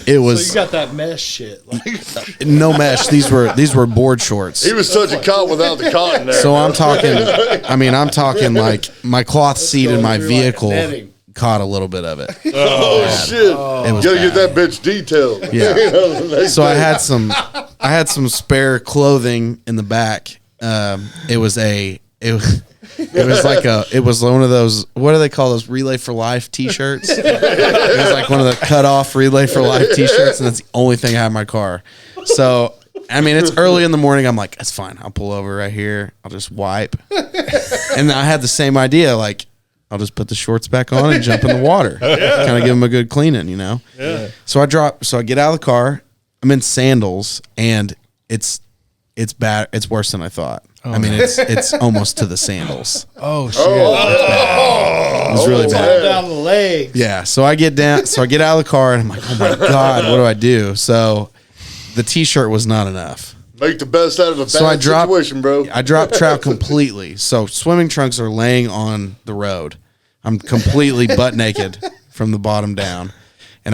It was So you got that mesh shit. Like, no mesh. These were board shorts. He was touching cotton without the cotton there. So I'm talking like my cloth seat in my vehicle netting. caught a little bit of it. oh, shit. It was Gotta bad. get that bitch detailed. Yeah. So I had some spare clothing in the back. It was one of those, what do they call those, Relay for Life t-shirts? It was like one of the cut off Relay for Life t-shirts, and that's the only thing I have in my car. So I mean, it's early in the morning. I'm like, that's fine. I'll pull over right here. I'll just wipe. And I had the same idea. Like, I'll just put the shorts back on and jump in the water. Yeah. Kind of give them a good cleaning, Yeah. So I get out of the car. I'm in sandals, and it's bad. It's worse than I thought. I mean, it's almost to the sandals. Oh shit! It was really bad. down the legs. Yeah. So I get out of the car, and I'm like, oh my God, what do I do? So the t-shirt was not enough. Make the best out of a bad situation, bro. I dropped trout completely. So swimming trunks are laying on the road. I'm completely butt naked from the bottom down.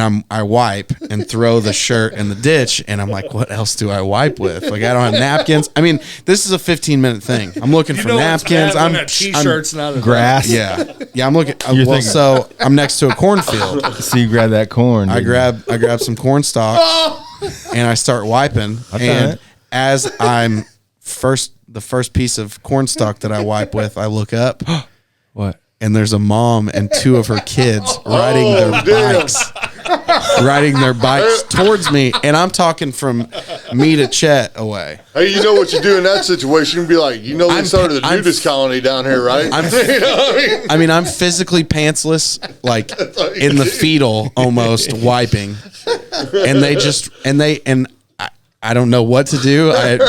and I wipe and throw the shirt in the ditch, and I'm like, what else do I wipe with? Like, I don't have napkins. I mean, this is a 15-minute thing. I'm looking for napkins. I'm t-shirt's not grass. yeah, I'm looking. You're thinking- So I'm next to a cornfield. So you grab that corn. I grab some corn stalks and I start wiping. And as I'm the first piece of corn stalk that I wipe with, I look up. What? And there's a mom and two of her kids riding their bikes towards me, and I'm talking from me to Chet away. Hey, you know what you do in that situation? You'd be like, they started the nudist colony down here, right? You know what I mean, I'm physically pantsless, like in the fetal almost wiping, and I don't know what to do, and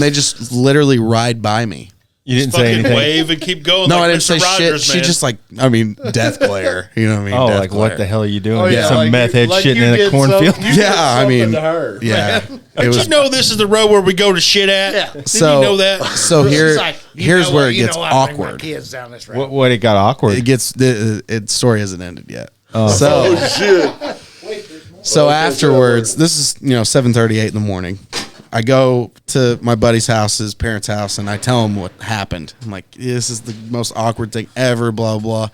they just literally ride by me. You didn't say Fucking anything. wave and keep going. No, like I didn't Mr. say Rogers, shit. man. She just death glare. You know what I mean? Oh, Death like glare. what the hell are you doing? Oh, yeah, Some like meth you- head like shitting you in a did cornfield. something- you did Yeah, I mean, something to her. yeah. Don't you know this is the road where we go to shit at? Yeah. Didn't So you know that? So here's where it gets awkward. What it got awkward? It gets the story hasn't ended yet. Oh, So shit. afterwards, this is 7:38 in the morning. I go to my buddy's house, his parents' house, and I tell him what happened. I'm like, this is the most awkward thing ever, blah, blah.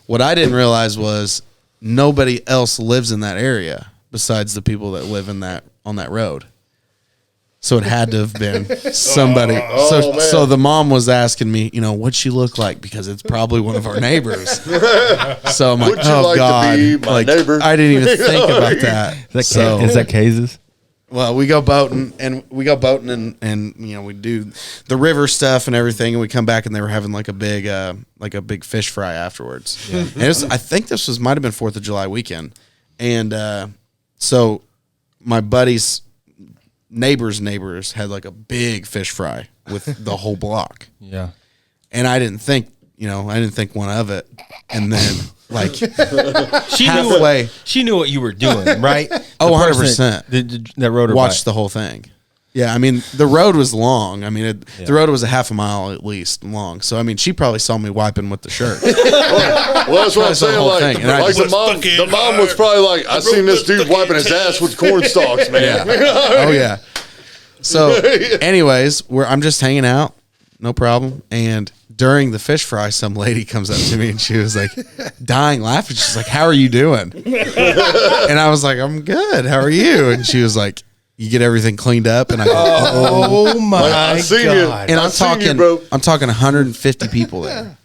What I didn't realize was nobody else lives in that area besides the people that live on that road. So it had to have been somebody. man. So the mom was asking me, what'd she look like? Because it's probably one of our neighbors. So I'm like, Would you oh, like to God. be my neighbor? I didn't even think about that. Is that Case's? Well, we go boating and we do the river stuff and everything, and we come back and they were having like a big fish fry afterwards. Yeah. And I think this might have been 4th of July weekend, and so my buddy's neighbors had like a big fish fry with the whole block. Yeah. And I didn't think one of it, and then like She halfway. She knew what you were doing, right? Oh, The person 100%. That rode her Watched bike. the whole thing. Yeah, I mean, the road was long. I mean, the road was a half a mile at least long. So, I mean, she probably saw me wiping with the shirt. Well, that's what I'm saw the saying. whole Like, thing, and I like just- the mom was probably like, I seen this dude wiping his ass with corn stalks, man. Oh, yeah. So, anyways, I'm just hanging out. No problem. And during the fish fry, some lady comes up to me and she was like dying laughing. She's like, how are you doing? And I was like, I'm good. How are you? And she was like, you get everything cleaned up? And I go, Oh my I seen you. God. and I seen you, bro. I'm talking 150 people there.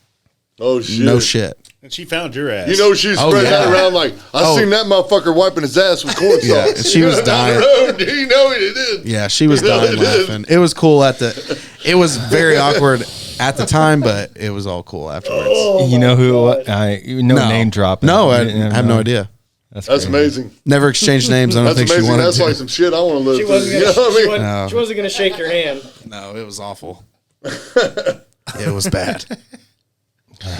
Oh, shit. No shit. And she found your ass. You know, she's spreading that yeah. around like, I seen that motherfucker wiping his ass with corn Yeah, stalks. and she was dying. Down the road, you know he did. Yeah, she was dying laughing. It was cool it was very awkward at the time, but it was all cool afterwards. You know who? Name dropping. No, I You didn't have know. no idea. That's crazy. amazing. Never exchanged names. I don't That's think amazing. she wanted That's to. like some shit I want to live She through. wasn't You know what I mean? No. she wasn't gonna shake your hand. No, it was awful. It was bad.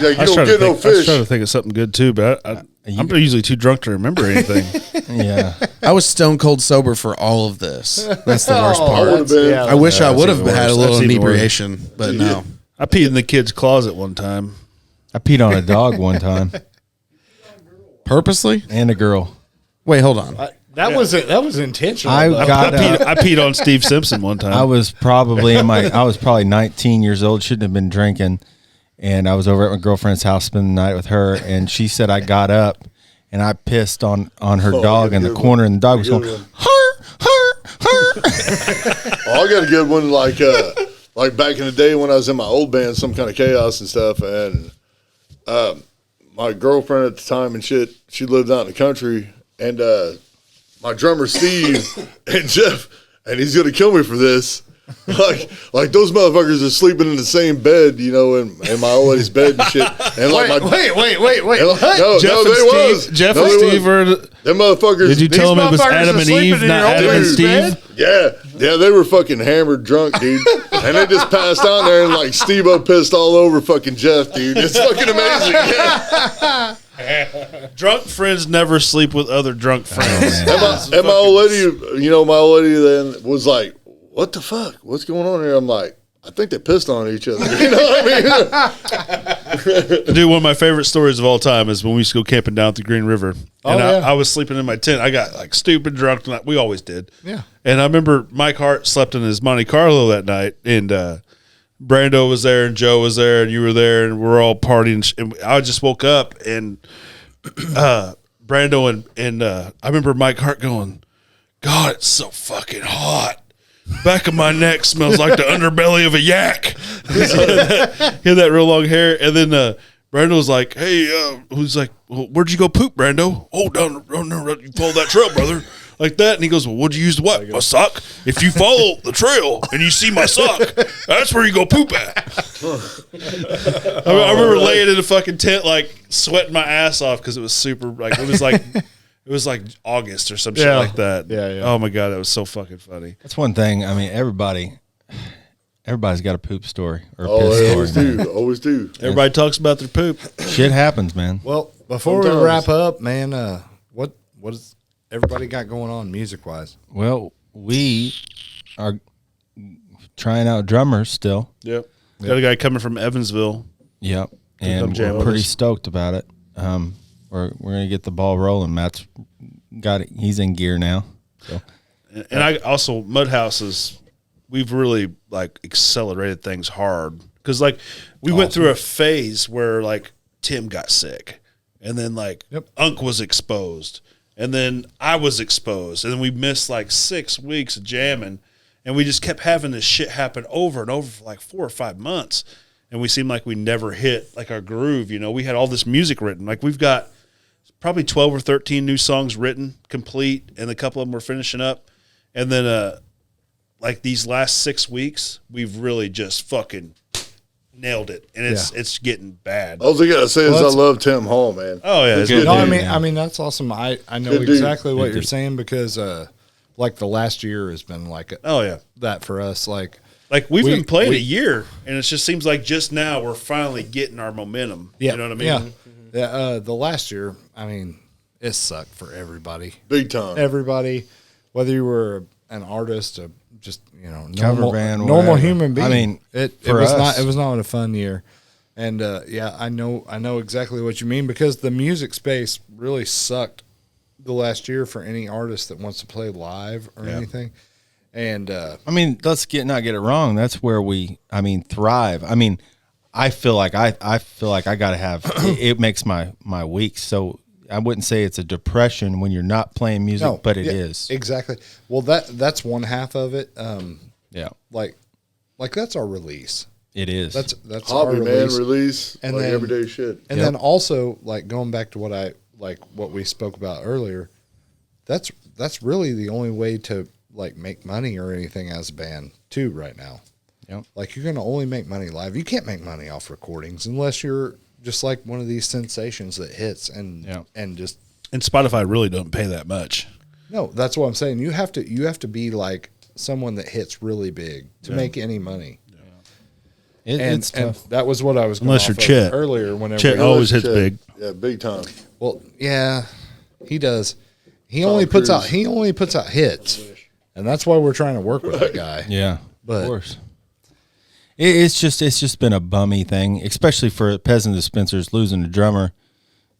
Yeah, you I was don't trying get to no think, I was fish. trying to think of something good too, but I'm usually too drunk to remember anything. Yeah. I was stone cold sober for all of this. That's the worst I part. would have been. yeah. I wish I would have even had a worse. little That's even worse. inebriation, but no. I peed in the kid's closet one time. I peed on a dog one time Purposely? and a girl. Wait, hold on. That was intentional. I though. got I peed on Steve Simpson one time. I was probably 19 years old, shouldn't have been drinking. And I was over at my girlfriend's house spending the night with her, and she said I got up and I pissed on her dog in the corner, and the dog was going, "Her, her, her." Oh, I got a good one. Like back in the day when I was in my old band, Some Kind of Chaos and stuff, and my girlfriend at the time and shit, she lived out in the country, and my drummer Steve and Jeff, and he's gonna kill me for this. Like those motherfuckers are sleeping in the same bed, you know, in my old lady's bed and shit. And like wait. no, Jeff no, and they Steve, was. Jeff No, and they Steve was. were. Them motherfuckers. Did you tell them it was motherfuckers Adam are and sleeping Eve, in not your Adam old and lady's Steve? bed? Yeah, they were fucking hammered drunk, dude. And they just passed out there and like Steve-O pissed all over fucking Jeff, dude. It's fucking amazing. Yeah. Drunk friends never sleep with other drunk friends. And my old lady, you know, my old lady then was like, what the fuck? What's going on here? I'm like, I think they pissed on each other. You know what I mean? Dude, one of my favorite stories of all time is when we used to go camping down at the Green River. And I was sleeping in my tent. I got like stupid drunk. We always did. Yeah. And I remember Mike Hart slept in his Monte Carlo that night. And Brando was there and Joe was there and you were there. And we're all partying. And I just woke up and Brando and I remember Mike Hart going, God, it's so fucking hot. Back of my neck smells like the underbelly of a yak. He had that real long hair. And then Brando was like, hey, who's like, well, where'd you go poop, Brando? Oh, down you follow that trail, brother. Like that. And he goes, well, what'd you use to what? My sock? If you follow the trail and you see my sock, that's where you go poop at. I remember laying in a fucking tent, like sweating my ass off because it was super, like, it was like August or some shit like that. Yeah. Oh my God, that was so fucking funny. That's one thing. I mean, everybody's got a poop story or a Oh, piss they story. always man. do. Always do. Everybody talks about their poop. Shit happens, man. Well, before Sometimes. we wrap up, man, what is everybody got going on music wise? Well, we are trying out drummers still. Yep. Got a guy coming from Evansville. Yep. come And jam we're with pretty us. stoked about it. We're gonna get the ball rolling. Matt's got it. He's in gear now. So And I also, Mud Houses, we've really like accelerated things hard. Because like we went through a phase where like Tim got sick. And then like Unc was exposed. And then I was exposed. And then we missed like 6 weeks of jamming. And we just kept having this shit happen over and over for like 4 or 5 months. And we seemed like we never hit like our groove. You know, we had all this music written. Like we've got probably 12 or 13 new songs written, complete. And a couple of them we're finishing up. And then like these last 6 weeks, we've really just fucking nailed it. And it's getting bad. All I gotta say is I love Tim Hall, man. Oh, yeah. It's Good good. No, dude, I mean that's awesome. I know Good dude. exactly what you're saying because like the last year has been like Oh, yeah. that for us. Like Like we've been playing a year, and it just seems like just now we're finally getting our momentum. yeah, You know what I mean? Yeah. The last year, I mean, it sucked for everybody. Big time. Everybody, whether you were an artist, just Cover normal, band, normal whatever. human being. I mean, it for was us- not a fun year, and I know exactly what you mean because the music space really sucked the last year for any artist that wants to play live or anything. And I mean, let's not get it wrong. That's where we thrive. I mean, I feel like I gotta have it makes my weeks. So I wouldn't say it's a depression when you're not playing music, but it is. exactly. Well, that's one half of it. Yeah, Like that's our release. it is. That's Hobby, our man, release And like then- everyday shit. And then also like going back to what we spoke about earlier, that's really the only way to like make money or anything as a band too right now. Yep. Like you're gonna only make money live. You can't make money off recordings unless you're just like one of these sensations that hits and just And Spotify really don't pay that much. no, that's what I'm saying. You have to be like someone that hits really big to make any money. It's And tough. that was what I was going Unless off you're of Chet. earlier whenever Chet always hits Shit. big. Yeah, big time. well, yeah, he does. He Tom only puts out Cruise. hits. And that's why we're trying to work with that guy. Yeah, But- of course. It's just been a bummy thing, especially for Peasant Dispensers losing a drummer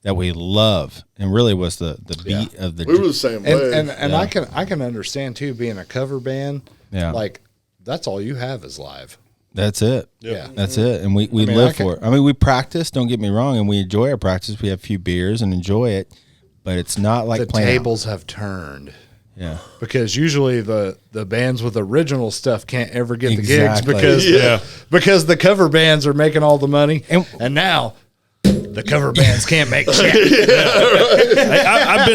that we love and really was the beat of the. We were the same way. And I can understand too being a cover band. Yeah. Like that's all you have is live. That's it. Yeah. That's it. And we mean, live I can- for it. I mean, we practice, don't get me wrong, and we enjoy our practice. We have a few beers and enjoy it, but it's not like The playing out. tables have turned. Yeah. Because usually the bands with original stuff can't ever get Exactly. the gigs because the cover bands are making all the money And- and now the cover bands can't make shit.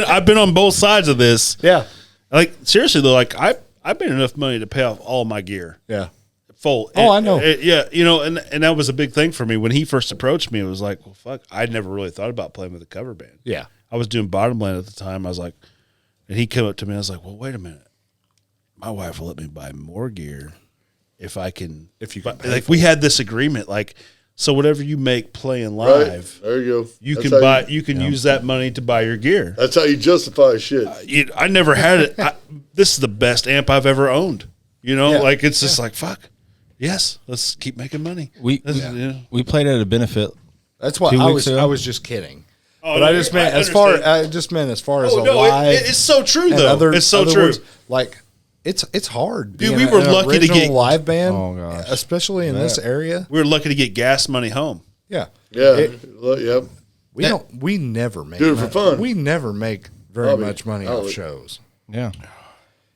I've been on both sides of this. Yeah. Like seriously though, like I made enough money to pay off all my gear. Yeah. Full. Oh, I know. Yeah, and that was a big thing for me when he first approached me. It was like, well, fuck, I'd never really thought about playing with a cover band. Yeah. I was doing Bottomland at the time. I was like, and he came up to me. I was like, well, wait a minute. My wife will let me buy more gear if I can. If you can pay like we had this agreement, like so whatever you make playing right? live, There you go. you That's can how buy. You can use that money to buy your gear. That's how you justify shit. I never had it. This is the best amp I've ever owned. Yeah. Like it's just like fuck. Yes, let's keep making money. We played at a benefit That's why 2 I weeks was. ago? I was just kidding. Oh, But no, I just meant I as far. understand. I just meant as far as Oh, a no, live. it's so true and though. It's so other true. words, like it's hard. Dude, being we were an lucky to original get- live band. Oh, gosh. Especially in this area. We were lucky to get gas money home. Yeah. Yeah. It- Yep. we don't. We never make Do it for money. fun. We never make very Probably. much money Probably. off shows. Yeah.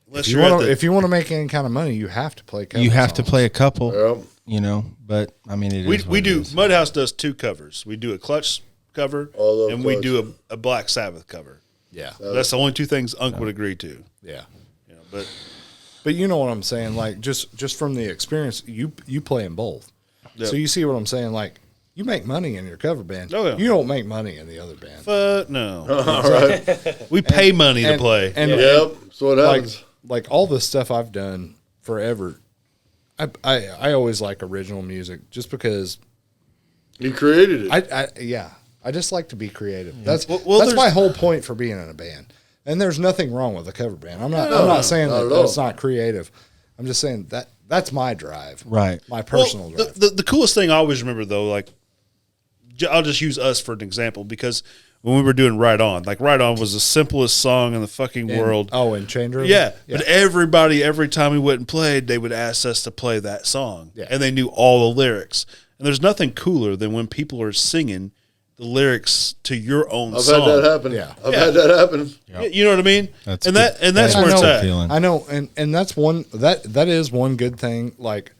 Unless If you you're at want to, the- if you want to make any kind of money, you have to play. Cover You have to songs. play a couple, Yep. you know, but I mean, it we is what we it do. is. Mudhouse does 2 covers. We do a Clutch cover, I love and we Clutch. do a Black Sabbath cover. Yeah. That's the only 2 things Unc would agree to. Yeah. You know, but But you know what I'm saying, like just from the experience, you play in both, Yep. so you see what I'm saying. Like you make money in your cover band, Oh, yeah. you don't make money in the other band. no, All right. we pay money to play. And Yep. That's what like happens. like all the stuff I've done forever, I always like original music just because You created it. I just like to be creative. That's Well, that's there's- my whole point for being in a band. And there's nothing wrong with a cover band. I'm not saying not that at all. that's not creative. I'm just saying that's my drive. Right. My personal Well, drive. the coolest thing I always remember though, like I'll just use us for an example because when we were doing Right On, like Right On was the simplest song in the fucking world. Oh, and Change Room? Yeah, but everybody, every time we went and played, they would ask us to play that song, Yeah. and they knew all the lyrics. And there's nothing cooler than when people are singing the lyrics to your own I've song. had that happen. Yeah. I've had that happen. You know what I mean? That's and good. that's That where is it's a at. feeling. I know, and that's one that is one good thing. Like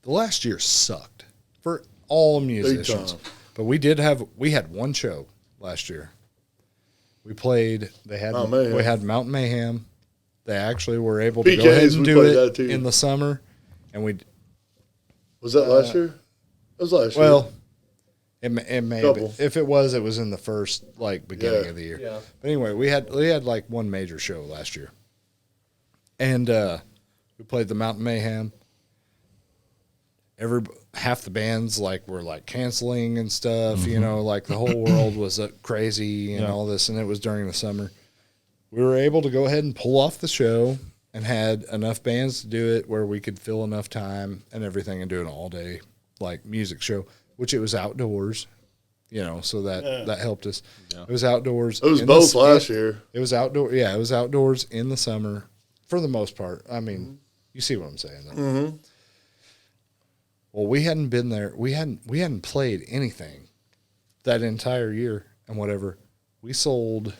the last year sucked for all musicians, time. but we had one show last year. We played. They had Mount Mayhem. we had Mountain Mayhem. They actually were able to go PKs, ahead and we do played it that too. in the summer, and we Was that last year? It was last year. well. It may have been. Couple. If it was, it was in the first beginning Yeah. of the year. Yeah. But anyway, we had like one major show last year, and we played the Mountain Mayhem. Half the bands were canceling and stuff. You know, like the whole world was crazy and all this, and it was during the summer. We were able to go ahead and pull off the show and had enough bands to do it where we could fill enough time and everything and do an all day music show, which it was outdoors. You know, so that helped us. It was outdoors. it was in both the- last year. It was outdoor. Yeah, it was outdoors in the summer for the most part. I mean, you see what I'm saying. Though. Mm-hmm. Well, we hadn't been there. We hadn't played anything that entire year and whatever. We sold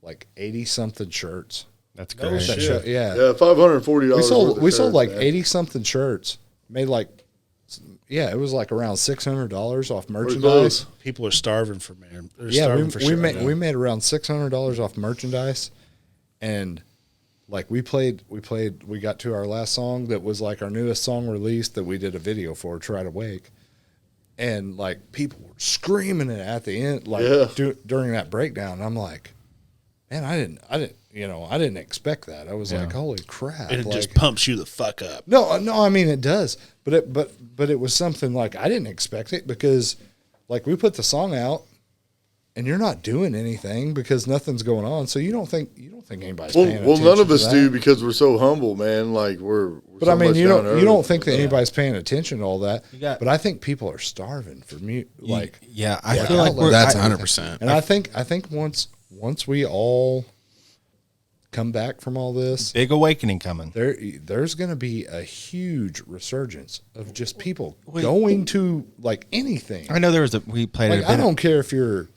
like 80 something shirts. That's No great. shit. That show- yeah. Yeah, $540. We sold like 80 something shirts. Made it was like around $600 off merchandise. close. People are starving for man. They're Yeah, starving for we shit made right now. we made around $600 off merchandise, and we got to our last song that was like our newest song released that we did a video for, Try to Wake, and people were screaming it at the end during that breakdown. And I'm like, man, I didn't expect that. I was like, holy crap! And it just pumps you the fuck up. No, I mean it does, but it was something I didn't expect it because we put the song out, and you're not doing anything because nothing's going on, so you don't think anybody's paying attention. Well, none of to us that. do because we're so humble, man. We're But so I mean, much you down don't to you don't earth. think that anybody's paying attention to all that. got- But I think people are starving for Yeah, I Yeah, feel like we're. That's I- 100%. and I think once we all come back from all this, Big awakening coming. there's going to be a huge resurgence of just people going to anything. I know we played it. I don't care if you're,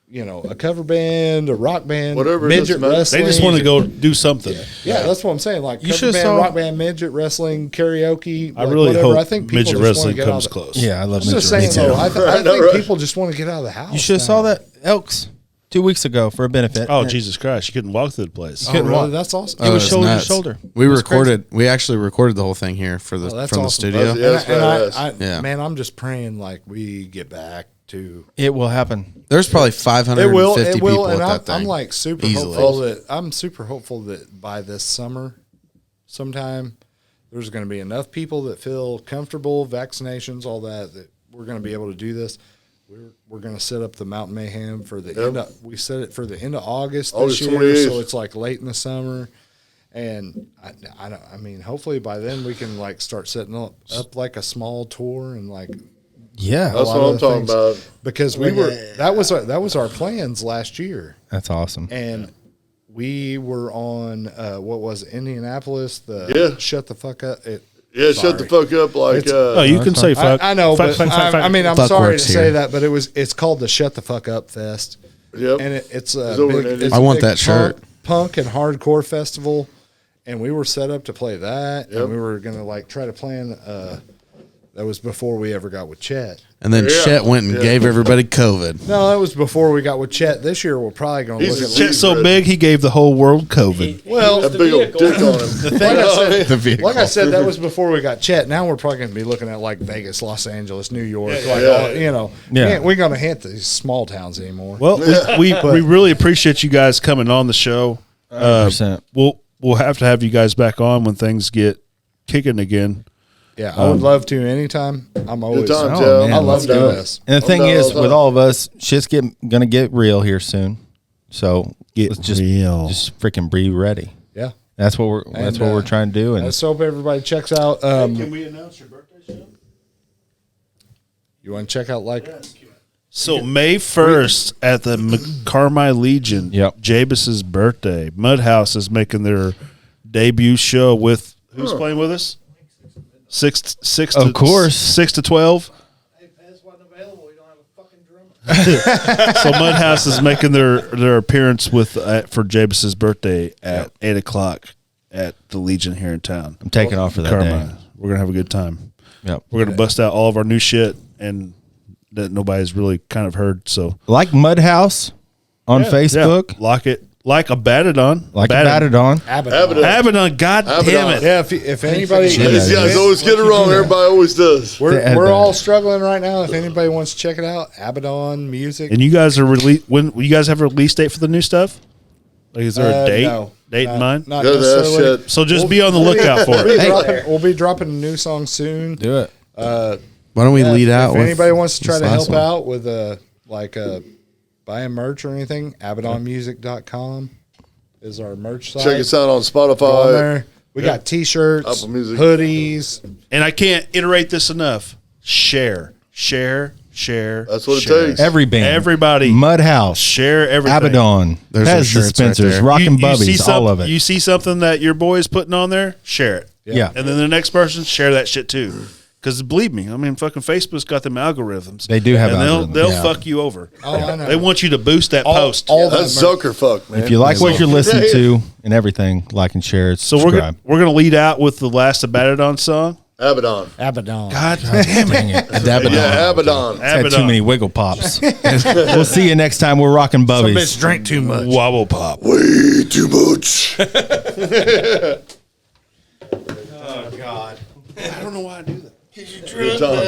a cover band, a rock band, Whatever, it midget doesn't matter. wrestling. They just want to go do something. Yeah, that's what I'm saying. You Cover should've band, saw- rock band, midget wrestling, karaoke. I really whatever. hope I think people midget just wanna wrestling get out comes of the- close. Yeah, I love I'm just midget saying wrestling. though. I Right, think right. people just want to get out of the house. You should have saw that Elks 2 weeks ago for a benefit. Oh, Jesus Christ. You couldn't walk through the place. Oh, couldn't really? walk. That's awesome. It was That's shoulder to nuts. shoulder. We It was we actually recorded the whole thing here from Oh, the that's studio. Yeah. And That's badass. Yeah. Man, I'm just praying we get back to. It will happen. There's probably 550 people and at that I'm thing. super Easily. hopeful that by this summer, sometime, there's going to be enough people that feel comfortable, vaccinations, all that we're going to be able to do this. We're going to set up the Mountain Mayhem for the end. We set it for the end of August August this year, 28th. so it's late in the summer. And I mean, hopefully by then we can start setting up a small tour and Yeah. That's lot what of I'm the talking things. about. Because we were that was our plans last year, That's awesome. and we were on what was it, Indianapolis? The shut the fuck up. Yeah, shut the fuck up. Like, Oh, you can say fuck. I know, Fuck, but fuck, fuck, fuck. I mean, I'm Fuck sorry to works say here. that, but it's called the Shut the Fuck Up Fest, yep. and it's a over big, in it's I a want big that shirt. punk and hardcore festival, and we were set up to play that, Yep. and we were gonna like try to plan. That was before we ever got with Chet. And then Yeah. Chet went and Yeah. gave everybody COVID. No, that was before we got with Chet. This year we're probably gonna He's look at. Chet's so big, he gave the whole world COVID. Well, a big old dick on him. The vehicle. like I said, that was before we got Chet. Now we're probably going to be looking at like Vegas, Los Angeles, New York. Like, yeah. you know, Yeah. we're going to hit these small towns anymore. Well, we really appreciate you guys coming on the show. 100%. We'll have to have you guys back on when things get kicking again. Yeah, I would love to anytime. I'm always. times, Oh, yeah. man. I love I'm doing down. this. And the thing down is, all the with time. all of us, shit's gonna get real here soon. So Get let's just real. just freaking be ready. Yeah. That's what we're trying to do. And Let's hope everybody checks out. Can we announce your birthday show? You want to check out like So May 1st at the Carmi Legion, Yep. Jabus's birthday. Mudhouse is making their debut show with who's playing with us? Six Of course. 6 to 12. So Mudhouse is making their appearance with for Jabus's birthday at 8:00 at the Legion here in town. I'm taking off for that day. Carmi. We're gonna have a good time. Yep. We're gonna bust out all of our new shit and that nobody's really kind of heard. So Like Mudhouse on Facebook. yeah. Like Abaddon, Like Abaddon. Abaddon. Abaddon. God damn Abaddon. it! Yeah, if anybody, These guys always get it wrong. Everybody always does. we're all struggling right now. If anybody wants to check it out, Abaddon Music. And you guys are when you guys have a release date for the new stuff? Like, is there a date? No, Date in mind? Not Go to that necessarily. shit. So just be on the lookout for it. We'll be dropping a new song soon. Do it. Why don't we lead out If with anybody wants to try this to last help one? out with buying merch or anything, AbaddonMusic.com is our merch site. Check us out on Go on Spotify. there. We got T-shirts, Apple Music. hoodies. And I can't iterate this enough. Share. That's what it share. takes. Every band. Everybody. Mudhouse. Share everything. Abaddon. There's our Pez shirts right dispensers. there. Rockin' see Bubbies. All of it. You see something that your boy is putting on there, share it. Yeah. And then the next person, share that shit too. Because believe me, I mean, fucking Facebook's got them algorithms. They do have and algorithms. they'll Yeah. fuck you over. Oh, I know. They want you to boost that post. all that That's merch. Zucker fuck, man. If you like what you're listening Yeah. to and everything, like and share it. So Subscribe. we're gonna lead out with the last Abaddon song. Abaddon. Abaddon. God damn it, Dang it. Abaddon. Yeah, Abaddon. Had too Abaddon. many wiggle pops. We'll see you next time. We're rocking Some Bubbies. bitch drank too much. Wobble pop. Way too much. I don't know why I do that. Good time.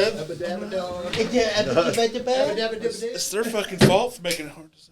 It's their fucking fault for making it hard to say.